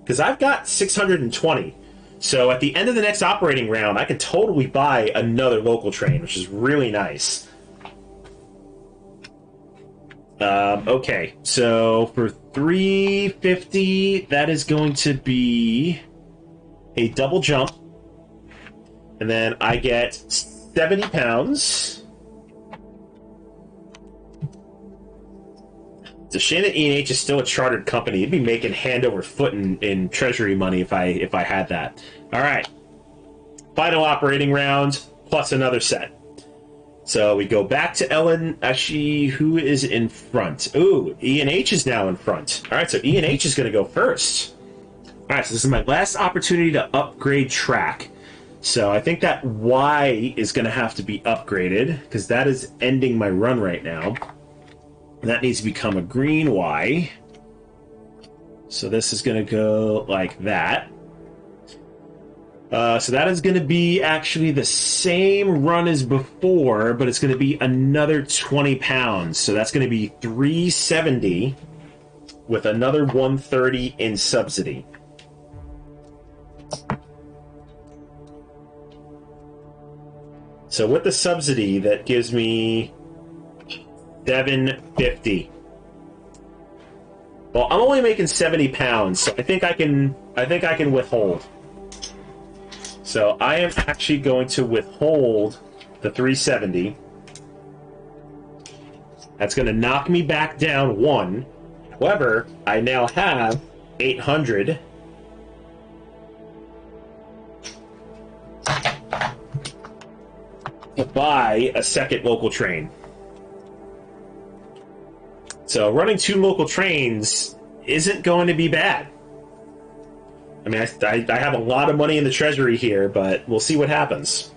Because I've got 620. So at the end of the next operating round, I can totally buy another local train, which is really nice. Okay, so for 350, that is going to be a double jump. And then I get 70 pounds. It's a shame that E&H is still a chartered company. You'd be making hand over foot in treasury money if I had that. All right. Final operating round plus another set. So we go back to Ellen. Actually, who is in front? Ooh, E&H is now in front. All right, so E&H is going to go first. All right, so this is my last opportunity to upgrade track. So I think that Y is going to have to be upgraded because that is ending my run right now. And that needs to become a green Y. So this is going to go like that. So that is going to be actually the same run as before, but it's going to be another 20 pounds. So that's going to be 370 with another 130 in subsidy. So with the subsidy, that gives me 750. Well, I'm only making 70 pounds, so I think I can withhold. So I am actually going to withhold the 370. That's going to knock me back down 1. However, I now have 800. To buy a second local train. So running 2 local trains isn't going to be bad. I mean, I have a lot of money in the treasury here, but we'll see what happens.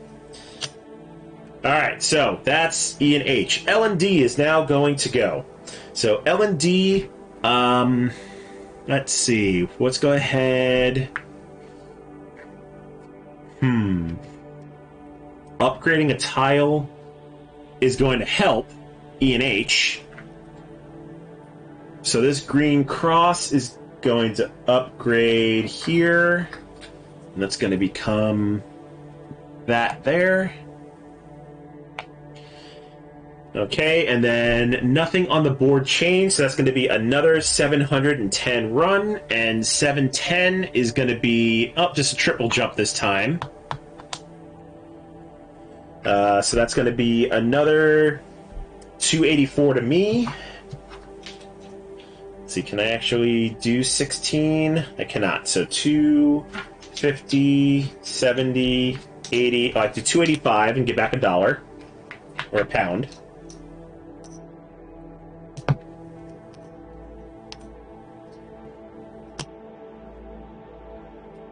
All right, so that's E and H. L and D is now going to go. So L and D, let's see. Let's go ahead. Upgrading a tile is going to help E and H. So this green cross is going to upgrade here. And that's going to become that there. Okay, and then nothing on the board changed, so that's going to be another 710 run, and 710 is going to be, just a triple jump this time. So that's going to be another 284 to me. Let's see, can I actually do 16? I cannot. So 250, 70, 80. I do 285 and get back $1 or a pound.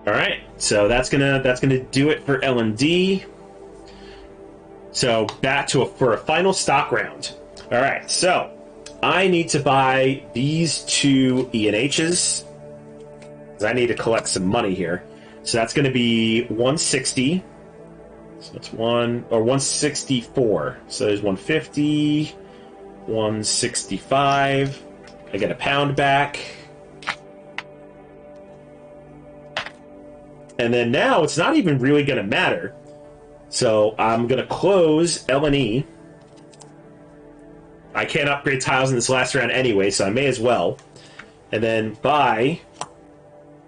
All right, so that's gonna do it for L and D. So back to for a final stock round. All right, so I need to buy these two E and H's because I need to collect some money here. So that's going to be 160. So that's 164. So there's 150, 165. I get a pound back. And then now it's not even really going to matter. So I'm going to close L and E. I can't upgrade tiles in this last round anyway, so I may as well. And then buy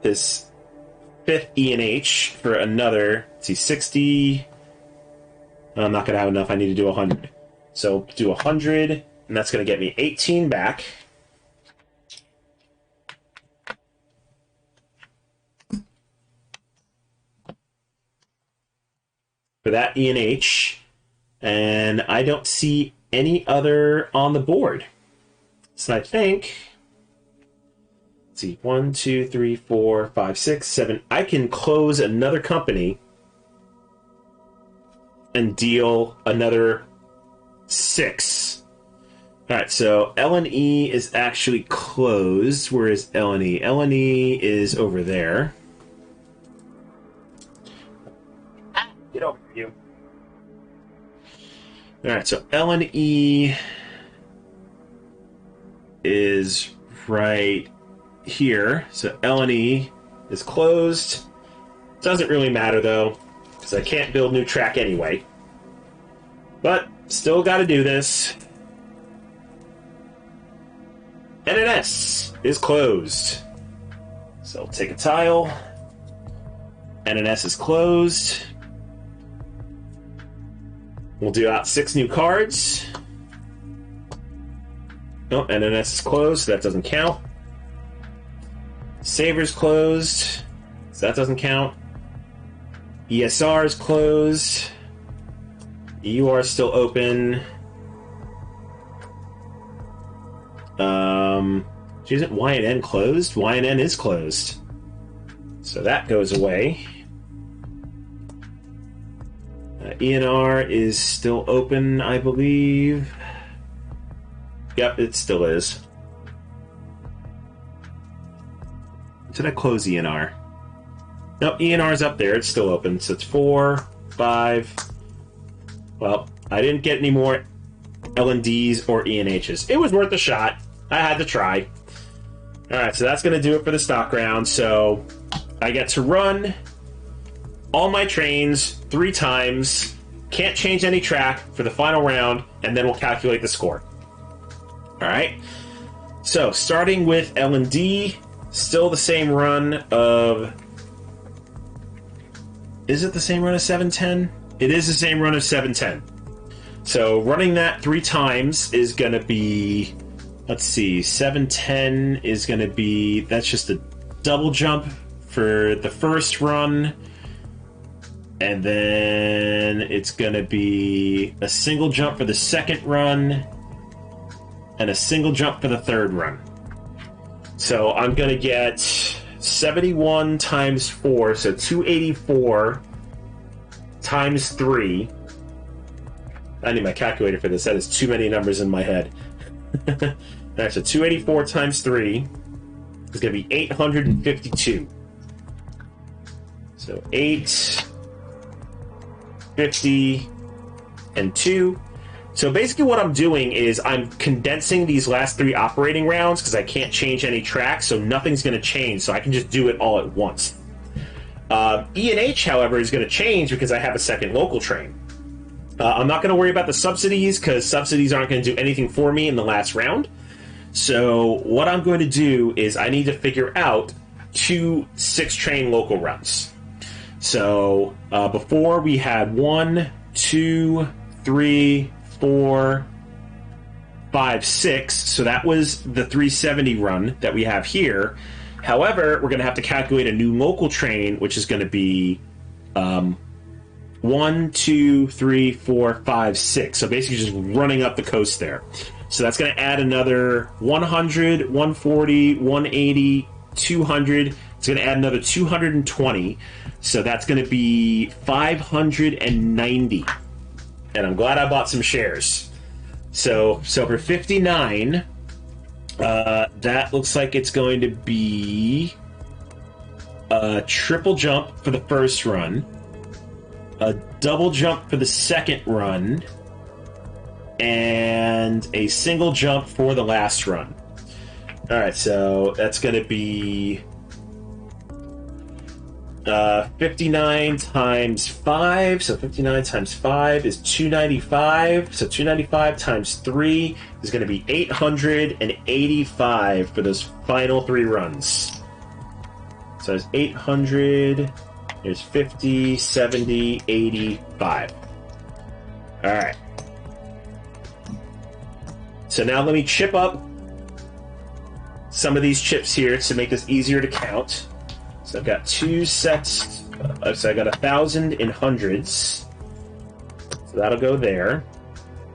this 5th E and H for another, let's see, 60. I'm not going to have enough. I need to do 100. So do 100, and that's going to get me 18 back. For that E and H, and I don't see any other on the board. So I think, let's see, 1, 2, 3, 4, 5, 6, 7. I can close another company and deal another 6. All right, so L and E is actually closed. Where is L and E? L and E is over there. Get over you. Alright, so L and E is right here. So L and E is closed. Doesn't really matter though, because I can't build new track anyway. But still got to do this. NNS is closed. So I'll take a tile. NNS is closed. We'll do out 6 new cards. Oh, NNS is closed, so that doesn't count. Saver's closed, so that doesn't count. ESR is closed. EUR is still open. Isn't YNN closed? YNN is closed. So that goes away. ENR is still open, I believe. Yep, it still is. Did I close ENR? Nope, ENR is up there. It's still open. So it's 4, 5. Well, I didn't get any more L&Ds or ENHs. It was worth a shot. I had to try. Alright, so that's going to do it for the stock round. So I get to run all my trains 3 times. Can't change any track for the final round, and then we'll calculate the score. Alright. So starting with L&D, still the same run of... Is it the same run as 710? It is the same run as 710. So running that 3 times is going to be... Let's see, 710 is going to be... That's just a double jump for the first run. And then it's going to be a single jump for the second run. And a single jump for the third run. So I'm going to get 71 times 4, so 284 times 3. I need my calculator for this. That is too many numbers in my head. Alright, so 284 times 3 is going to be 852. So 8, 50, and 2. So basically what I'm doing is I'm condensing these last 3 operating rounds because I can't change any tracks, so nothing's going to change, so I can just do it all at once. E and H, however, is going to change because I have a second local train. I'm not going to worry about the subsidies because subsidies aren't going to do anything for me in the last round. So what I'm going to do is I need to figure out 2 6-train local runs. So before we had 1, 2, 3, 4, 5, 6. So that was the 370 run that we have here. However, we're going to have to calculate a new local train, which is going to be 1, 2, 3, 4, 5, 6. So basically just running up the coast there. So that's going to add another 100, 140, 180, 200. It's going to add another 220. So that's going to be 590. And I'm glad I bought some shares. So for 59, that looks like it's going to be a triple jump for the first run, a double jump for the second run, and a single jump for the last run. Alright, so that's going to be 59 times 5, so 59 times 5 is 295, so 295 times 3 is going to be 885 for those final 3 runs. So there's 800, there's 50, 70, 85. Alright. So now let me chip up some of these chips here to make this easier to count. So I've got 2 sets, so I got 1,000 in hundreds. So that'll go there.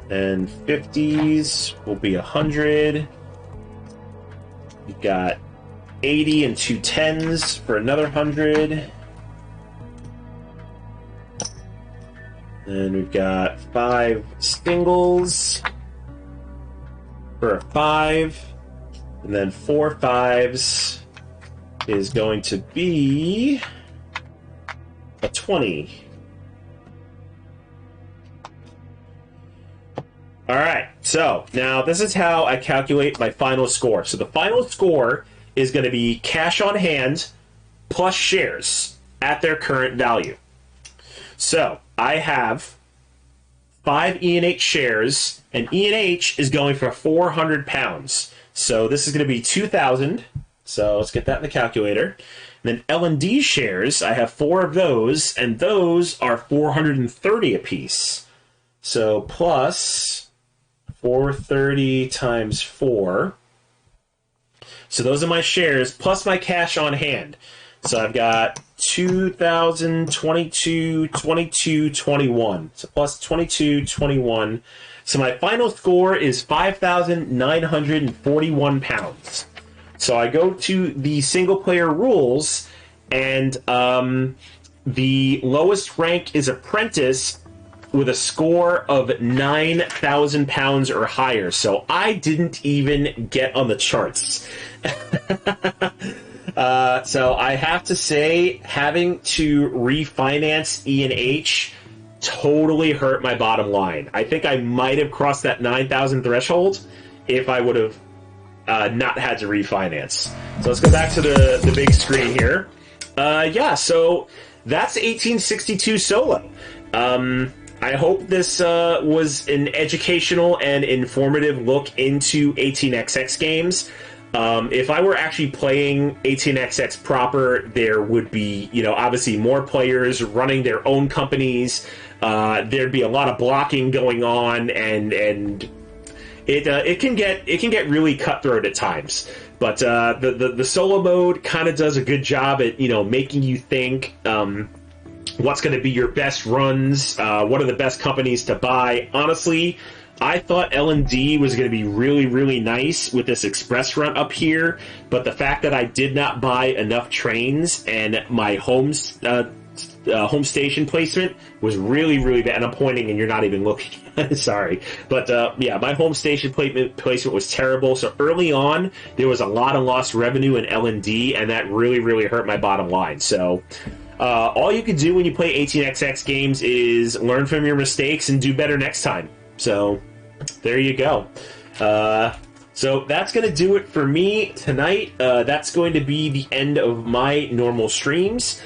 And 50s will be 100. We've got 80 and 2 10s for another 100. And we've got 5 singles for a 5. And then 4 5s is going to be a 20. Alright, so now this is how I calculate my final score. So the final score is going to be cash on hand plus shares at their current value. So I have 5 E&H shares, and E&H is going for 400 pounds. So this is going to be 2,000. So let's get that in the calculator. And then L&D shares, I have 4 of those, and those are 430 apiece. So plus 430 times 4. So those are my shares plus my cash on hand. So I've got 2,000, 22, 22, 21. So plus 22, 21. So my final score is 5,941 pounds. So I go to the single-player rules, and the lowest rank is Apprentice with a score of 9,000 pounds or higher. So I didn't even get on the charts. So I have to say, having to refinance E&H totally hurt my bottom line. I think I might have crossed that 9,000 threshold if I would have not had to refinance. So let's go back to the big screen here. Yeah, so that's 1862 Solo. I hope this was an educational and informative look into 18XX games. If I were actually playing 18XX proper, there would be, obviously more players running their own companies. There'd be a lot of blocking going on, and it can get really cutthroat at times. But the solo mode kind of does a good job at making you think what's going to be your best runs, what are the best companies to buy. Honestly, I thought L&D was going to be really, really nice with this express run up here, but the fact that I did not buy enough trains and my home home station placement was really, really bad. And I'm pointing and you're not even looking. Sorry. But yeah, my home station placement was terrible. So early on, there was a lot of lost revenue in L&D, and that really, really hurt my bottom line. So all you can do when you play 18xx games is learn from your mistakes and do better next time. So there you go. So that's going to do it for me tonight. That's going to be the end of my normal streams.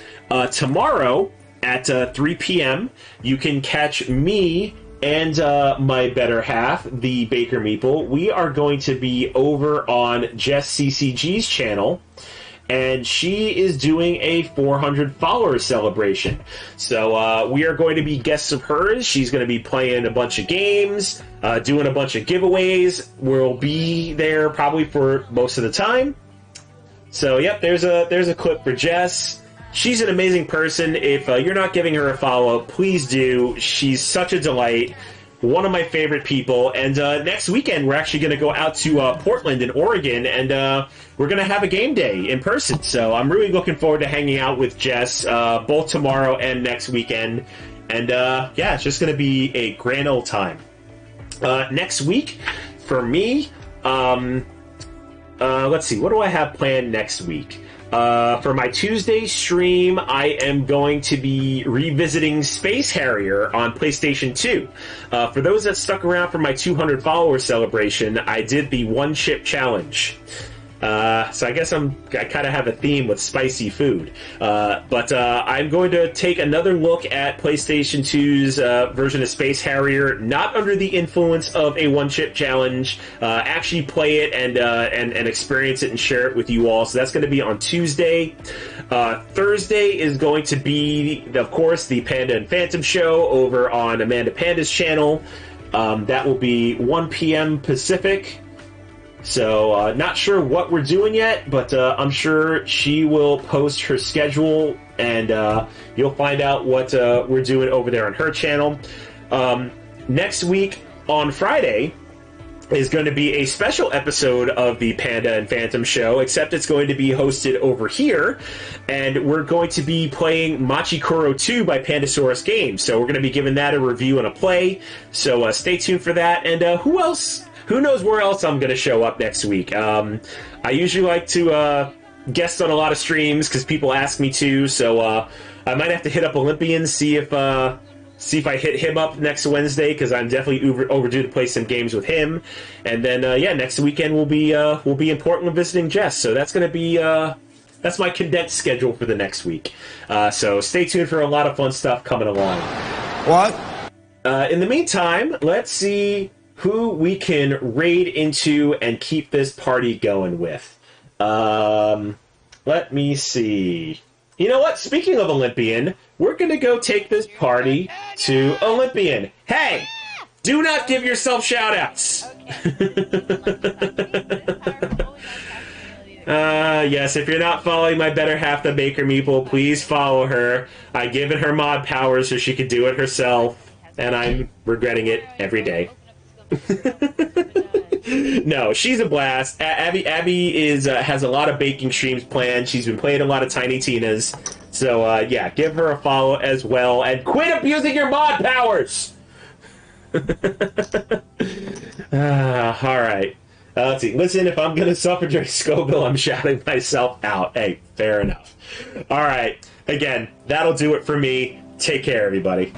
Tomorrow at 3 p.m., you can catch me and my better half, the Baker Meeple. We are going to be over on Jess CCG's channel, and she is doing a 400 follower celebration. So we are going to be guests of hers. She's going to be playing a bunch of games, doing a bunch of giveaways. We'll be there probably for most of the time. So yep, there's a clip for Jess. She's an amazing person. If you're not giving her a follow, please do. She's such a delight. One of my favorite people. And next weekend, we're actually going to go out to Portland in Oregon, and we're going to have a game day in person. So I'm really looking forward to hanging out with Jess both tomorrow and next weekend. And yeah, it's just going to be a grand old time. Next week, for me, let's see, what do I have planned next week? For my Tuesday stream, I am going to be revisiting Space Harrier on PlayStation 2. For those that stuck around for my 200 follower celebration, I did the one chip challenge. So I guess I kind of have a theme with spicy food. But I'm going to take another look at PlayStation 2's version of Space Harrier, not under the influence of a one-chip challenge. Actually play it and experience it and share it with you all. So that's going to be on Tuesday. Thursday is going to be, of course, the Panda and Phantom show over on Amanda Panda's channel. That will be 1 p.m. Pacific. So, not sure what we're doing yet, but I'm sure she will post her schedule, and you'll find out what we're doing over there on her channel. Next week, on Friday, is going to be a special episode of the Panda and Phantom show, except it's going to be hosted over here, and we're going to be playing Machikoro 2 by Pandasaurus Games. So we're going to be giving that a review and a play, so stay tuned for that. And who else? Who knows where else I'm going to show up next week? I usually like to guest on a lot of streams because people ask me to, so I might have to hit up Olympian, see if I hit him up next Wednesday, because I'm definitely overdue to play some games with him. And then yeah, next weekend we'll be in Portland visiting Jess. So that's going to be that's my condensed schedule for the next week. So stay tuned for a lot of fun stuff coming along. What? In the meantime, let's see who we can raid into and keep this party going with. Let me see. You know what? Speaking of Olympian, we're going to go take this party to Olympian. Hey! Do not give yourself shout-outs! Yes, if you're not following my better half, the Baker Meeple, please follow her. I given her mod powers so she could do it herself, and I'm regretting it every day. No, she's a blast. Abby is has a lot of baking streams planned. She's been playing a lot of Tiny Tina's. So, yeah, give her a follow as well. And quit abusing your mod powers! Alright. Let's see. Listen, if I'm going to suffer during Scoville, I'm shouting myself out. Hey, fair enough. Alright. Again, that'll do it for me. Take care, everybody.